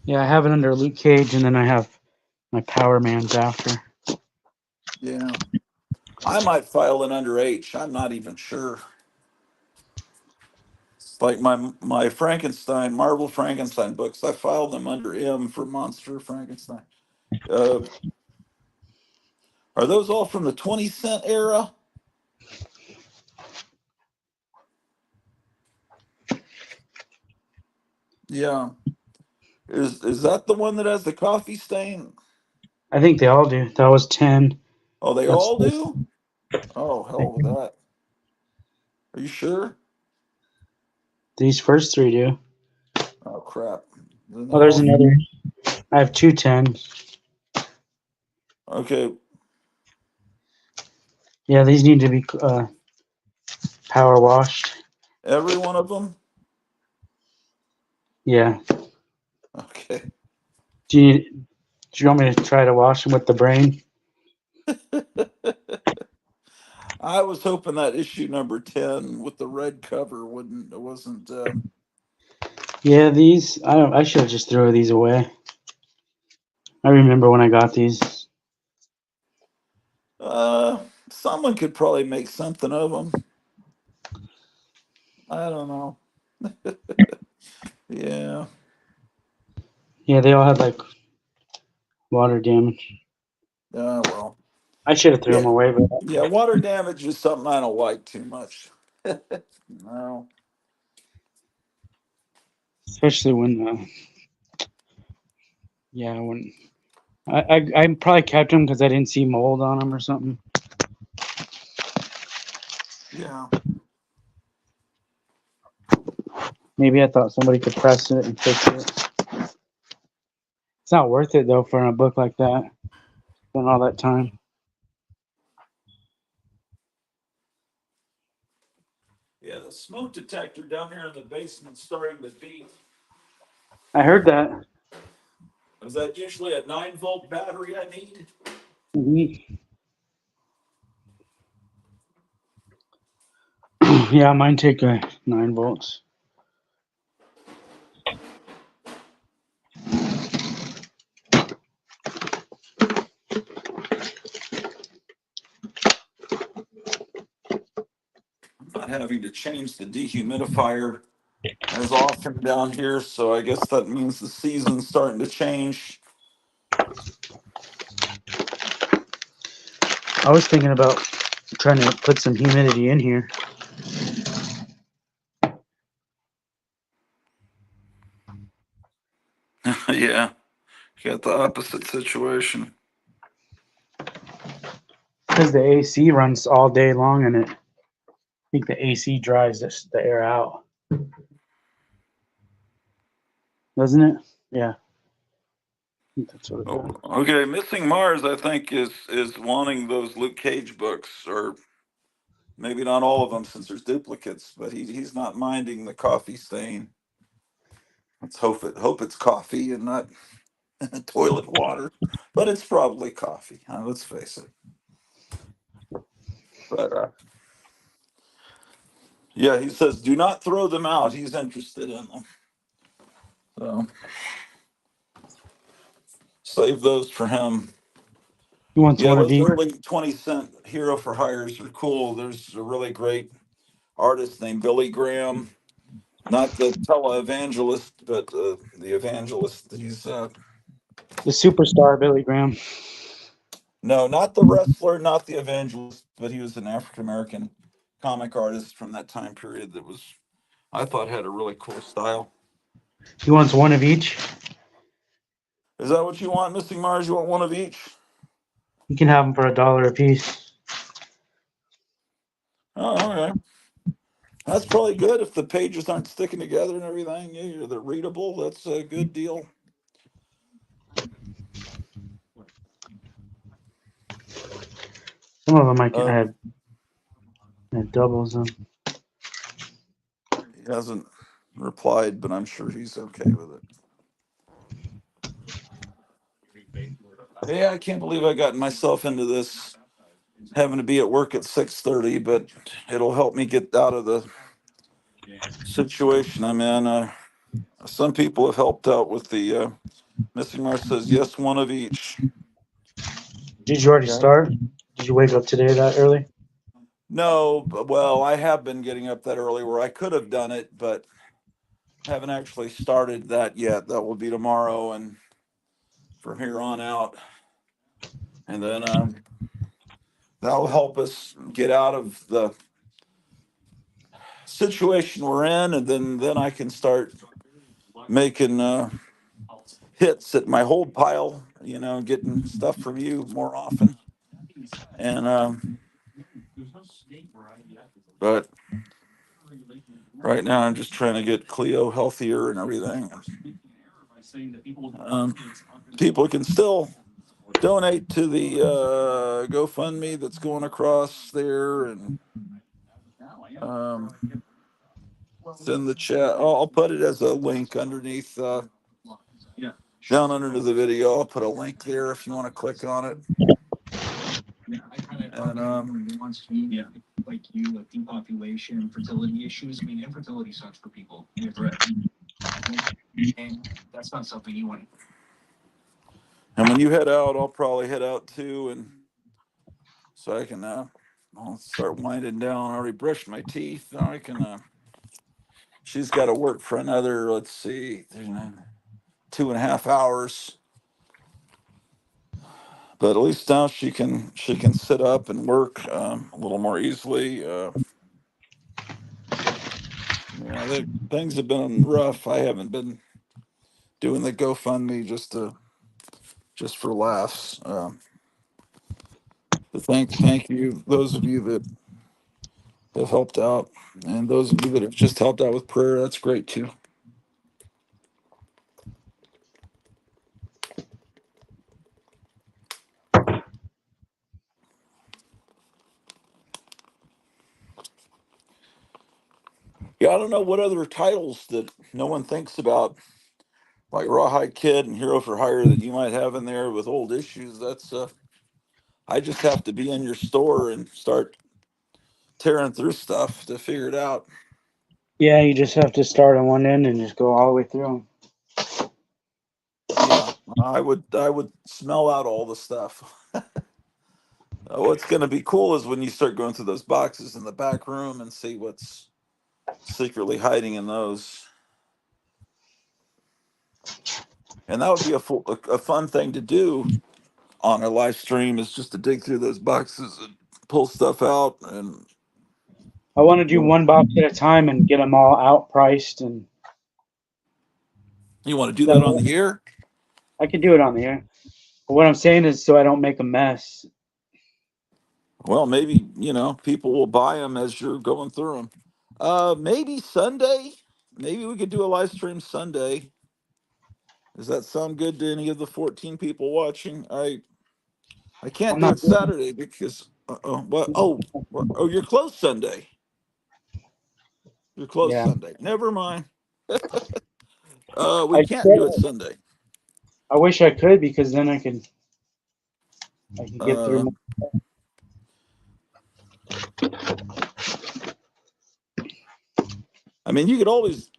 Yeah, I have it under Luke Cage, and then I have my Power Man's after. Yeah, I might file it under H. I'm not even sure. It's like my Frankenstein, Marvel Frankenstein books. I filed them under M for Monster Frankenstein. Uh, are those all from the 20 cent era? Yeah. Is that the one that has the coffee stain? I think they all do. That was 10. Oh, they That's all do? Oh, hell with that. Are you sure? these first three do. Oh, crap. Then Oh, they there's all. another. I have two 10s. Okay. Yeah, these need to be power washed. Every one of them? Yeah. Okay. Do you want me to try to wash them with the brain? I was hoping that issue number 10 with the red cover wouldn't, it wasn't, Yeah, these. I should have just thrown these away. I remember when I got these. uh, someone could probably make something of them. I don't know. Yeah. Yeah, they all had like water damage. Well. I should have threw Yeah. them away, but Yeah. Water damage is something I don't like too much. No. especially when, yeah, when I probably kept them because I didn't see mold on them or something. Yeah. Maybe I thought somebody could press it and fix it. It's not worth it though for a book like that. Spend all that time. Yeah. The smoke detector down here in the basement starting to beep. I heard that. Is that usually a 9-volt battery I need? Mhm. Yeah, mine take 9 volts. I'm not having to change the dehumidifier as often down here, so I guess that means the season's starting to change. I was thinking about trying to put some humidity in here. Yeah, you got the opposite situation. Because the AC runs all day long and I think the AC dries the air out. Doesn't it? Yeah, I think that's what it does. Oh, okay, Missing Mars, I think is wanting those Luke Cage books, or Maybe not all of them since there's duplicates, but he's not minding the coffee stain. Let's hope it's coffee and not toilet water, but it's probably coffee. Let's face it. But yeah, he says do not throw them out. He's interested in them, so save those for him. He wants Yeah, one of those each. early 20 cent hero for hires are cool. There's a really great artist named Billy Graham, not the televangelist, but the evangelist. He's The superstar Billy Graham. no, not the wrestler, not the evangelist, but he was an African American comic artist from that time period that was, I thought, had a really cool style. He wants one of each. Is that what you want, Missing Mars? You want one of each? You can have them for $1 a piece. Oh, all right. That's probably good if the pages aren't sticking together and everything. Yeah, they're readable. That's a good deal. Some of them I can Uh, add doubles on. he hasn't replied, but I'm sure he's okay with it. Yeah, I can't believe I got myself into this, having to be at work at 6:30, but it'll help me get out of the situation I'm in. Some people have helped out with the Missing Mars says yes, one of each. Did you already Okay. start? Did you wake up today that early? No, well, I have been getting up that early where I could have done it, but haven't actually started that yet. That will be tomorrow and from here on out. And then that'll help us get out of the situation we're in, and then I can start making hits at my hold pile, getting stuff from you more often. And but right now I'm just trying to get Cleo healthier and everything. Um, People can still donate to the GoFundMe that's going across there, and um, it's in the chat. I'll put it as a link underneath, down under the video. I'll put a link there if you want to click on it. And and when you head out, I'll probably head out too, and so I can I'll start winding down. I already brushed my teeth. Now I can. She's got to work for another. Let's see, 2.5 hours. But at least now she can sit up and work a little more easily. Things have been rough. I haven't been doing the GoFundMe just for laughs. But thank you, those of you that have helped out, and those of you that have just helped out with prayer. That's great too. Yeah, I don't know what other titles that no one thinks about, like Rawhide Kid and Hero for Hire, that you might have in there with old issues. That's I just have to be in your store and start tearing through stuff to figure it out. Yeah, you just have to start on one end and just go all the way through Yeah, I would smell out all the stuff. What's going to be cool is when you start going through those boxes in the back room and see what's secretly hiding in those. And that would be a fun thing to do on a live stream, is just to dig through those boxes and pull stuff out. And I want to do one box at a time and get them all outpriced, and you want to do that that on way the air? I can do it on the air. But what I'm saying is so I don't make a mess. Well, maybe, people will buy them as you're going through them. Maybe Sunday. Maybe we could do a live stream Sunday. Does that sound good to any of the 14 people watching? I can't I'm do not it Saturday because Oh, what? Oh, oh, you're closed Sunday. You're closed Yeah. Sunday. Never mind. We I can't do it could- Sunday. I wish I could because then I could get through. Uh, I mean, you could always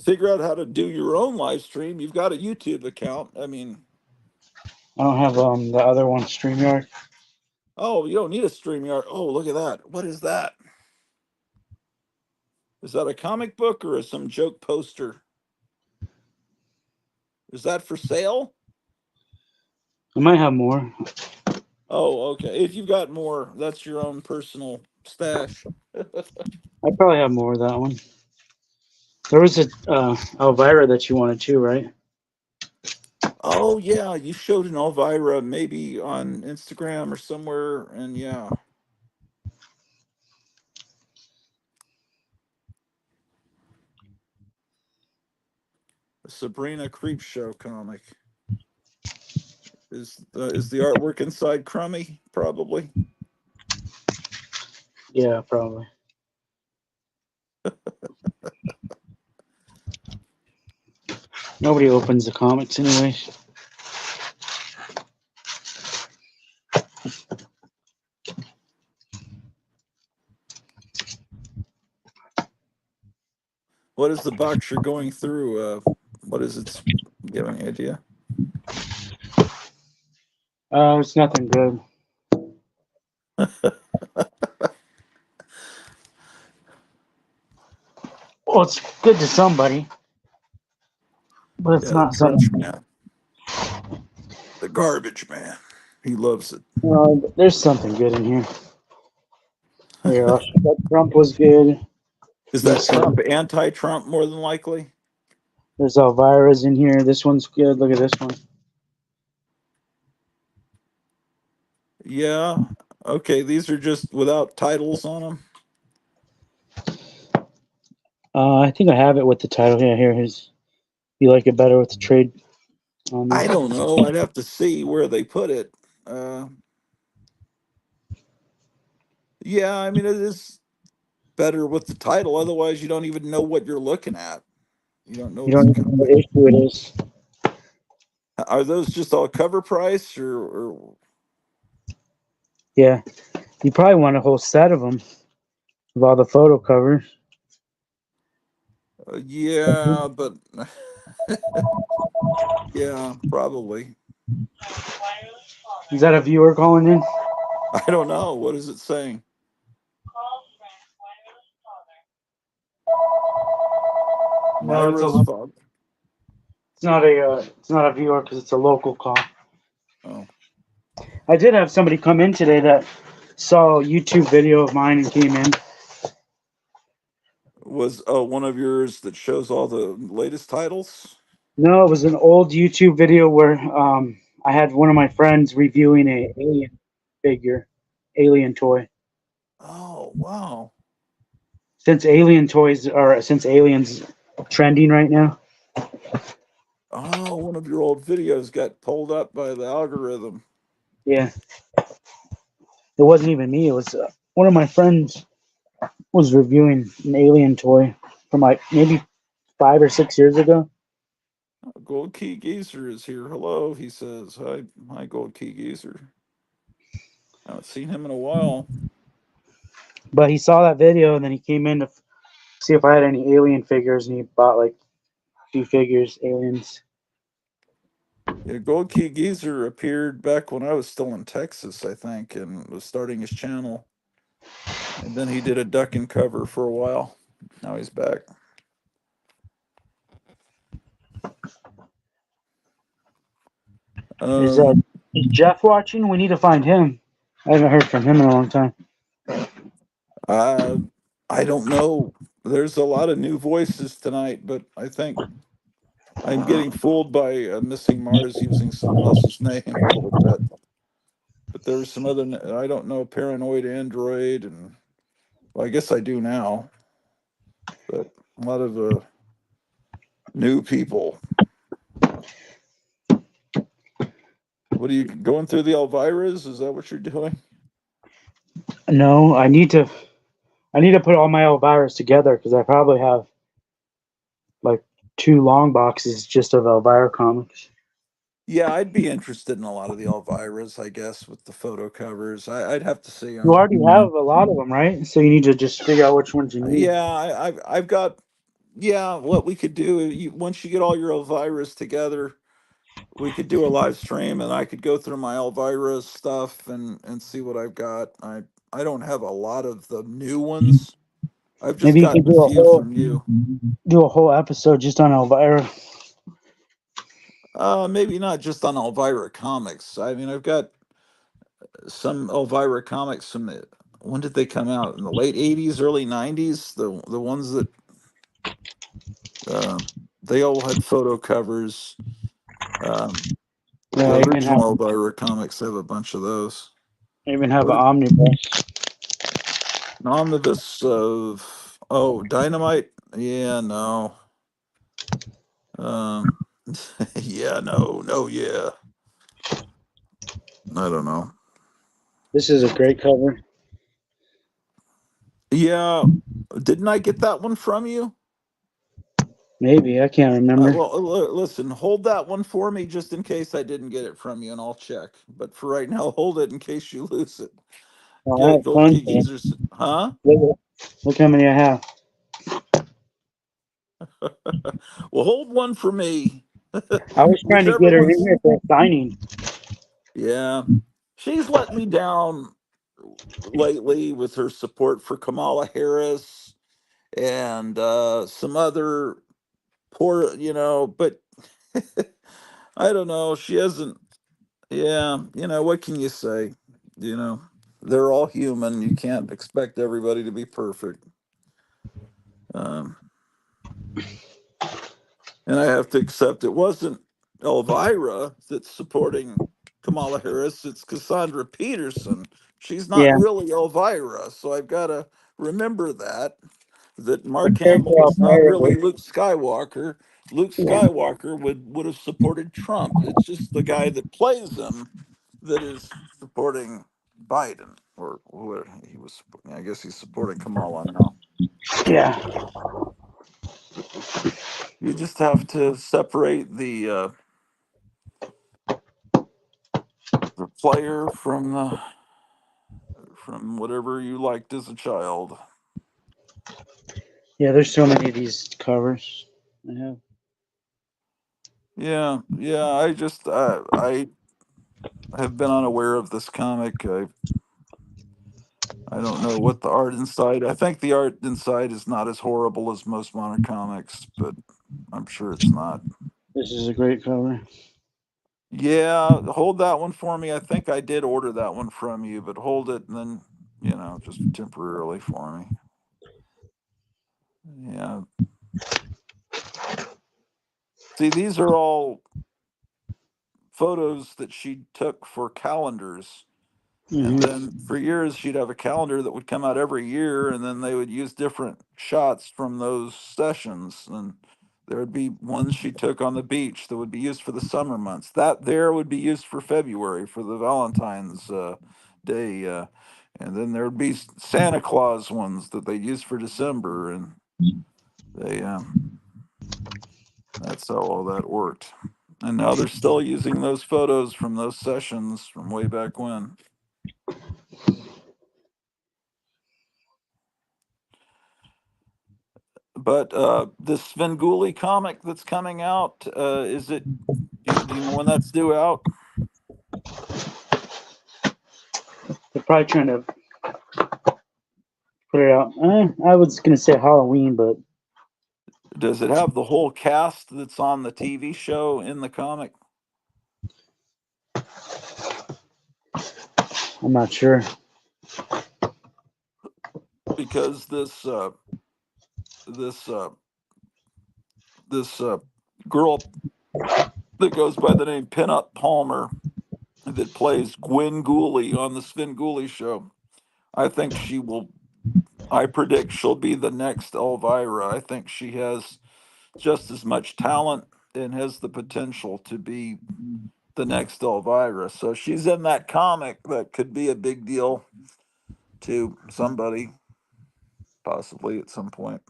figure out how to do your own live stream. You've got a YouTube account. I mean, I don't have the other one, StreamYard. oh, you don't need a StreamYard. Oh, look at that. What is that? Is that a comic book or some joke poster? Is that for sale? I might have more. Oh, okay. If you've got more, that's your own personal stash. I probably have more of that one. There was a Elvira that you wanted too, right? Oh, yeah. You showed an Elvira maybe on Instagram or somewhere. And yeah, a Sabrina Creepshow comic. Is the artwork inside crummy? Probably. Yeah, probably. Nobody opens the comics anyway. What is the box you're going through? What is it? You have any idea? It's nothing good. Well, it's good to somebody, but it's Yeah, the not trash something. man, the garbage man. He loves it. There's something good in here. Here, that Trump was good. Is Let me that see. Trump anti-Trump more than likely? There's Elvira's in here. This one's good. Look at this one. Yeah. Okay, these are just without titles on them. I think I have it with the title. Yeah, here. Here's. You like it better with the trade on there? I don't know. I'd have to see where they put it. Uh, yeah, I mean it is better with the title. Otherwise, you don't even know what you're looking at. You don't know You it's don't a even know what comic. issue it is. Are those just all cover price or Yeah, you probably want a whole set of them with all the photo covers. yeah, but yeah, probably. Is that a viewer calling in? I don't know. What is it saying? No, Myra's father. it's not a viewer because it's a local call. Oh, I did have somebody come in today that saw a YouTube video of mine and came in. was one of yours that shows all the latest titles? No, it was an old YouTube video where I had one of my friends reviewing a alien figure, alien toy. Oh, wow. Since aliens trending right now. Oh, one of your old videos got pulled up by the algorithm. Yeah, it wasn't even me. It was one of my friends was reviewing an alien toy from like maybe 5 or 6 years ago. Gold Key Geezer is here. Hello, he says. Hi, Gold Key Geezer. I haven't seen him in a while. But he saw that video and then he came in to see if I had any alien figures and he bought like 2 figures, aliens. Yeah, Gold Key Geezer appeared back when I was still in Texas, I think, and was starting his channel. And then he did a duck and cover for a while. Now he's back. Is uh Um, is Jeff watching? We need to find him. I haven't heard from him in a long time. I I don't know. There's a lot of new voices tonight, but I think I'm getting fooled by Missing Mars using someone else's name a little bit. But there were some other, I don't know, Paranoid Android, and well, I guess I do now, but a lot of new people. What are you going through the Elviras? Is that what you're doing? No, I need to put all my Elvira's together because I probably have like two long boxes just of Elvira comics. Yeah, I'd be interested in a lot of the Elvira's, I guess, with the photo covers. I'd have to see You them. already have a lot of them, right? So you need to just figure out which ones you need. Yeah, I've got. Yeah, what we could do, once you get all your Elvira's together, we could do a live stream, and I could go through my Elvira stuff and see what I've got. I don't have a lot of the new ones. I've just Maybe you could gotten a few from you. do a whole episode just on Elvira. Maybe not just on Elvira comics. I mean, I've got some Elvira comics from when did they come out? In the late '80s, early '90s. The ones that uh, they all had photo covers. Um, Yeah, the original Elvira comics have a bunch of those. I even have an What omnibus. an omnibus of Dynamite? Yeah, no. Um, yeah, no, yeah. I don't know. This is a great cover. Yeah, didn't I get that one from you? Maybe I can't remember. Well, listen, hold that one for me just in case I didn't get it from you, and I'll check. But for right now, hold it in case you lose it. Oh, I Get have go tons get of them. users, huh? Look how many I have. Well, hold one for me. I was trying to Whichever get her in one's, here for a signing. yeah. She's let me down lately with her support for Kamala Harris and some other poor, but I don't know. She hasn't, yeah, what can you say? You know, they're all human. You can't expect everybody to be perfect. Um, and I have to accept it wasn't Elvira that's supporting Kamala Harris. It's Cassandra Peterson. She's not Yeah, really Elvira, so I've got to remember that the Mark character Hamill is not Elvira really was. Luke Skywalker. Luke Yeah, Skywalker would have supported Trump. It's just the guy that plays him that is supporting Biden, or what he was. I guess he's supporting Kamala now. yeah, You just have to separate the player from whatever you liked as a child. yeah. There's so many of these covers. I have. Yeah, yeah. I have been unaware of this comic. I don't know what the art inside. I think the art inside is not as horrible as most modern comics, but I'm sure it's not. This is a great cover. Yeah, hold that one for me. I think I did order that one from you, but hold it and then, just temporarily for me. Yeah. See, these are all photos that she took for calendars. And Hmm. then for years, she'd have a calendar that would come out every year, and then they would use different shots from those sessions. And there would be ones she took on the beach that would be used for the summer months. That there would be used for February for the Valentine's Day. And then there would be Santa Claus ones that they used for December. And they, that's how all that worked. And now they're still using those photos from those sessions from way back when. But this Svengoolie comic that's coming out, is it? Do you know when that's due out? They're probably trying to put it out. I was gonna say Halloween, but Does it have the whole cast that's on the TV show in the comic? I'm not sure. Because this this girl that goes by the name Pinup Palmer that plays Gwen Gooley on the Svengoolie show, I think she will. I predict she'll be the next Elvira. I think she has just as much talent and has the potential to be the next Elvira. So she's in that comic. That could be a big deal. to somebody, possibly at some point.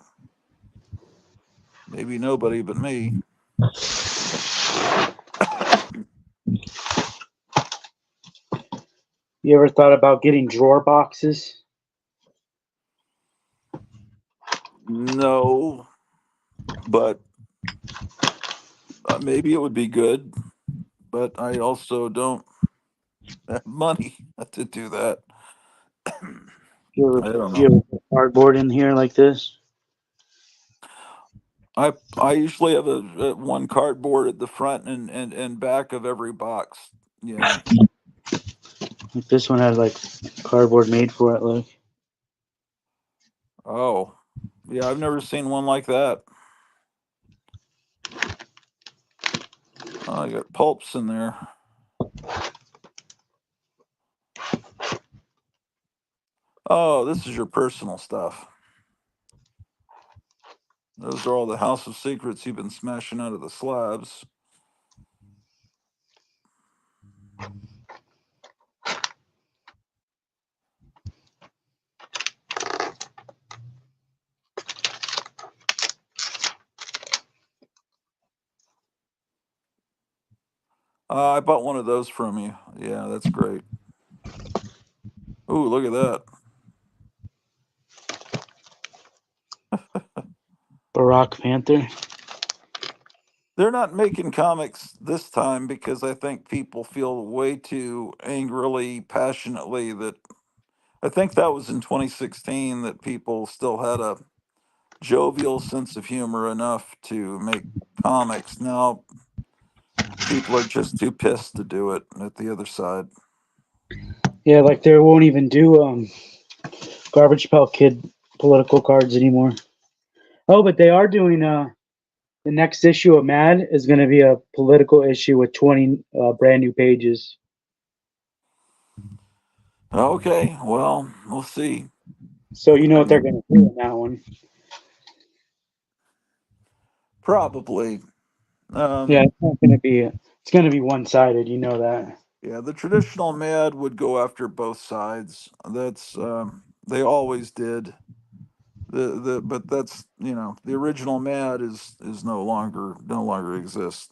Maybe nobody but me. You ever thought about getting drawer boxes? No, but maybe it would be good. But I also don't have money to do that. You I don't ever, you know. ever put cardboard in here like this? I usually have a one cardboard at the front and back of every box. Yeah. Like this one has like cardboard made for it. Like Oh, yeah. I've never seen one like that. Oh, I got pulps in there. Oh, this is your personal stuff. Those are all the House of Secrets you've been smashing out of the slabs. I bought one of those from you. Yeah, that's great. Ooh, look at that. Barack Panther. They're not making comics this time because I think people feel way too angrily, passionately that I think that was in 2016 that people still had a jovial sense of humor enough to make comics. Now people are just too pissed to do it at the other side. Yeah, like they won't even do Garbage Pail Kid political cards anymore. Oh, but they are doing the next issue of Mad is going to be a political issue with 20 brand new pages. Okay, well, we'll see. So you know I what they're mean, going to do in that one. probably. Yeah, Um, it's not going to be it's going to be one-sided, you know that. yeah, the traditional Mad would go after both sides. That's they always did. The but that's the original Mad is no longer exists.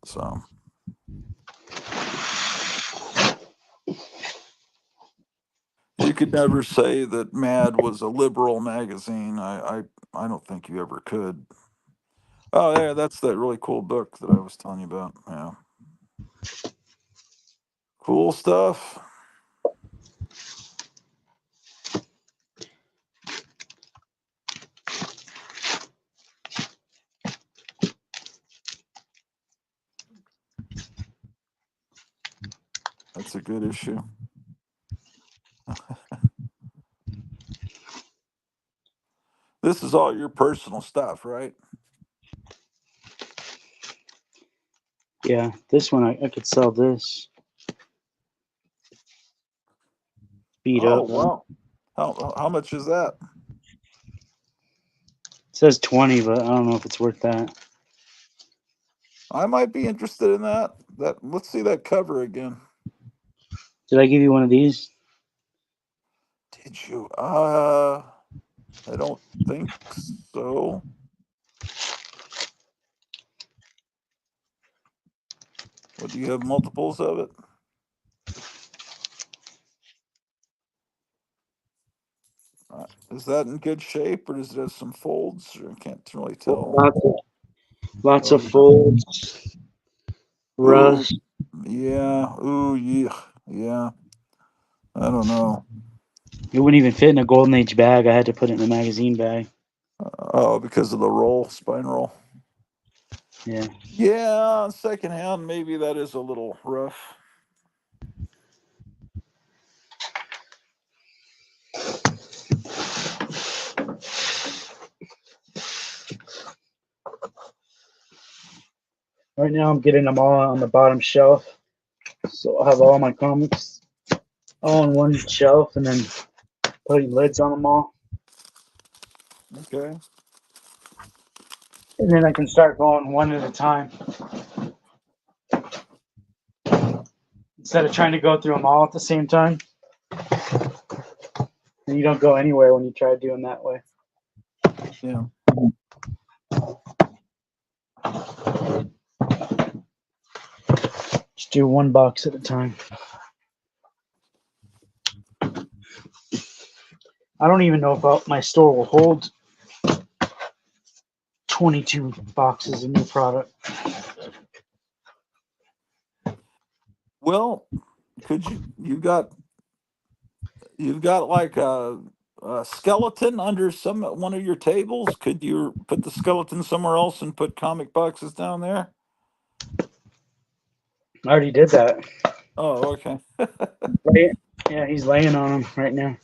So you could never say that Mad was a liberal magazine. I don't think you ever could. Oh yeah, that's that really cool book that I was telling you about. Yeah, cool stuff. That's a good issue. This is all your personal stuff, right? Yeah, this one I could sell this beat Oh up. It wow. How much is that? says 20, but I don't know if it's worth that. I might be interested in that. Let's see that cover again. Did I give you one of these? Did you? I don't think so. What do you have multiples of it? Is that in good shape or does it have some folds? I can't really tell. Lots Oh of yeah. folds, Ooh, rust. yeah. Ooh, yeah. Yeah. I don't know. It wouldn't even fit in a Golden Age bag. I had to put it in a magazine bag. Oh, because of the spine roll. Yeah. Yeah, secondhand, maybe that is a little rough. Right now I'm getting them all on the bottom shelf. So I'll have all my comics all on one shelf and then putting lids on them all. Okay. And then I can start going one at a time. Instead of trying to go through them all at the same time. And you don't go anywhere when you try doing that way. Yeah. Just do one box at a time. I don't even know if my store will hold 22 boxes of new product. Well, could you've got like a skeleton under some one of your tables? Could you put the skeleton somewhere else and put comic boxes down there? I already did that. Oh, okay. Yeah, he's laying on them right now.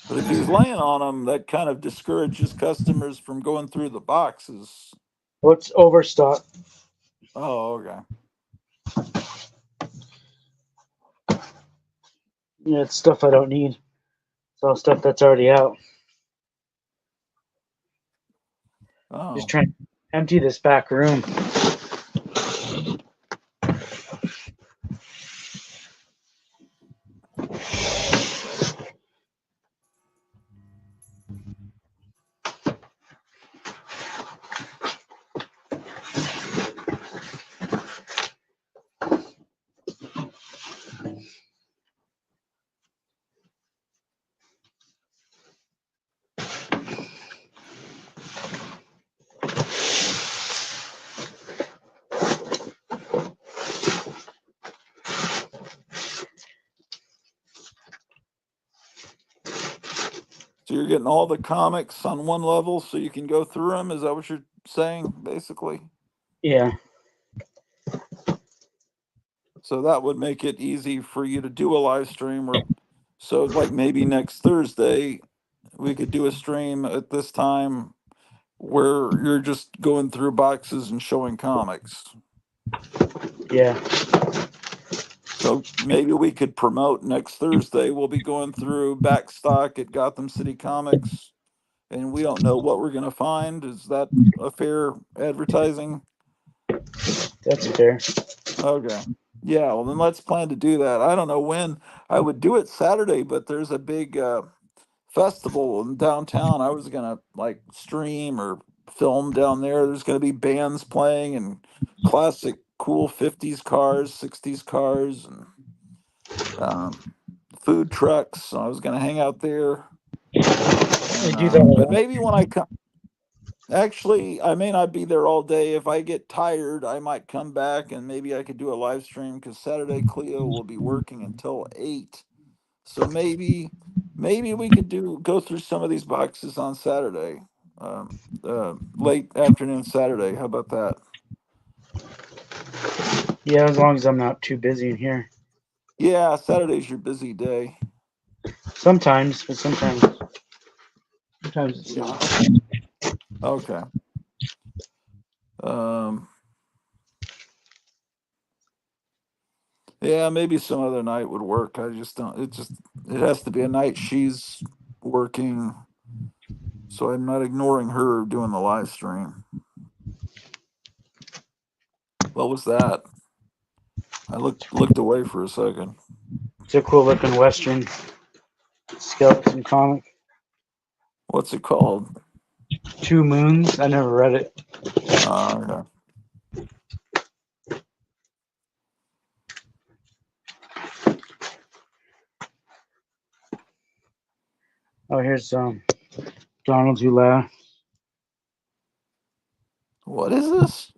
But if he's laying on them, that kind of discourages customers from going through the boxes. What's overstock? Oh, okay. Yeah, it's stuff I don't need. It's all stuff that's already out. Just Oh, trying to empty this back room. so you're getting all the comics on one level so you can go through them? Is that what you're saying, basically? Yeah, So that would make it easy for you to do a live stream, or so like maybe next Thursday we could do a stream at this time where you're just going through boxes and showing comics. yeah. So maybe we could promote next Thursday. We'll be going through back stock at Gotham City Comics, and we don't know what we're going to find. Is that a fair advertising? That's fair. Okay. Yeah, well, then let's plan to do that. I don't know when. I would do it Saturday, but there's a big festival in downtown. I was going to like stream or film down there. There's going to be bands playing and classic cool 50s cars, 60s cars, and um, food trucks. So I was going to hang out there. They And do that a but lot. maybe when I come, actually, I may not be there all day. If I get tired, I might come back and maybe I could do a live stream because Saturday Cleo will be working until 8. So maybe we could go through some of these boxes on Saturday, late afternoon Saturday. How about that? Yeah, as long as I'm not too busy in here. Yeah, Saturday's your busy day. Sometimes, but sometimes it's Yeah. not. Okay. Um, yeah, maybe some other night would work. I just don't. It has to be a night she's working, so I'm not ignoring her doing the live stream. What was that? I looked away for a second. It's a cool looking Western skeleton comic. What's it called? Two Moons. I never read it. Yeah. Oh, here's Donald Who Laugh. What is this?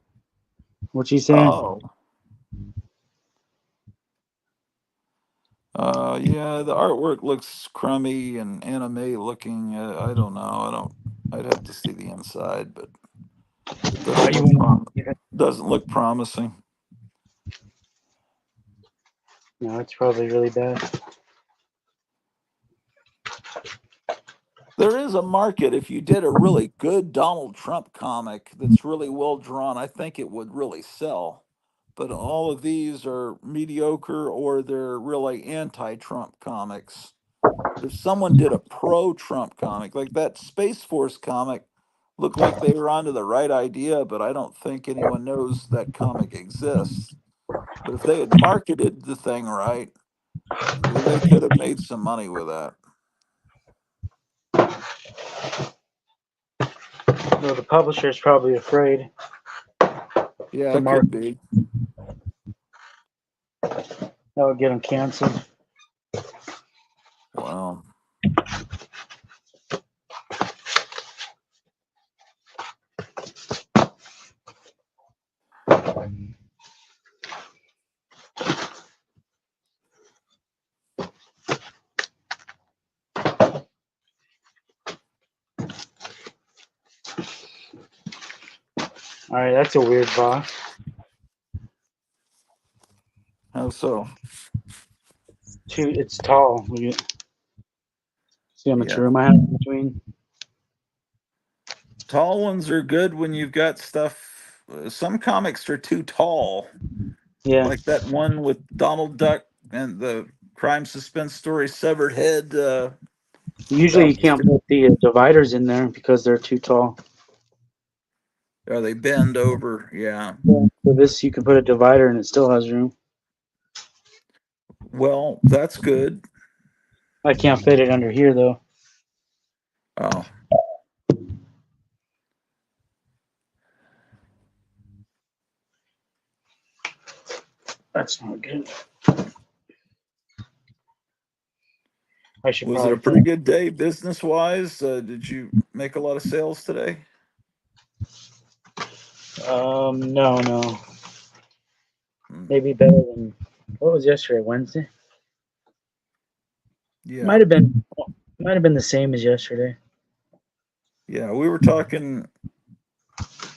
What you saying? Oh, yeah. The artwork looks crummy and anime looking. I don't know. I don't. I'd have to see the inside, but it Oh, doesn't you look want to? doesn't look promising. No, it's probably really bad. There is a market if you did a really good Donald Trump comic that's really well drawn. I think it would really sell. But all of these are mediocre or they're really anti-Trump comics. If someone did a pro-Trump comic, like that Space Force comic, looked like they were onto the right idea, but I don't think anyone knows that comic exists. But if they had marketed the thing right, They could have made some money with that. Well, the publisher's probably afraid Yeah, to it mark could be. that would get them canceled. Well, All right, that's a weird box. how so? It's tall. You see how much Yeah, room I have in between? tall ones are good when you've got stuff. Some comics are too tall, Yeah. like that one with Donald Duck and the crime suspense story Severed Head. Usually That you was can't put the dividers in there because they're too tall. or they bend over. Yeah. Yeah. For this, you can put a divider and it still has room. Well, that's good. I can't fit it under here though. Oh, That's not good. I should was it a probably pretty put. good day business wise? Did you make a lot of sales today? No, no. Hmm. Maybe better than what was yesterday, Wednesday? Might Yeah. have been, might have been the same as yesterday. Yeah. We were talking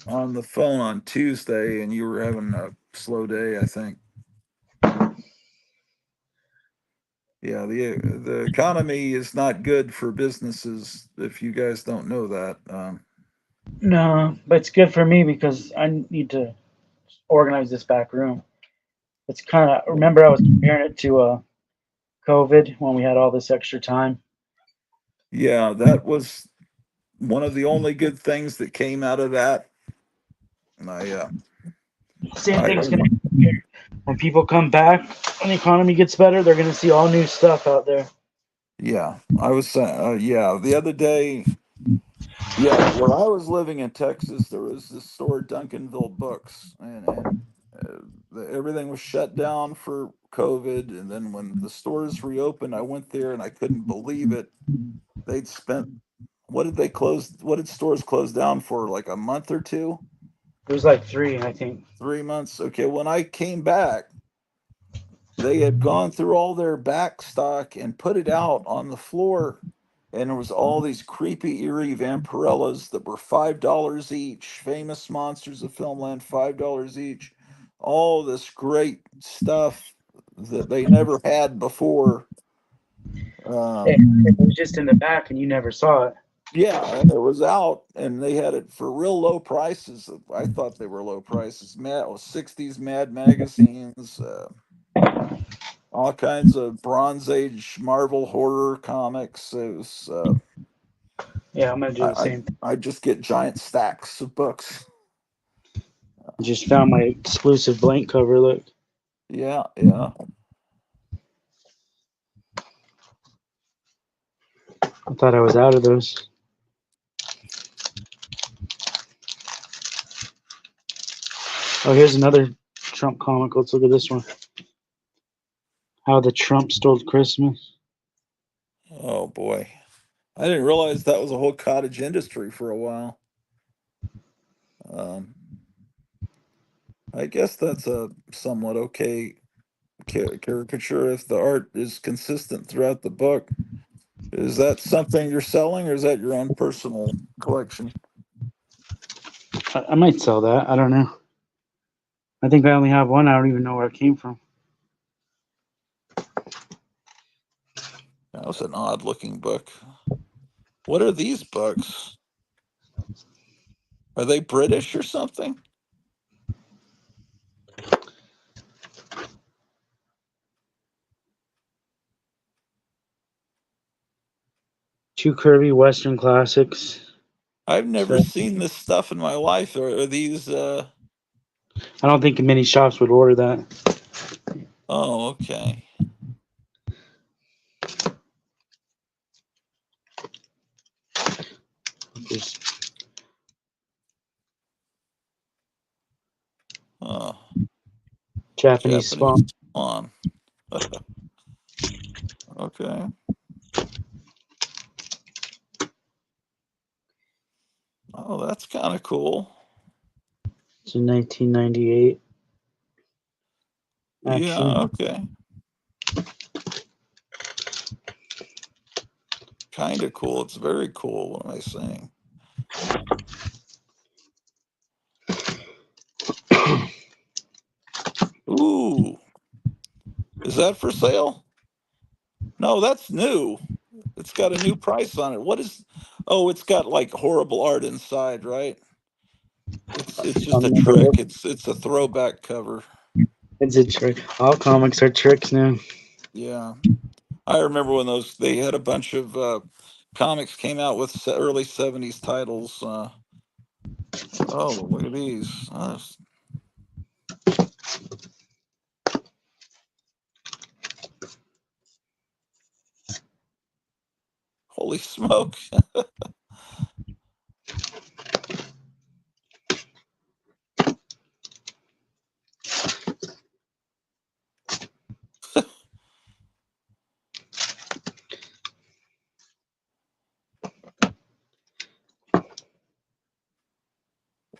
on the phone on Tuesday, and you were having a slow day, I think. Yeah, the economy is not good for businesses. If you guys don't know that, No, but it's good for me because I need to organize this back room. It's kind of remember I was comparing it to COVID when we had all this extra time. yeah, that was one of the only good things that came out of that. I, Same I, thing's gonna happen here. When people come back, when the economy gets better, they're gonna see all new stuff out there. yeah, I was saying, yeah, the other day, yeah, where I was living in Texas, there was this store, Duncanville Books, and everything was shut down for COVID. And then when the stores reopened, I went there and I couldn't believe it. They'd spent what did they close? What did stores close down for? Like a month or two, It was like three, I think. 3 months. Okay, when I came back, they had gone through all their back stock and put it out on the floor, and there was all these creepy, eerie vampirellas that were $5 each. Famous monsters of filmland, $5 each. All this great stuff that they never had before. It was just in the back, and you never saw it. Yeah, and it was out, and they had it for real low prices. I thought they were low prices. Mad, 60s Mad magazines, all kinds of Bronze Age Marvel horror comics. It was, Yeah, I'm gonna do the I same thing. I just get giant stacks of books. I just found my exclusive blank cover. Look, Yeah, yeah. I thought I was out of those. Oh, here's another Trump comic. Let's look at this one. How the Trump stole Christmas. Oh boy, I didn't realize that was a whole cottage industry for a while. Um, I guess that's a somewhat okay caricature if the art is consistent throughout the book. Is that something you're selling, or is that your own personal collection? I might sell that. I don't know. I think I only have one. I don't even know where it came from. That was an odd looking book. What are these books? Are they British or something? Two Kirby Western classics. I've never So seen this stuff in my life. Are these I don't think many shops would order that. oh, okay. Just Huh. Japanese Japanese spawn. spawn. Okay. Oh, that's kind of cool. It's a 1998 Yeah, action. okay. Kind of cool. It's very cool. What am I saying? Ooh, is that for sale? No, that's new. It's got a new price on it. What is? Oh, it's got like horrible art inside, right? It's just a I'll never look. trick. It's a throwback cover. It's a trick. All comics are tricks now. Yeah, I remember when those they had a bunch of comics came out with early '70s titles. Oh, look at these. Holy smoke!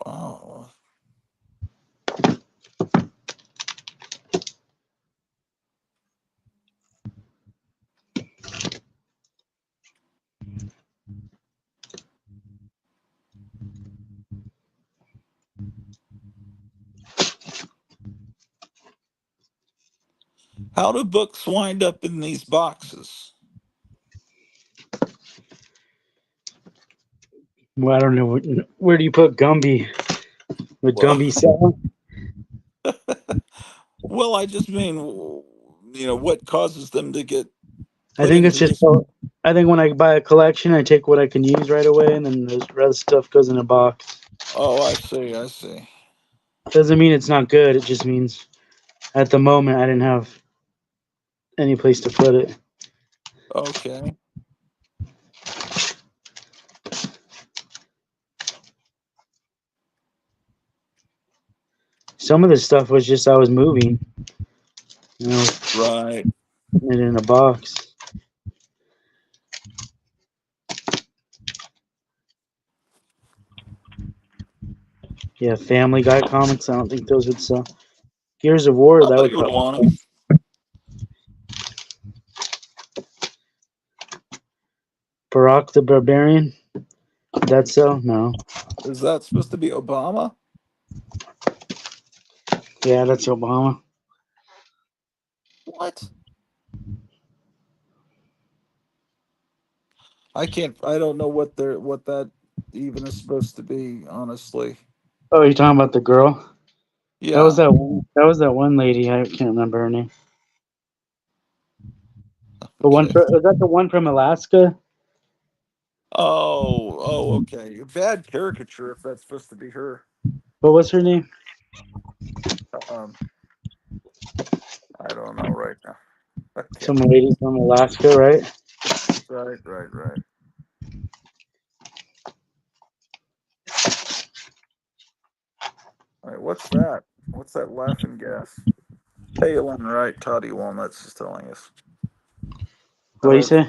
Wow. How do books wind up in these boxes? Well, I don't know. Where do you put Gumby? Would Well, Gumby sell? well, I just mean, what causes them to get I put think it's into just. this? I think when I buy a collection, I take what I can use right away, and then the rest stuff goes in a box. Oh, I see. I see. Doesn't mean it's not good. It just means at the moment I didn't have any place to put it. Okay. Some of the stuff was just I was moving, you know, Right. putting it in a box. Yeah, Family Guy comics. I don't think those would sell. Gears of War, that would Somebody would probably want sell. them. Barack the Barbarian. Would that sell? No. Is that supposed to be Obama? Yeah, that's Obama. What? I can't. I don't know what that even is supposed to be. Honestly. Oh, you're talking about the girl? That was Yeah. that one. That was that one lady. I can't remember her name. The one Okay. for was that the one from Alaska? Oh. Oh. Okay. Bad caricature if that's supposed to be her. What was her name? Um. I don't know right now. I Some can't. lady from Alaska, right? Right. Right. Right. All right. What's that? What's that laughing gas? Palin, right? Toddy Walnuts is telling us. What do you say?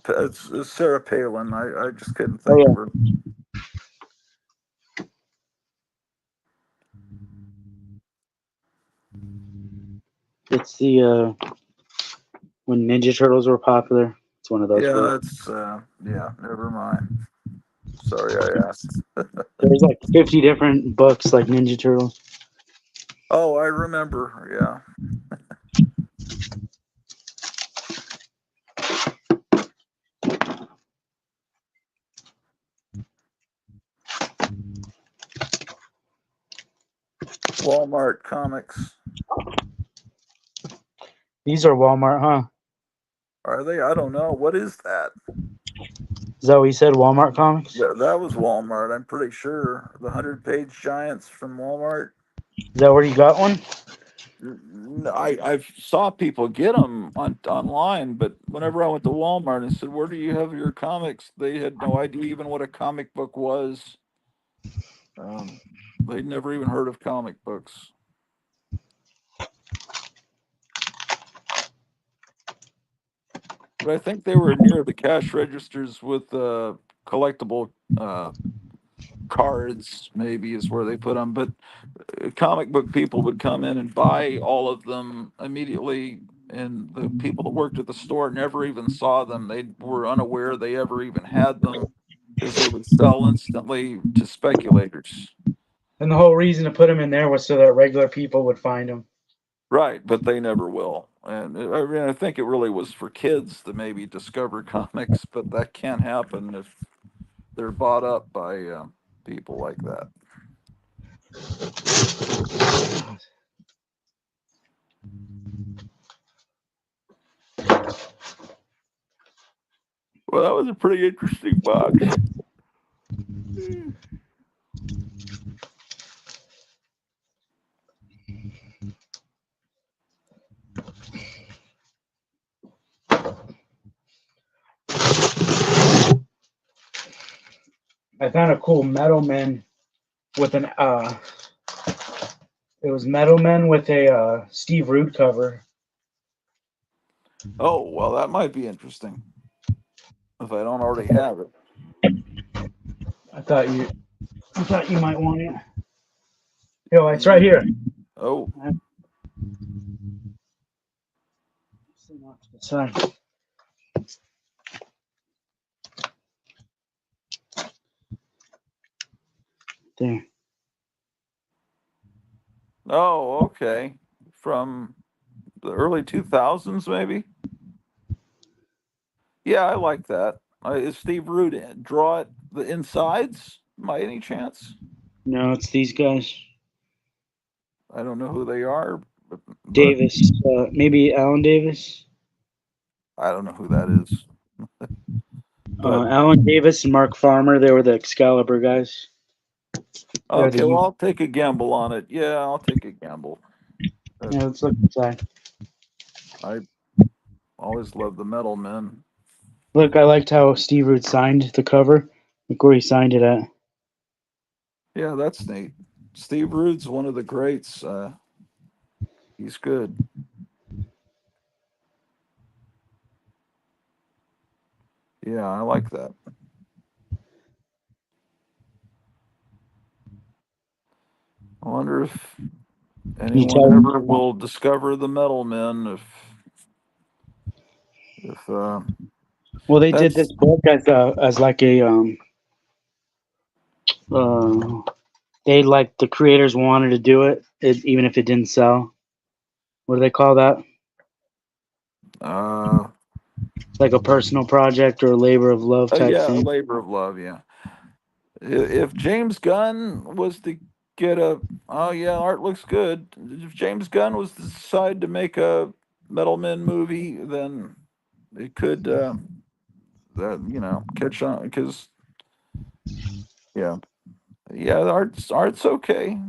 It's Sarah Palin. I just couldn't Oh think of yeah, her. it's the when Ninja Turtles were popular. It's one of those Yeah, books. it's yeah. Never mind. Sorry, I asked. There's like 50 different books like Ninja Turtles. Oh, I remember. Yeah. Walmart comics. These are Walmart, huh? Are they? I don't know. What is that? Is that what you said? Walmart comics? That was Walmart. I'm pretty sure. The 100-page giants from Walmart. Is that where you got one? I saw people get them online, but whenever I went to Walmart and said, "Where do you have your comics?" They had no idea even what a comic book was. Um, they'd never even heard of comic books. But I think they were near the cash registers with collectible cards. Maybe is where they put them. But comic book people would come in and buy all of them immediately, and the people that worked at the store never even saw them. They were unaware they ever even had them because they would sell instantly to speculators. And the whole reason to put them in there was so that regular people would find them. Right, but they never will. And I mean, I think it really was for kids to maybe discover comics, but that can't happen if they're bought up by people like that. Well, that was a pretty interesting box. I found a cool Metal Man with an it was Metal Man with a Steve Rude cover. Oh, well, that might be interesting if I don't already have it. I thought you might want it. Yo, it's right Yeah. here. Oh, Off to the side. There. oh, okay. From the early 2000s, maybe? Yeah, I like that. Is Steve Rude draw it the insides by any chance? No, it's these guys. I don't know who they are, but Davis. Maybe Alan Davis. I don't know who that is. But Alan Davis and Mark Farmer. They were the Excalibur guys. They're okay, well, the I'll take a gamble on it. Yeah, I'll take a gamble. Uh, yeah. Let's look inside. I always love the Metal Men. Look, I liked how Steve Rude signed the cover. Look where he signed it at. Yeah, that's neat. Steve Rude's one of the greats. He's good. Yeah, I like that. I wonder if Can you anyone tell? ever will discover the Metal Men. If Well, they did this that's book as like a uh they like the creators wanted to do it even if it didn't sell. What do they call that? uh, It's like a personal project or a labor of love type yeah, a thing. labor of love. Yeah. If James Gunn was to get a, oh yeah, art looks good. If James Gunn was to decide to make a Metal Men movie, then it could, that catch on because yeah, yeah, the art's okay.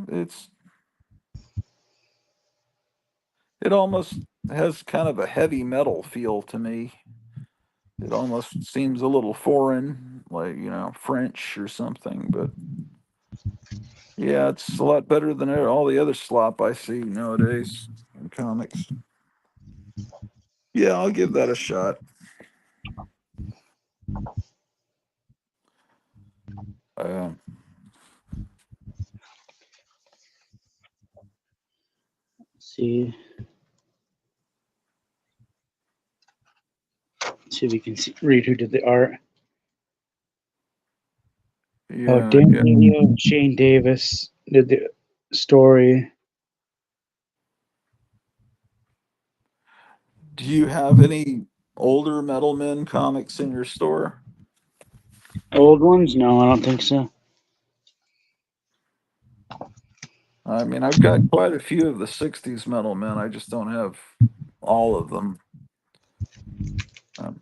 It almost has kind of a heavy metal feel to me. It almost seems a little foreign, like French or something. But yeah, it's a lot better than all the other slop I see nowadays in comics. Yeah, I'll give that a shot. Uh, See if we can read who did the art. Oh, yeah, Dan yeah. Didio, Shane Davis did the story. Do you have any older Metal Men comics in your store? Old ones? No, I don't think so. I mean, I've got quite a few of the '60s Metal Men. I just don't have all of them. Um,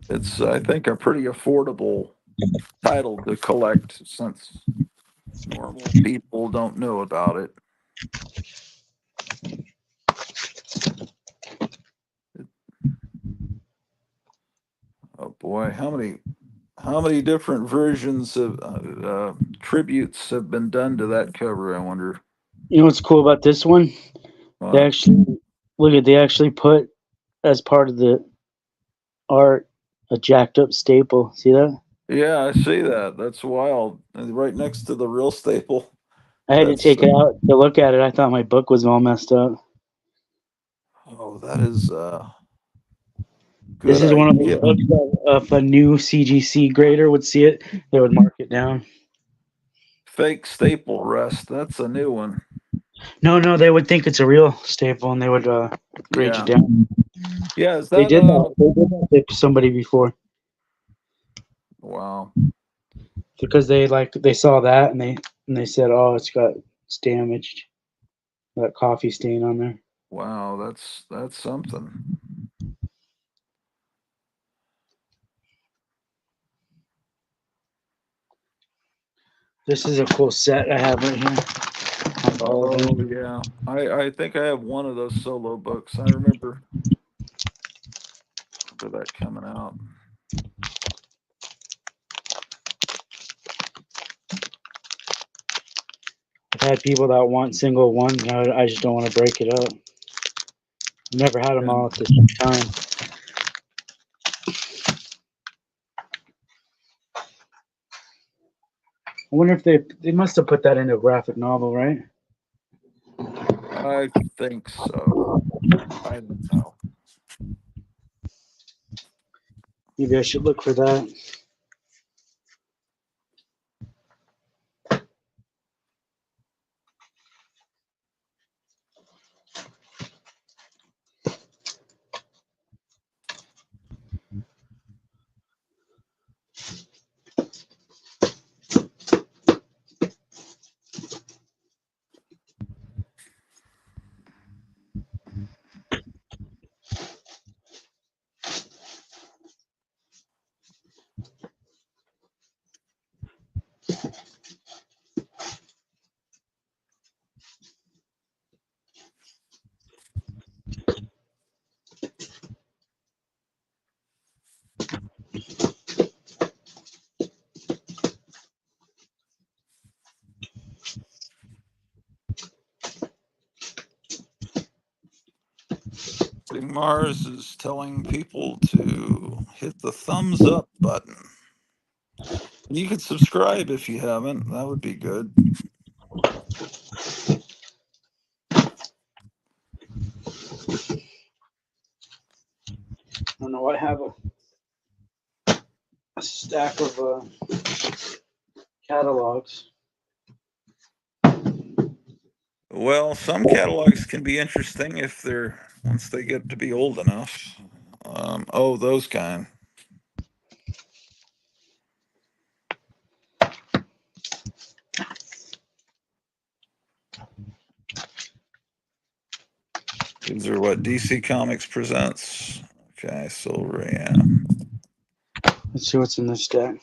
it's, I think, a pretty affordable title to collect since normal people don't know about it. Boy, how many different versions of tributes have been done to that cover? I wonder. You know what's cool about this one? They Uh, actually look at they actually put as part of the art a jacked up staple. See that? yeah, I see that. That's wild. And right next to the real staple. I had to That's take it out to look at it. I thought my book was all messed up. oh, that is This good is one of those idea. books that if a new CGC grader would see it, they would mark it down. Fake staple rest. That's a new one. No, they would think it's a real staple and they would grade you Yeah. down. Yeah, is They that did that. They did that to somebody before wow. because they saw that and they said, "Oh, it's damaged. That coffee stain on there." Wow, that's something. This is a cool set I have right here. I have all of Oh them. yeah. I think I have one of those solo books. I remember that coming out. I've had people that want single ones, and I just don't want to break it up. I've never had them all And at the same time. I wonder if they must have put that into a graphic novel, right? I think so. I don't know. Maybe I should look for that. Big Mars is telling people to hit the thumbs up button. You could subscribe if you haven't. That would be good. I don't know. I have a stack of catalogs. Well, some catalogs can be interesting if they're once they get to be old enough. Oh, those kind. These are what DC Comics presents. Okay, Silver, yeah. Let's see what's in this stack.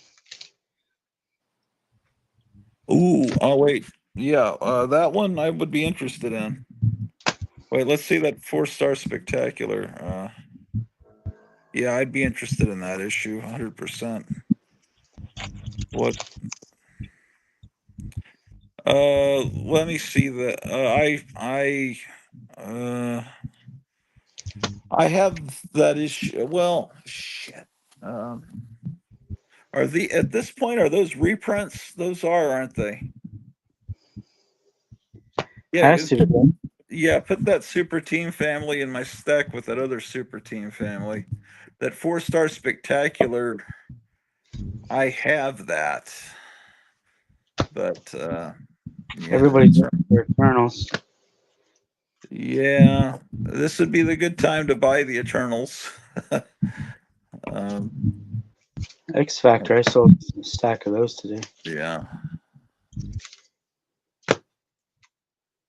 Ooh, oh wait, yeah, that one I would be interested in. Wait, let's see that 4-star spectacular. Yeah, I'd be interested in that issue, 100%. What? Let me see the. I have that issue. Well, shit. Um, are the at this point are those reprints? Those are, aren't they? Yeah, Has to be. yeah. Put that super team family in my stack with that other super team family. That 4-star spectacular. I have that, but yeah, the Everybody's return. looking for Eternals. Yeah, this would be the good time to buy the Eternals. um, X Factor. I sold a stack of those today. yeah.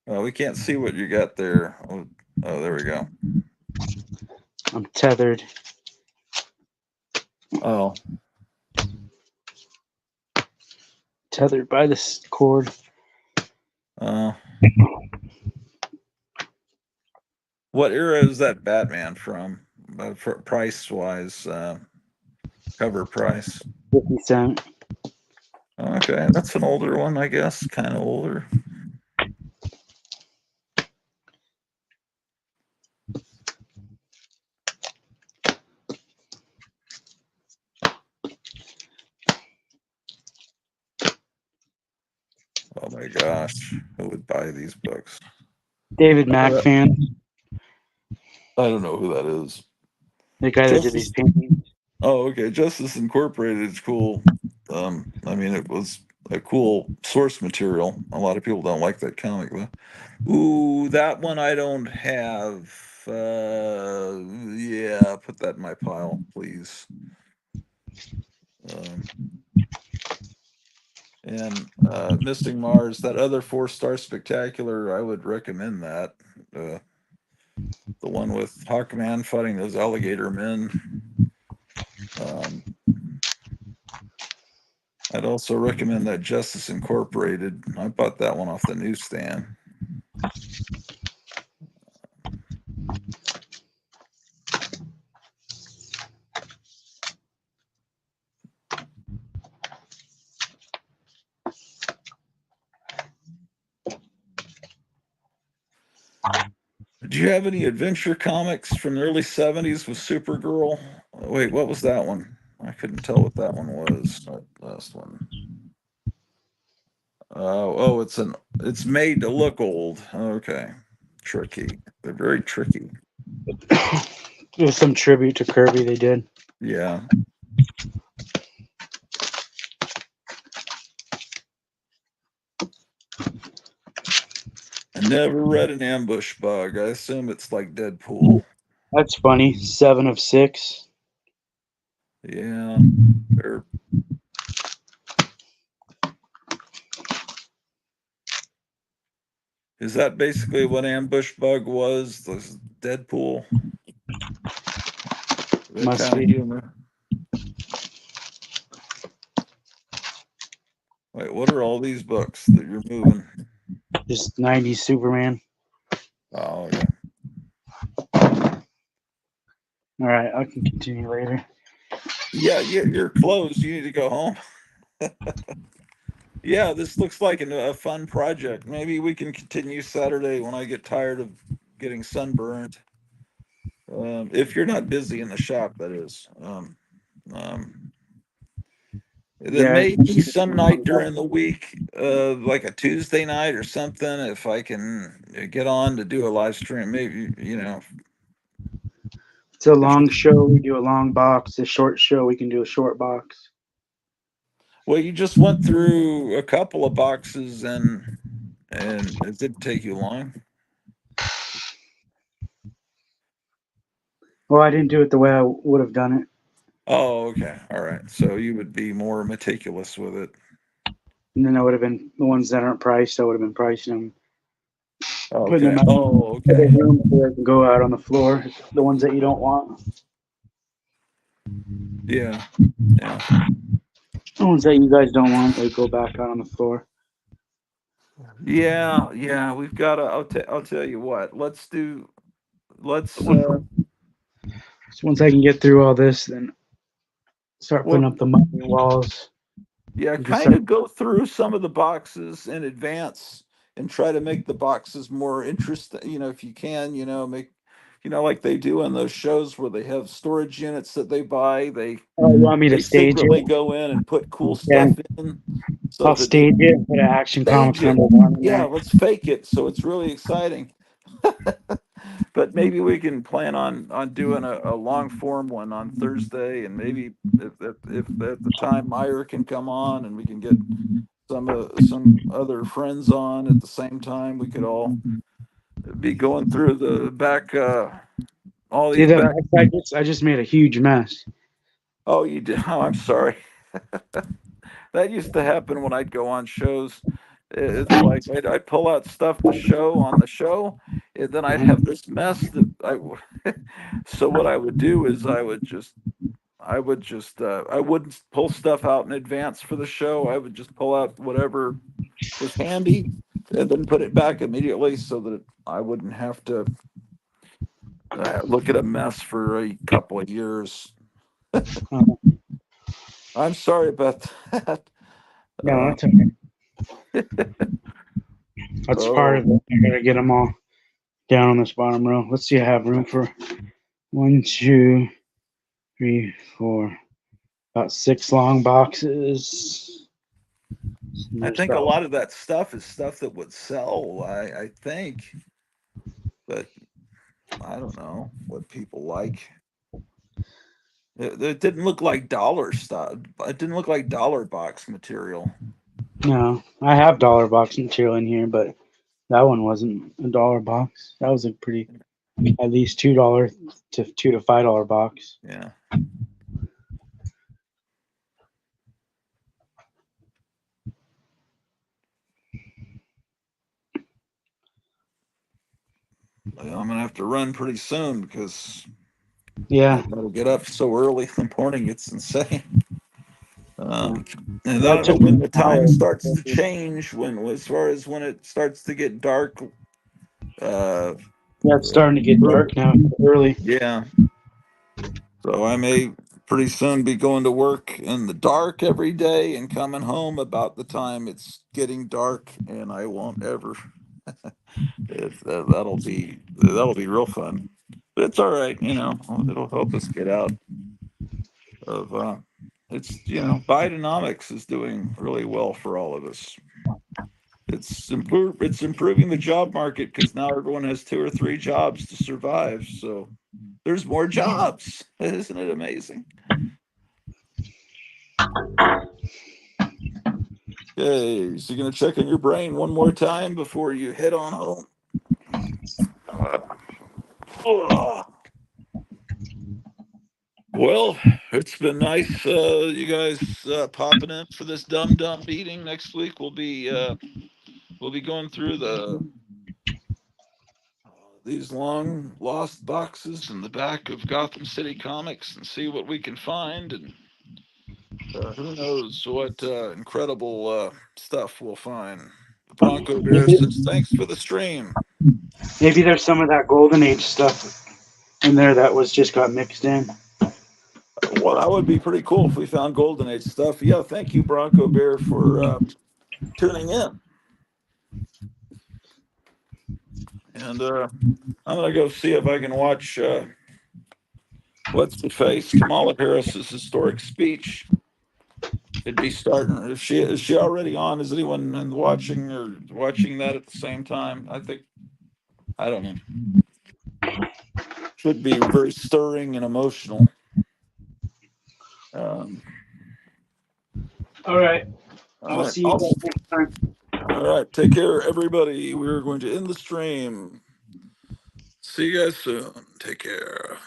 Well, we can't see what you got there. Oh, there we go. I'm tethered. Oh, Tethered by this cord. uh, what era is that Batman from? Price wise, Cover price. 50 cents. Okay, that's an older one, I guess. Kind of older. Oh my gosh, who would buy these books? David Mack fan, I don't know who that is. the guy that did these Justice. paintings. Oh, okay. Justice Incorporated is cool. I mean, it was a cool source material. A lot of people don't like that comic though. Ooh, that one I don't have. Yeah, put that in my pile, please. Um, and Missing Mars, that other 4-star spectacular, I would recommend that. Uh, the one with Hawkman fighting those alligator men. Um, I'd also recommend that Justice Incorporated. I bought that one off the newsstand. Do you have any adventure comics from the early 70s with Supergirl? Wait, what was that one? I couldn't tell what that one was. That last one. Oh, it's made to look old. Okay. Tricky. They're very tricky. It was some tribute to Kirby they did. Yeah. I never read an ambush bug. I assume it's like Deadpool. That's funny. 7 of 6. Yeah. They're Is that basically what Ambush Bug was? Was Deadpool? That Must kind of be. humor. Wait, what are all these books that you're moving? Just 90s Superman. Oh, okay. All right, I can continue later. Yeah, you're closed. You need to go home. Yeah, this looks like a fun project. Maybe we can continue Saturday when I get tired of getting sunburned. If you're not busy in the shop, that is. Um, then Yeah, maybe some night during the week, like a Tuesday night or something, if I can get on to do a live stream. Maybe, it's a if long show. We do a long box. A short show, we can do a short box. well, you just went through a couple of boxes and it didn't take you long. Well, I didn't do it the way I would have done it. Oh, okay. All right. So you would be more meticulous with it. And then I would have been the ones that aren't priced. I would have been pricing them, putting them Okay. out in Oh, the okay. room so they can go out on the floor. The ones that you don't want. Yeah. Yeah. The ones that you guys don't want, they go back out on the floor. Yeah. Yeah. We've got to, I'll tell you what, let's, So once I can get through all this, then start putting well, up the money walls. yeah, We can kind start. of go through some of the boxes in advance and try to make the boxes more interesting. If you can, make, like they do in those shows where they have storage units that they buy. They Oh, you want me to they stage secretly it? go in and put cool Yeah, stuff in so I'll that they stage it and put an Action stage Comics it. #1 in Yeah, there. let's fake it so it's really exciting. But maybe we can plan on doing a long form one on Thursday, and maybe if at the time Meyer can come on and we can get some other friends on at the same time, we could all be going through the back all See these the back. mess I just made a huge mess. Oh, you did. Oh, I'm sorry. That used to happen when I'd go on shows. It's like I'd pull out stuff to show on the show, and then I'd have this mess that so what I would do is I wouldn't pull stuff out in advance for the show. I would just pull out whatever was handy and then put it back immediately so that I wouldn't have to look at a mess for a couple of years. I'm sorry about that. No, Uh, that's okay. That's part oh, of it. I gotta get them all down on this bottom row. Let's see. I have room for 1, 2, 3, 4, about 6 long boxes. And I there's think a about lot of that stuff is stuff that would sell. I think, but I don't know what people like. It didn't look like dollar stuff. It didn't look like dollar box material. no. I have dollar box material in here, but that one wasn't a dollar box. That was a pretty at least $2 to $2 to $5 box. Yeah. Well, I'm gonna have to run pretty soon because I Yeah, gotta get up so early in the morning. It's insane. yeah. And I That don't know took me when an the time hour. starts to change. When, as far as when it starts to get dark. Uh, Yeah, it's starting to get dark now. Early. yeah. So I may pretty soon be going to work in the dark every day and coming home about the time it's getting dark, and I won't ever. That'll be real fun, but it's all right. It'll help us get out of. It's Bidenomics is doing really well for all of us. It's improving the job market because now everyone has 2 or 3 jobs to survive. So there's more jobs. Isn't it amazing? Okay, so you're gonna check on your brain one more time before you head on home. Uh, well, it's been nice, you guys popping in for this Dum-Dum meeting. Next week we'll be going through these long lost boxes in the back of Gotham City Comics and see what we can find, and who knows what incredible stuff we'll find. The Bronco Bear Maybe, says thanks for the stream. maybe there's some of that golden age stuff in there that was just got mixed in. Well, that would be pretty cool if we found Golden Age stuff. Yeah, thank you, Bronco Bear, for tuning in. And I'm gonna go see if I can watch what's the face Kamala Harris's historic speech. It'd be starting. If she is she already on? Is anyone watching or watching that at the same time? I don't know. Should be very stirring and emotional. Um, All right. all I'll right, see you guys next time. all right. Take care, everybody. We're going to end the stream. See you guys soon. Take care.